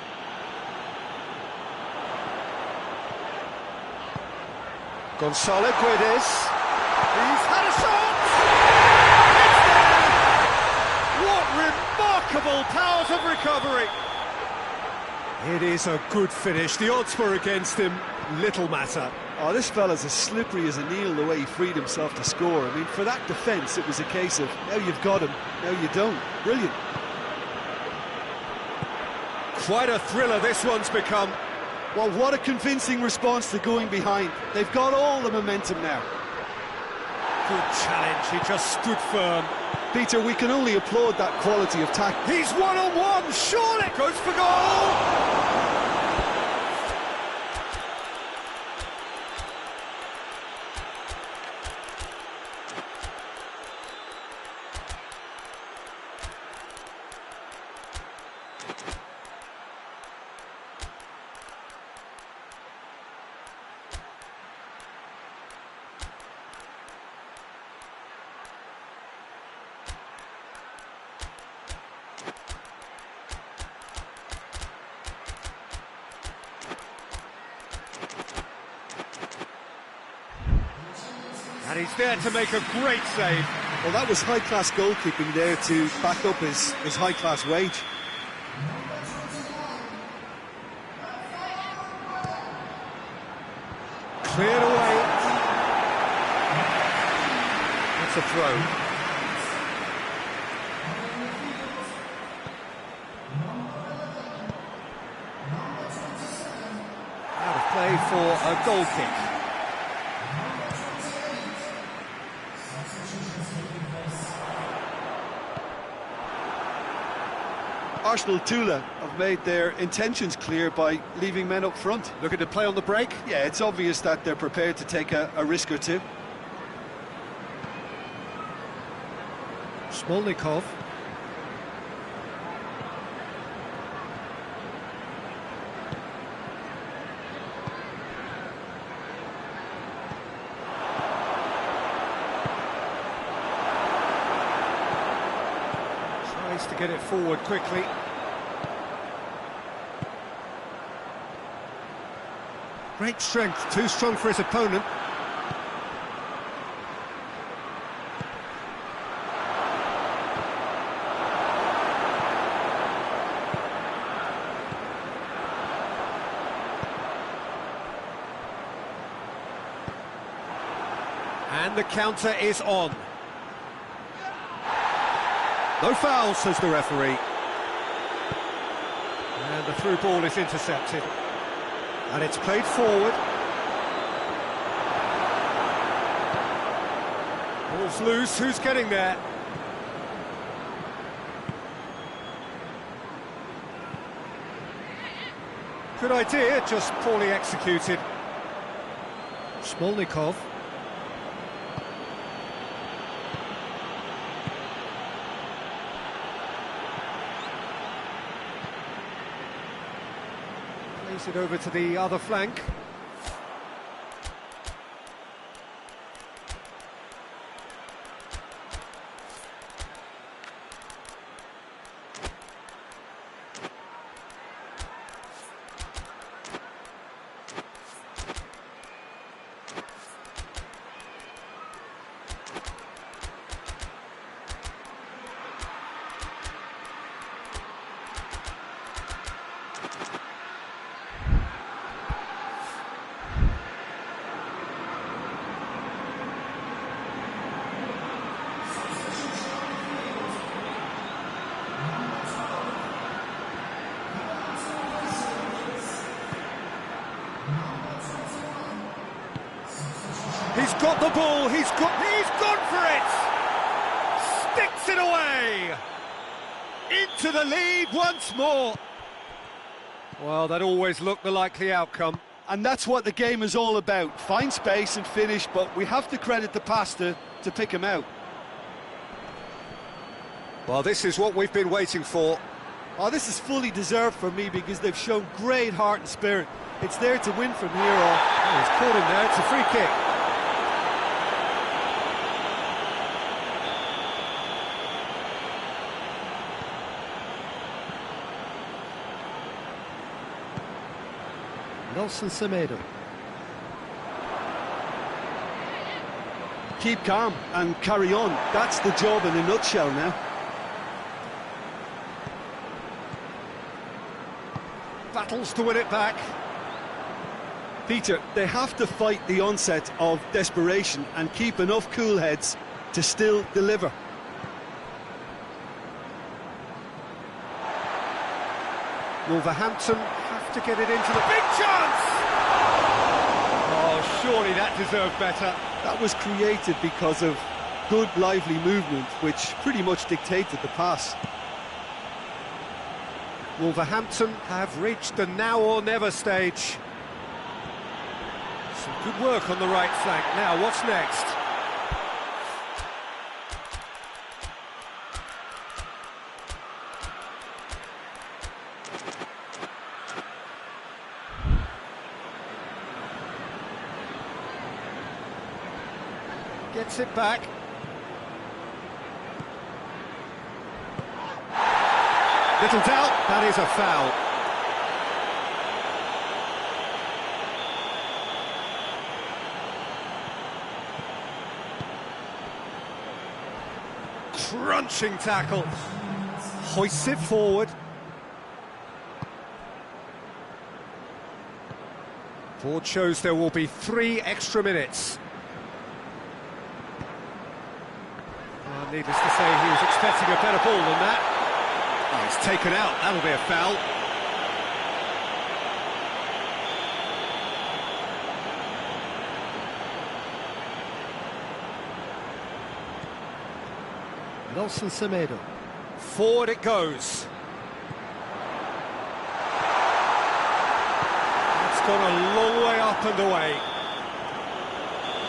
Gonzalo Guedes. He's had a shot! Remarkable powers of recovery. It is a good finish. The odds were against him. Little matter. Oh, this fella's as slippery as an eel the way he freed himself to score. I mean, for that defence, it was a case of now you've got him, now you don't. Brilliant. Quite a thriller this one's become. Well, what a convincing response to going behind. They've got all the momentum now. Good challenge. He just stood firm. Peter, we can only applaud that quality of tackle. He's one-on-one, surely goes for goal! And he's there to make a great save. Well, that was high-class goalkeeping there to back up his high-class wage. Cleared away. It's a throw. Out of play for a goal kick. Arsenal Tula have made their intentions clear by leaving men up front. Looking to play on the break. Yeah, it's obvious that they're prepared to take a risk or two. Smolnikov. Tries to get it forward quickly. Great strength, too strong for his opponent. And the counter is on. No foul, says the referee. And the through ball is intercepted. And it's played forward. Ball's loose, who's getting there? Good idea, just poorly executed. Smolnikov. Plays it over to the other flank. He's got the ball, he's gone for it! Sticks it away! Into the lead once more! Well, that always looked the likely outcome. And that's what the game is all about. Find space and finish, but we have to credit the pass to pick him out. Well, this is what we've been waiting for. Oh, this is fully deserved for me because they've shown great heart and spirit. It's there to win from here on. Oh, he's caught him there, it's a free kick. Nelson Semedo. Keep calm and carry on. That's the job in a nutshell now. Battles to win it back. Peter, they have to fight the onset of desperation and keep enough cool heads to still deliver. Wolverhampton have to get it into the big chance! Oh, surely that deserved better. That was created because of good, lively movement, which pretty much dictated the pass. Wolverhampton have reached the now or never stage. Some good work on the right flank. Now, what's next? Gets it back. Little doubt, that is a foul. Crunching tackle. Hoists it forward. Board shows there will be 3 extra minutes. Needless to say, he was expecting a better ball than that. Oh, it's taken out, that'll be a foul. Nelson Semedo. Forward it goes. It's gone a long way up and away.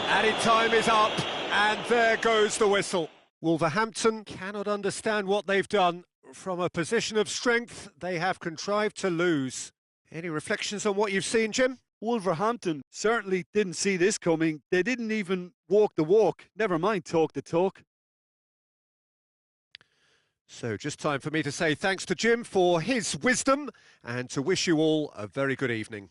Added time is up, and there goes the whistle. Wolverhampton cannot understand what they've done. From a position of strength, they have contrived to lose. Any reflections on what you've seen, Jim? Wolverhampton certainly didn't see this coming. They didn't even walk the walk, never mind talk the talk. So just time for me to say thanks to Jim for his wisdom and to wish you all a very good evening.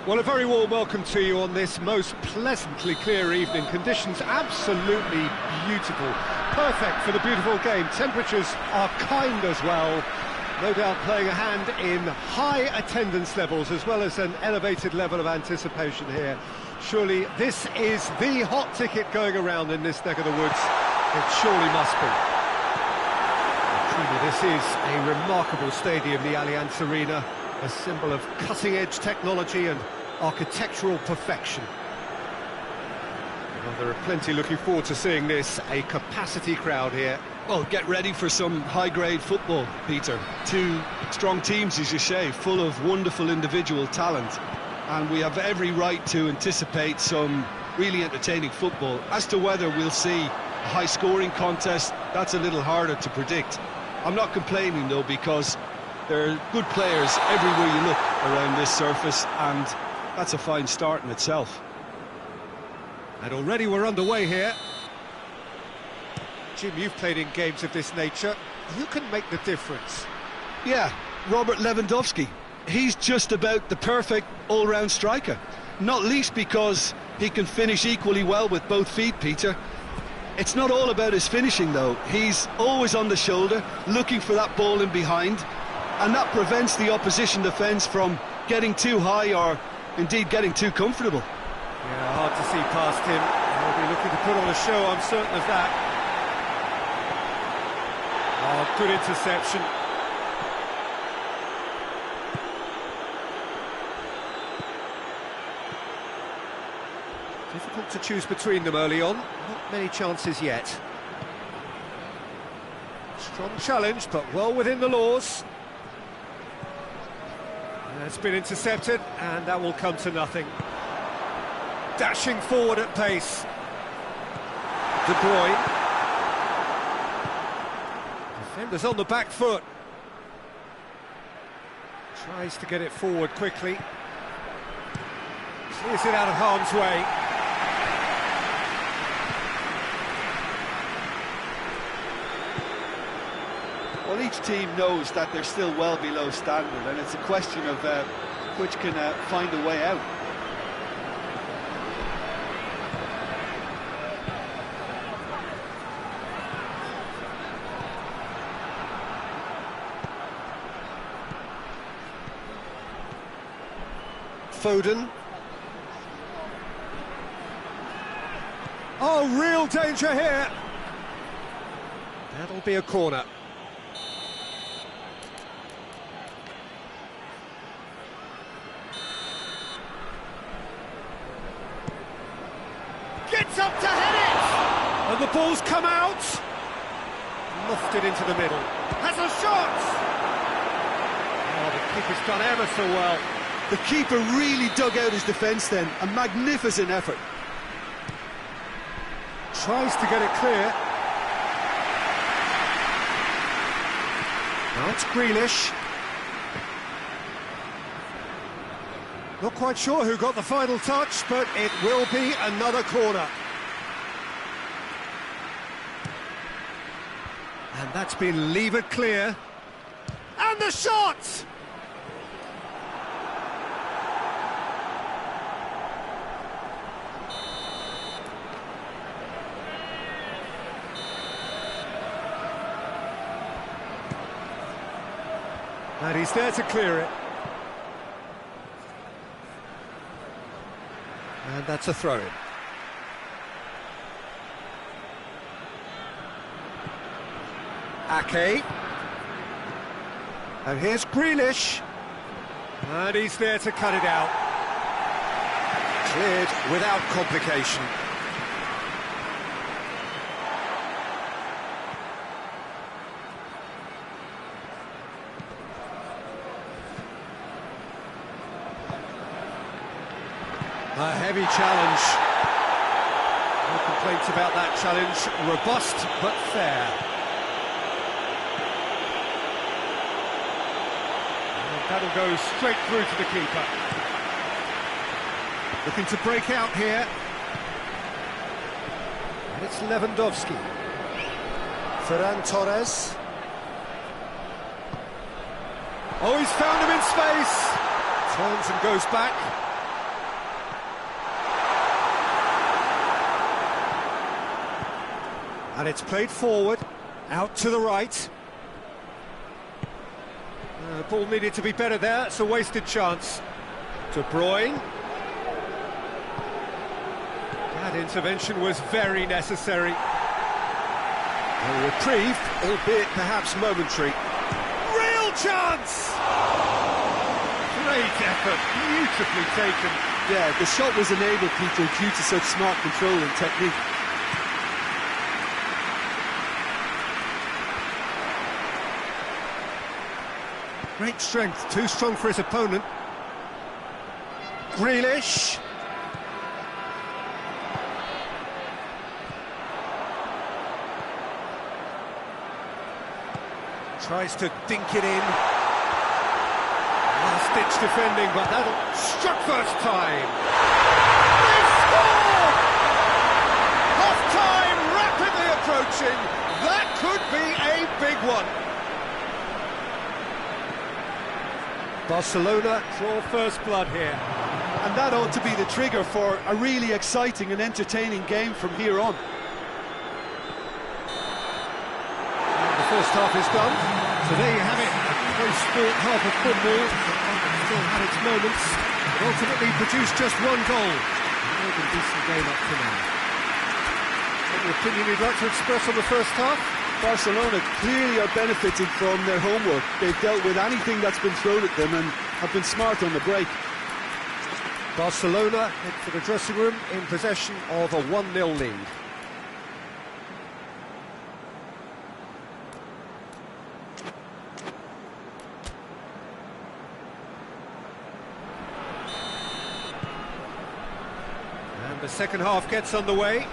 Well, a very warm welcome to you on this most pleasantly clear evening. Conditions absolutely beautiful. Perfect for the beautiful game. Temperatures are kind as well. No doubt playing a hand in high attendance levels as well as an elevated level of anticipation here. Surely this is the hot ticket going around in this neck of the woods. It surely must be. Truly, this is a remarkable stadium, the Allianz Arena, a symbol of cutting-edge technology and architectural perfection. Well, there are plenty looking forward to seeing this, a capacity crowd here. Well, get ready for some high-grade football, Peter. Two strong teams, as you say, full of wonderful individual talent. And we have every right to anticipate some really entertaining football. As to whether we'll see a high-scoring contest, that's a little harder to predict. I'm not complaining, though, because there are good players everywhere you look around this surface, and that's a fine start in itself. And already we're underway here. Jim, you've played in games of this nature. Who can make the difference? Yeah, Robert Lewandowski. He's just about the perfect all-round striker. Not least because he can finish equally well with both feet, Peter. It's not all about his finishing, though. He's always on the shoulder, looking for that ball in behind, and that prevents the opposition defence from getting too high or indeed getting too comfortable. Yeah, hard to see past him. He'll be looking to put on a show, I'm certain of that. Oh, good interception. Difficult to choose between them early on. Not many chances yet. Strong challenge, but well within the laws. That's been intercepted, and that will come to nothing. Dashing forward at pace. De Bruyne. Defenders on the back foot. Tries to get it forward quickly. Clears it out of harm's way. Well, each team knows that they're still well below standard, and it's a question of which can find a way out. Foden. Oh, real danger here. That'll be a corner. Gets up to head it! And the ball's come out. Lofted into the middle. Has a shot! Oh, the keeper's done ever so well. The keeper really dug out his defence then. A magnificent effort. Tries to get it clear. Now it's Grealish. Not quite sure who got the final touch, but it will be another corner. And that's been levered clear. And the shot! And he's there to clear it. And that's a throw-in. Ake. And here's Grealish. And he's there to cut it out. Cleared without complication. A heavy challenge. No complaints about that challenge. Robust but fair. And that'll go straight through to the keeper. Looking to break out here. And it's Lewandowski. Ferran Torres. Oh, he's found him in space. Turns and goes back. And it's played forward, out to the right. Ball needed to be better there, it's a wasted chance. De Bruyne. That intervention was very necessary. A reprieve, albeit perhaps momentary. Real chance! Great effort, beautifully taken. Yeah, the shot was enabled, Peter, due to such smart control and technique. Great strength, too strong for his opponent. Grealish. Tries to dink it in. Last-ditch defending, but that'll... Struck first time! They score! Half-time rapidly approaching. That could be a big one. Barcelona draw first blood here. And that ought to be the trigger for a really exciting and entertaining game from here on. The first half is done, so there you have it. A close sport half of football. Still had its moments, but ultimately produced just one goal. More than decent game up to now. Any opinion you'd like to express on the first half? Barcelona clearly are benefiting from their homework. They've dealt with anything that's been thrown at them and have been smart on the break. Barcelona head for the dressing room in possession of a 1-0 lead. And the second half gets underway.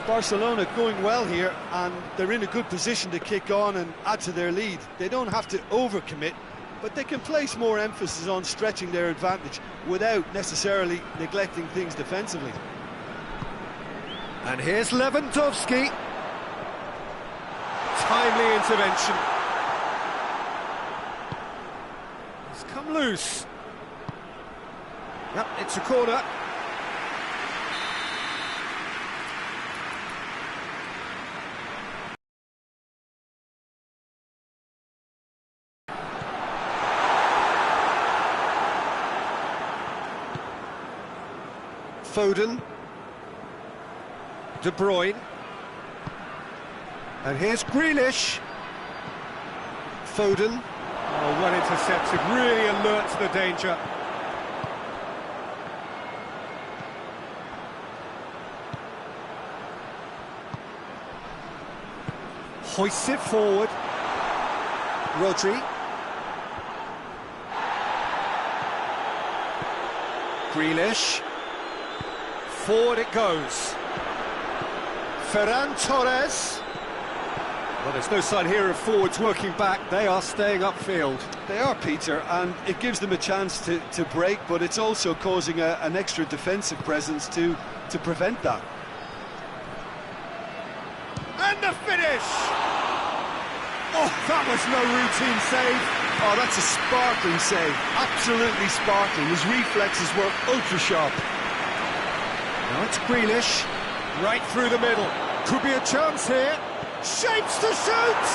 Barcelona going well here, and they're in a good position to kick on and add to their lead. They don't have to overcommit, but they can place more emphasis on stretching their advantage without necessarily neglecting things defensively. And here's Lewandowski. Timely intervention. It's come loose. Yep, it's a corner. Foden, De Bruyne, and here's Grealish. Foden, oh, well intercepted, really alert to the danger. Hoists it forward. Rodri. Grealish. Forward it goes. Ferran Torres. Well, there's no sign here of forwards working back. They are staying upfield. They are, Peter, and it gives them a chance to break, but it's also causing an extra defensive presence to prevent that. And the finish! Oh, that was no routine save. Oh, that's a sparkling save. Absolutely sparkling. His reflexes were ultra-sharp. Now it's Grealish, right through the middle. Could be a chance here. Shapes to shoot!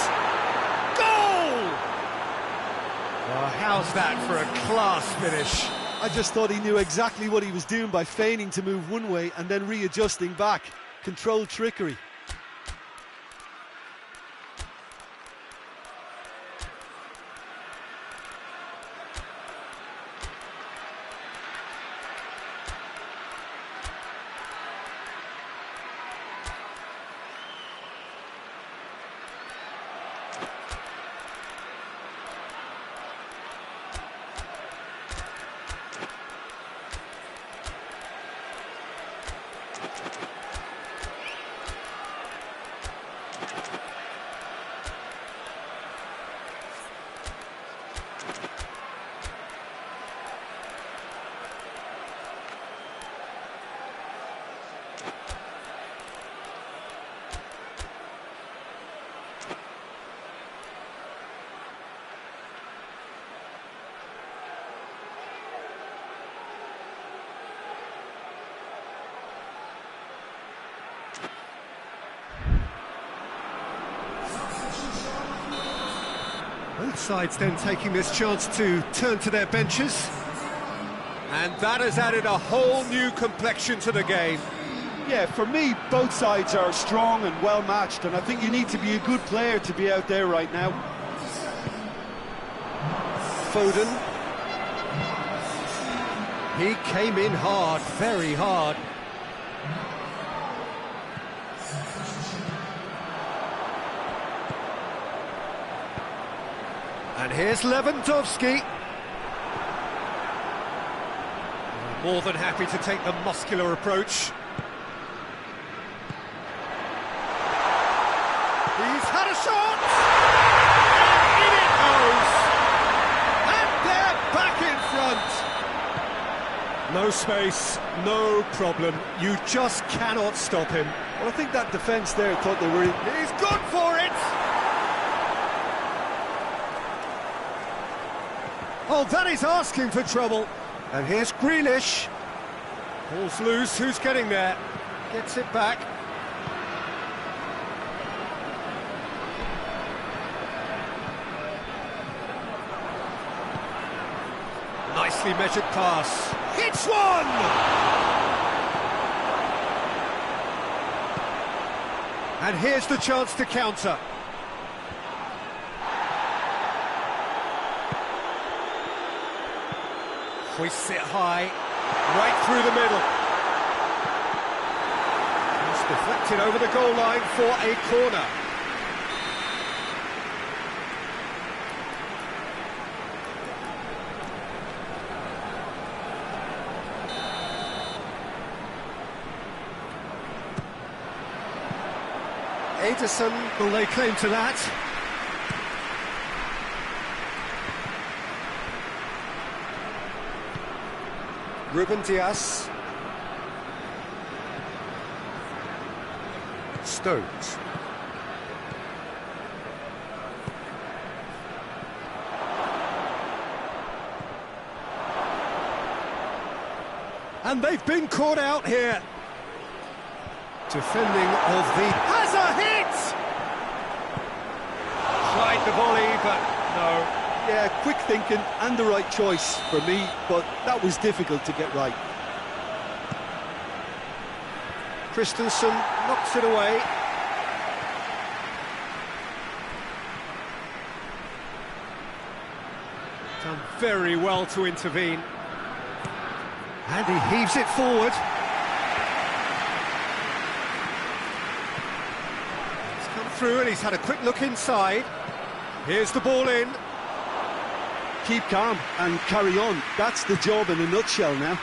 Goal! Well, how's that for a class finish? I just thought he knew exactly what he was doing by feigning to move one way and then readjusting back. Controlled trickery. Both sides then taking this chance to turn to their benches. And that has added a whole new complexion to the game. Yeah, for me, both sides are strong and well matched, and I think you need to be a good player to be out there right now. Foden. He came in hard, very hard. And here's Lewandowski. More than happy to take the muscular approach. He's had a shot! And in it goes! And they're back in front! No space, no problem. You just cannot stop him. Well, I think that defence there thought they were in. He's gone for it! Oh, that is asking for trouble. And here's Grealish. Ball's loose, who's getting there? Gets it back. Nicely measured pass. Hits one! And here's the chance to counter. Hoists it high, right through the middle. It's deflected over the goal line for a corner. Ederson will lay claim to that. Ruben Dias. Stones. And they've been caught out here. Defending of the... Has a hit! Tried the volley, but no. Yeah, quick thinking and the right choice for me, but that was difficult to get right. Christensen knocks it away. Done very well to intervene. And he heaves it forward. He's come through and he's had a quick look inside. Here's the ball in. Keep calm and carry on. That's the job in a nutshell now.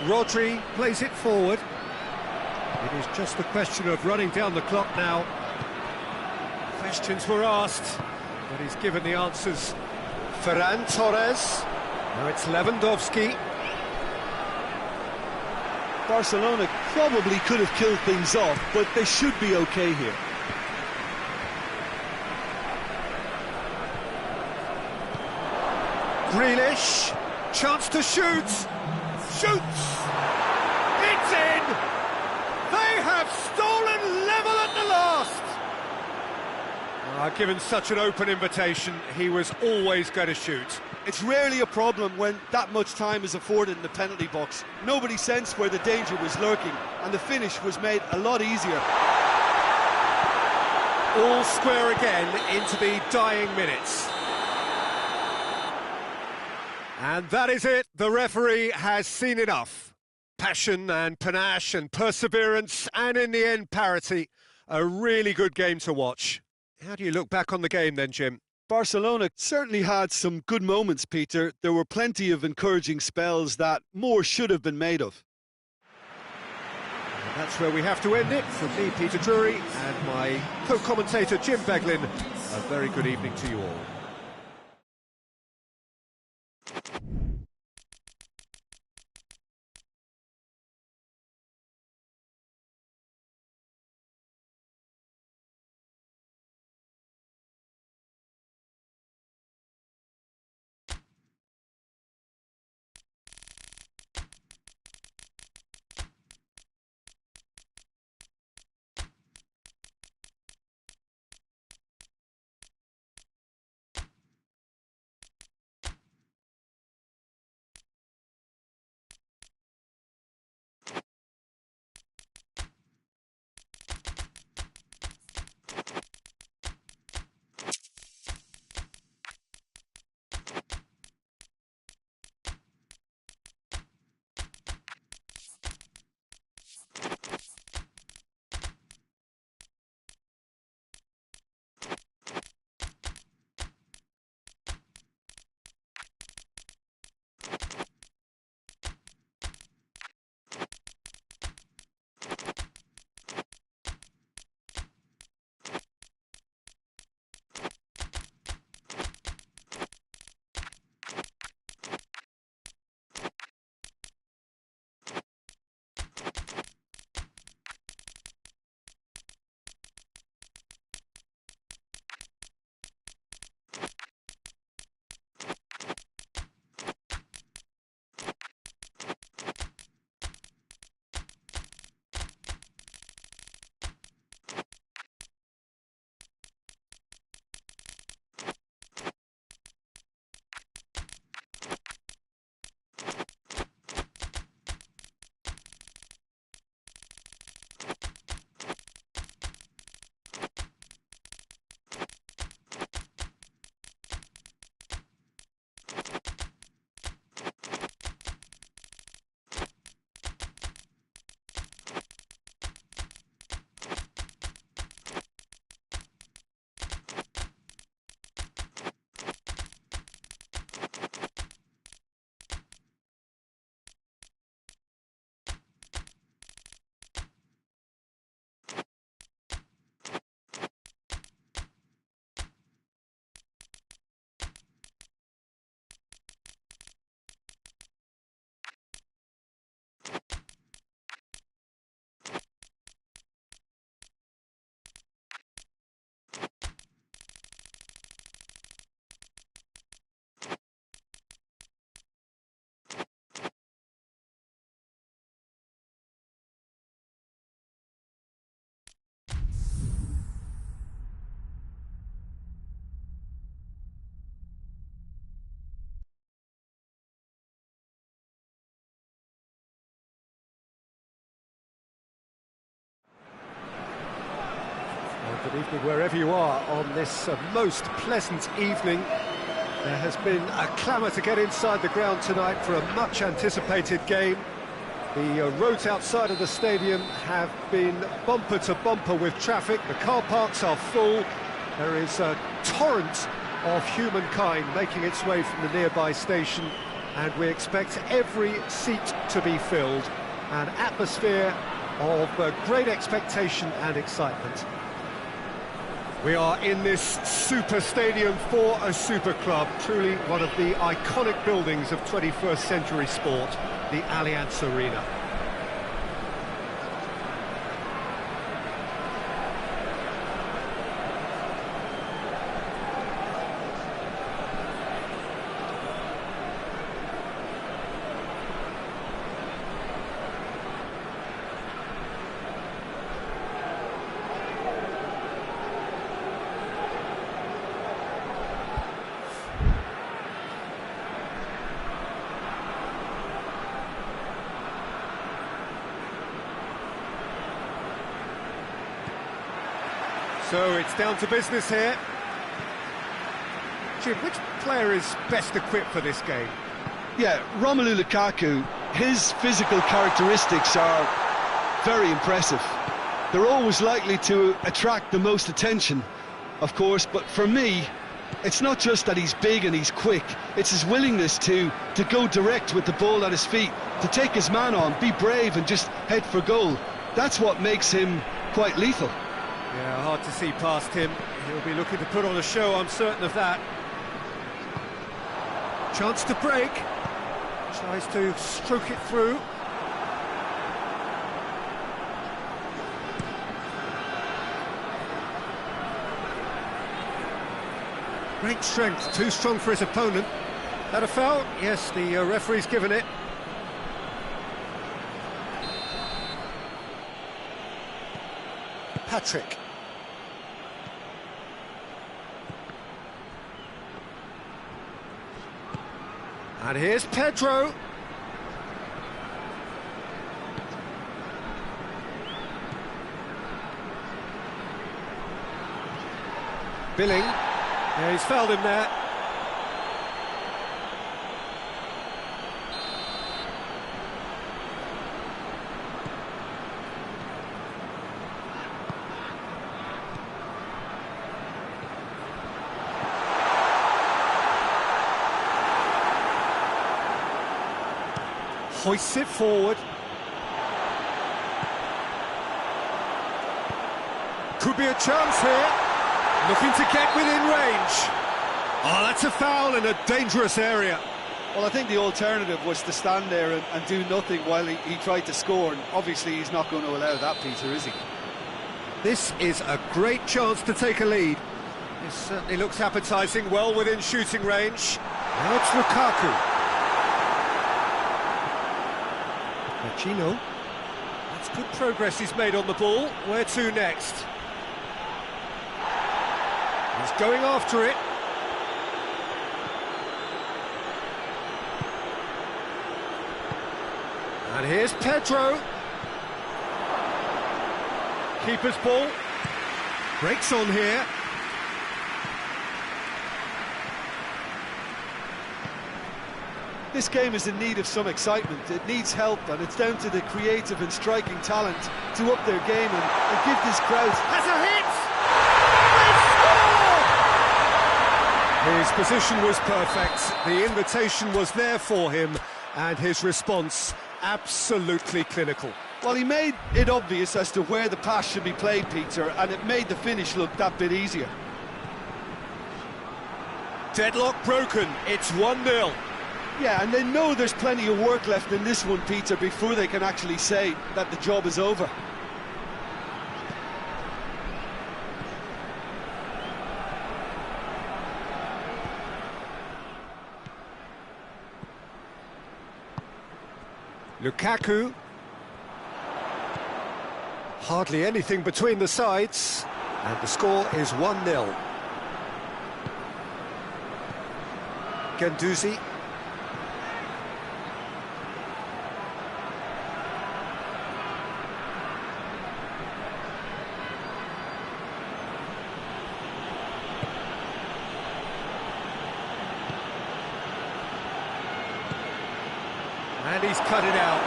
Rodri plays it forward. It is just a question of running down the clock now. Questions were asked, but he's given the answers. Ferran Torres. Now it's Lewandowski. Barcelona probably could have killed things off, but they should be okay here. Grealish, chance to shoot. Shoots! It's in! They have stolen level at the last! Given such an open invitation, he was always going to shoot. It's rarely a problem when that much time is afforded in the penalty box. Nobody sensed where the danger was lurking, and the finish was made a lot easier. All square again into the dying minutes. And that is it. The referee has seen enough. Passion and panache and perseverance, and in the end, parity. A really good game to watch. How do you look back on the game then, Jim? Barcelona certainly had some good moments, Peter. There were plenty of encouraging spells that more should have been made of. And that's where we have to end it. From me, Peter Drury, and my co-commentator, Jim Beglin. A very good evening to you all. Good evening wherever you are on this most pleasant evening. There has been a clamour to get inside the ground tonight for a much-anticipated game. The roads outside of the stadium have been bumper to bumper with traffic. The car parks are full. There is a torrent of humankind making its way from the nearby station, and we expect every seat to be filled. An atmosphere of great expectation and excitement. We are in this super stadium for a super club, truly one of the iconic buildings of 21st century sport, the Allianz Arena. So it's down to business here. Jim, which player is best equipped for this game? Yeah, Romelu Lukaku, his physical characteristics are very impressive. They're always likely to attract the most attention, of course, but for me, it's not just that he's big and he's quick, it's his willingness to go direct with the ball at his feet, to take his man on, be brave and just head for goal. That's what makes him quite lethal. Yeah, hard to see past him. He'll be looking to put on a show, I'm certain of that. Chance to break. Tries to stroke it through. Great strength, too strong for his opponent. That a foul? Yes, the referee's given it. Patrick. And here's Pedro. Billing. Yeah, he's fouled him there. Hoists it forward. Could be a chance here. Looking to get within range. Oh, that's a foul in a dangerous area. Well, I think the alternative was to stand there and do nothing while he tried to score, and obviously he's not going to allow that, Peter, is he? This is a great chance to take a lead. This certainly looks appetising, well within shooting range. Now it's Lukaku. Machino. That's good progress he's made on the ball. Where to next? He's going after it. And here's Pedro. Keeper's ball. Breaks on here. This game is in need of some excitement. It needs help, and it's down to the creative and striking talent to up their game and give this crowd... Has a hit! His position was perfect. The invitation was there for him, and his response absolutely clinical. Well, he made it obvious as to where the pass should be played, Peter, and it made the finish look that bit easier. Deadlock broken. It's 1-0. Yeah, and they know there's plenty of work left in this one, Peter, before they can actually say that the job is over. Lukaku. Hardly anything between the sides, and the score is 1-0. Guendouzi. And he's cut it out.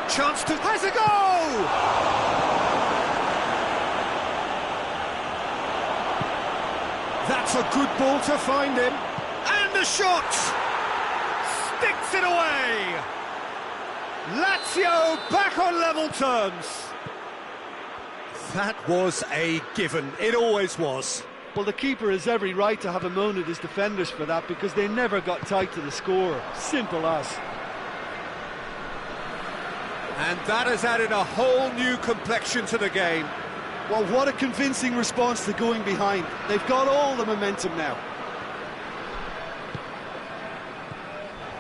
Chance to... has a goal! That's a good ball to find him. And the shot! Sticks it away! Lazio back on level terms. That was a given. It always was. Well, the keeper has every right to have a moan at his defenders for that, because they never got tight to the score. Simple as. And that has added a whole new complexion to the game. Well, what a convincing response to going behind. They've got all the momentum now.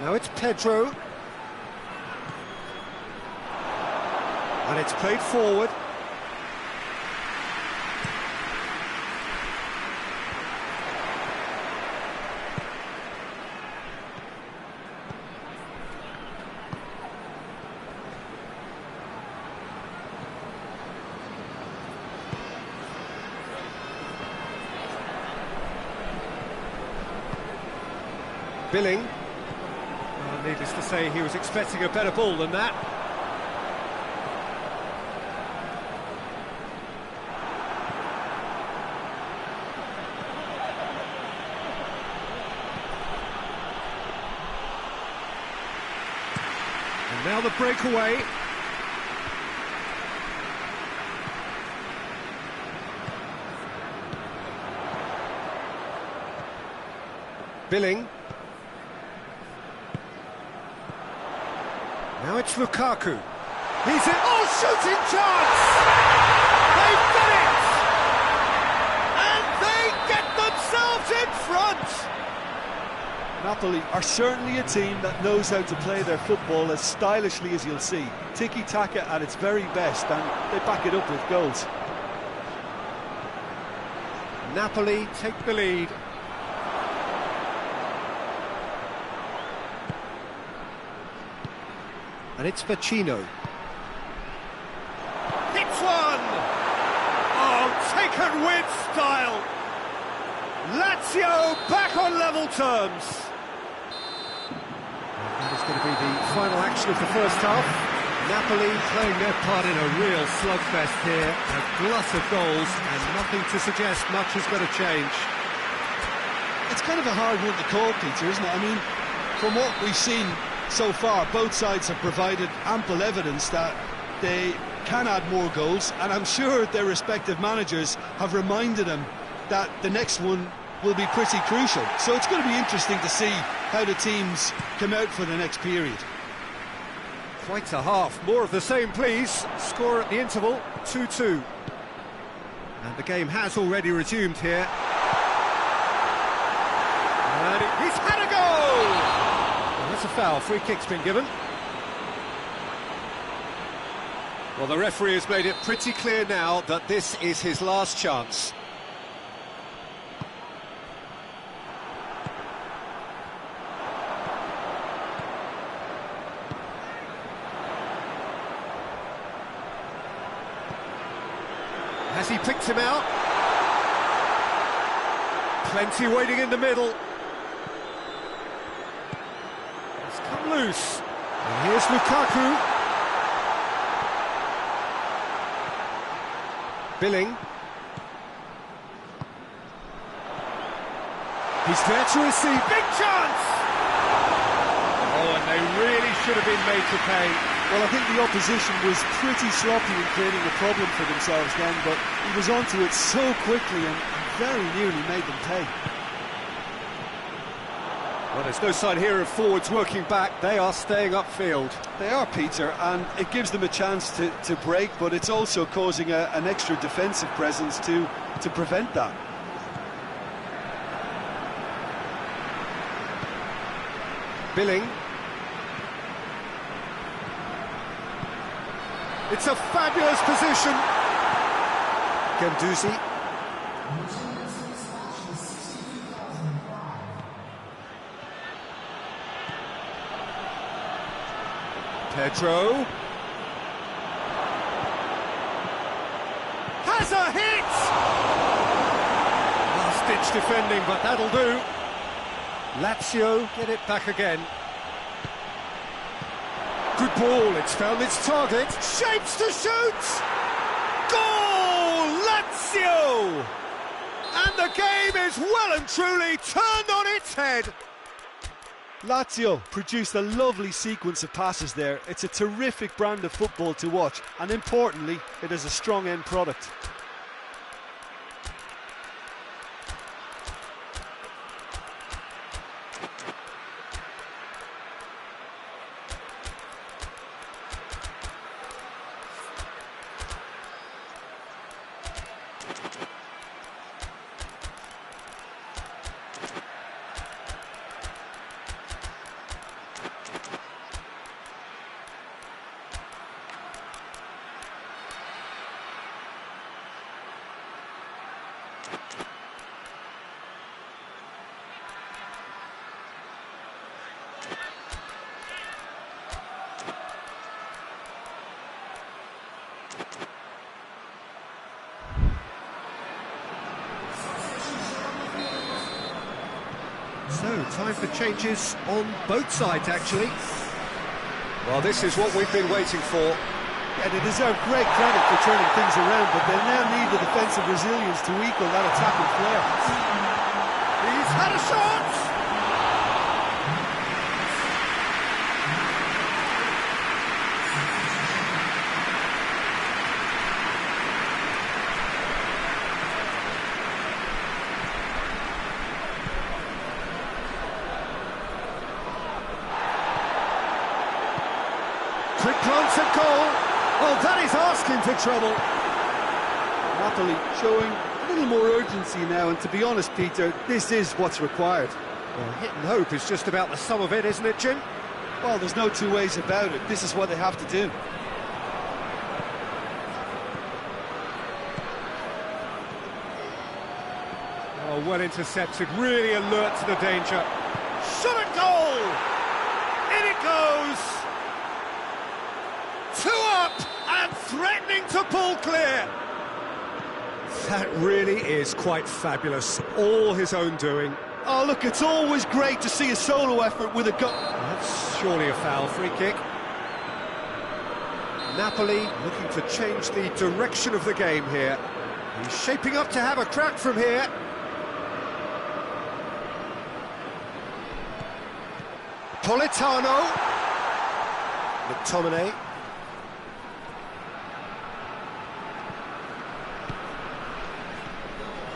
Now it's Pedro. And it's played forward. Billing. Well, needless to say, he was expecting a better ball than that. And now the breakaway. Billing. Now it's Lukaku. He's in. Oh, shooting chance! They've done it! And they get themselves in front! Napoli are certainly a team that knows how to play their football as stylishly as you'll see. Tiki-taka at its very best, and they back it up with goals. Napoli take the lead. And it's Vecino. Hits one! Oh, taken with style! Lazio back on level terms. That is going to be the final action of the first half. Napoli playing their part in a real slugfest here. A glut of goals, and nothing to suggest much is going to change. It's kind of a hard one to call, Peter, isn't it? I mean, from what we've seen so far, both sides have provided ample evidence that they can add more goals, and I'm sure their respective managers have reminded them that the next one will be pretty crucial. So it's going to be interesting to see how the teams come out for the next period. Quite a half. More of the same, please. Score at the interval, 2-2. And the game has already resumed here. And he's had a goal! And that's a foul. Free kick's been given. Well, the referee has made it pretty clear now that this is his last chance. Has he picked him out? Plenty waiting in the middle. It's come loose. And here's Lukaku. Billing. He's there to receive. Big chance! Oh, and they really should have been made to pay. Well, I think the opposition was pretty sloppy in creating a problem for themselves then, but he was onto it so quickly and very nearly made them pay. Well, there's no sign here of forwards working back. They are staying upfield. They are, Peter, and it gives them a chance to break, but it's also causing an extra defensive presence to prevent that. Billing. It's a fabulous position. Guendouzi. Pedro. much defending, but that'll do. Lazio get it back again. Good ball, it's found its target. Shapes to shoot! Goal! Lazio! And the game is well and truly turned on its head. Lazio produced a lovely sequence of passes there. It's a terrific brand of football to watch, and importantly, it is a strong end product. So, time for changes on both sides, actually. Well, this is what we've been waiting for. Yeah, they deserve great credit for turning things around, but they now need the defensive resilience to equal that attacking flair. He's had a shot! Quick glance at goal. Well, that is asking for trouble. Napoli showing a little more urgency now, and to be honest, Peter, this is what's required. Well, hit and hope is just about the sum of it, isn't it, Jim? Well, there's no two ways about it. This is what they have to do. Oh, well intercepted, really alert to the danger. Shot at goal! In it goes! 2 up and threatening to pull clear. That really is quite fabulous. All his own doing. Oh, look, it's always great to see a solo effort with a goal. That's surely a foul. Free kick. Napoli looking to change the direction of the game here. He's shaping up to have a crack from here. Politano. McTominay.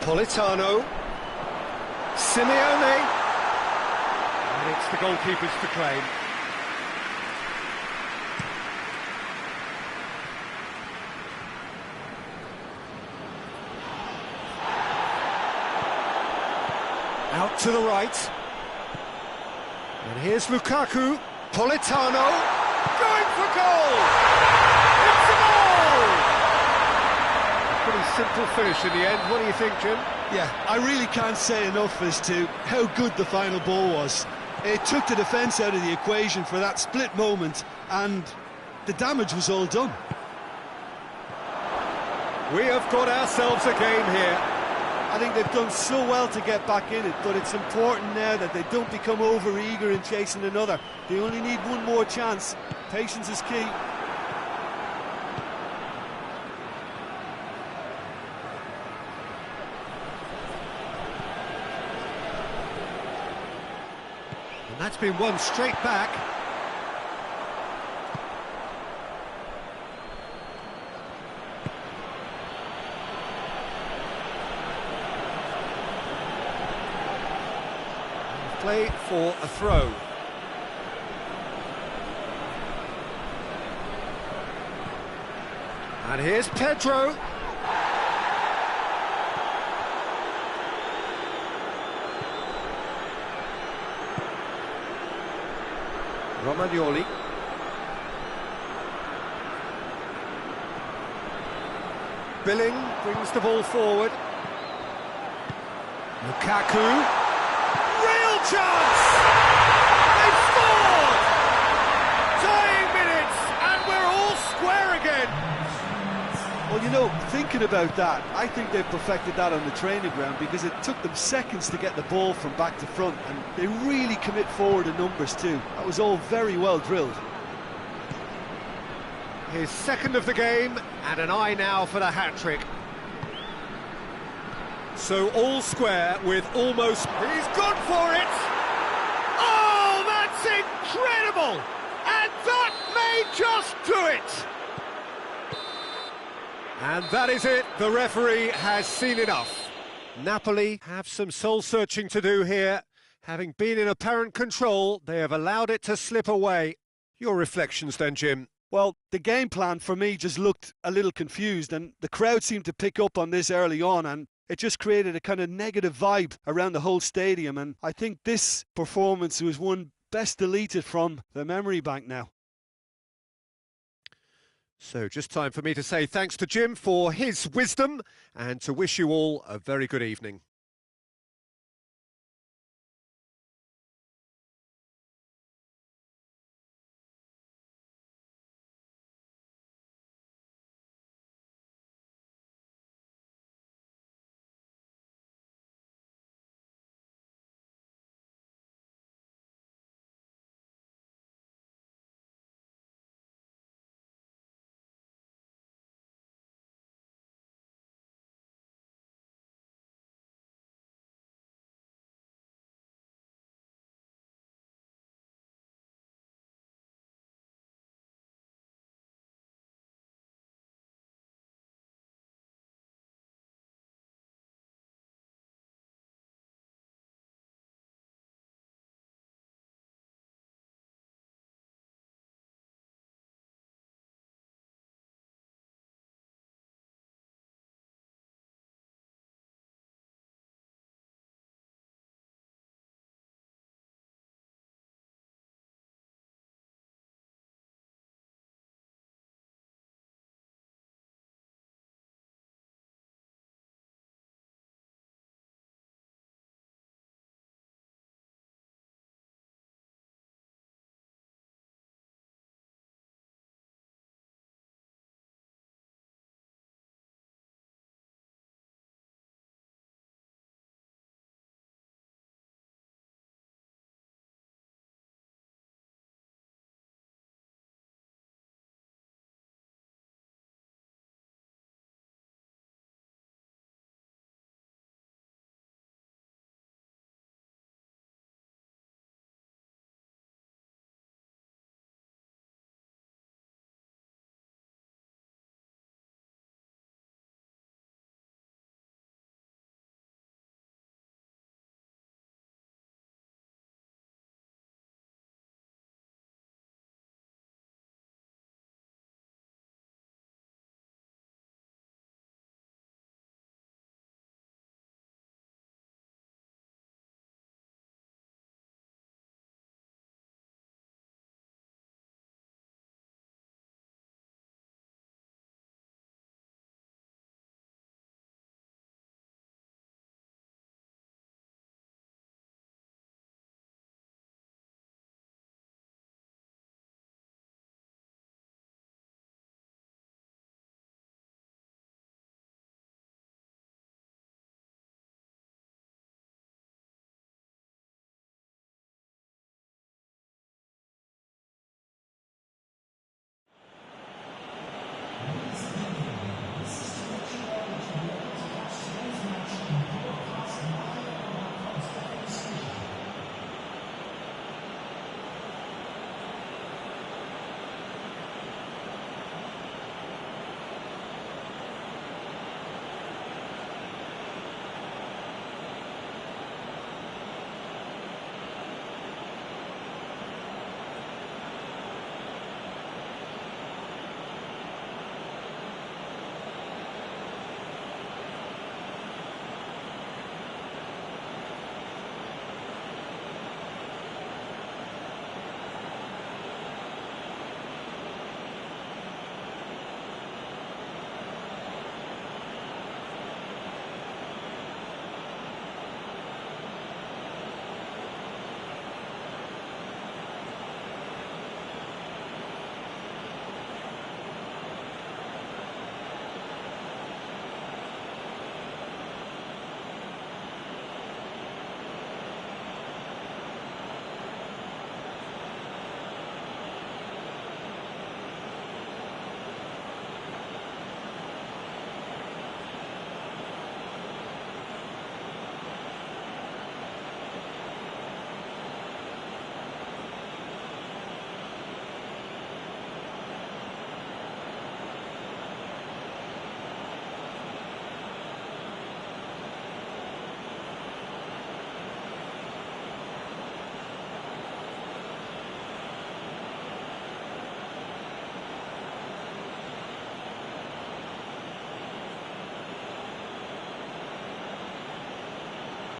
Politano, Simeone, and it's the goalkeepers to claim. Out to the right, and here's Lukaku, Politano, going for goal! It's a goal! Pretty simple finish in the end. What do you think, Jim? Yeah, I really can't say enough as to how good the final ball was. It took the defence out of the equation for that split moment, and the damage was all done. We have got ourselves a game here. I think they've done so well to get back in it, but it's important now that they don't become over-eager in chasing another. They only need one more chance. Patience is key. And that's been won straight back. Play for a throw. And here's Pedro. Romagnoli. Billing brings the ball forward. Lukaku. Real chance! They've scored! Tying minutes, and we're all square again. Well, Well, you know, thinking about that, I think they perfected that on the training ground because it took them seconds to get the ball from back to front, and they really commit forward in numbers too. That was all very well drilled. His second of the game, and an eye now for the hat-trick. So all square with almost... He's gone for it! Oh, that's incredible! And that may just do it! And that is it, the referee has seen enough. Napoli have some soul-searching to do here. Having been in apparent control, they have allowed it to slip away. Your reflections then, Jim? Well, the game plan for me just looked a little confused, and the crowd seemed to pick up on this early on, and it just created a kind of negative vibe around the whole stadium, and I think this performance was one best deleted from the memory bank now. So just time for me to say thanks to Jim for his wisdom and to wish you all a very good evening.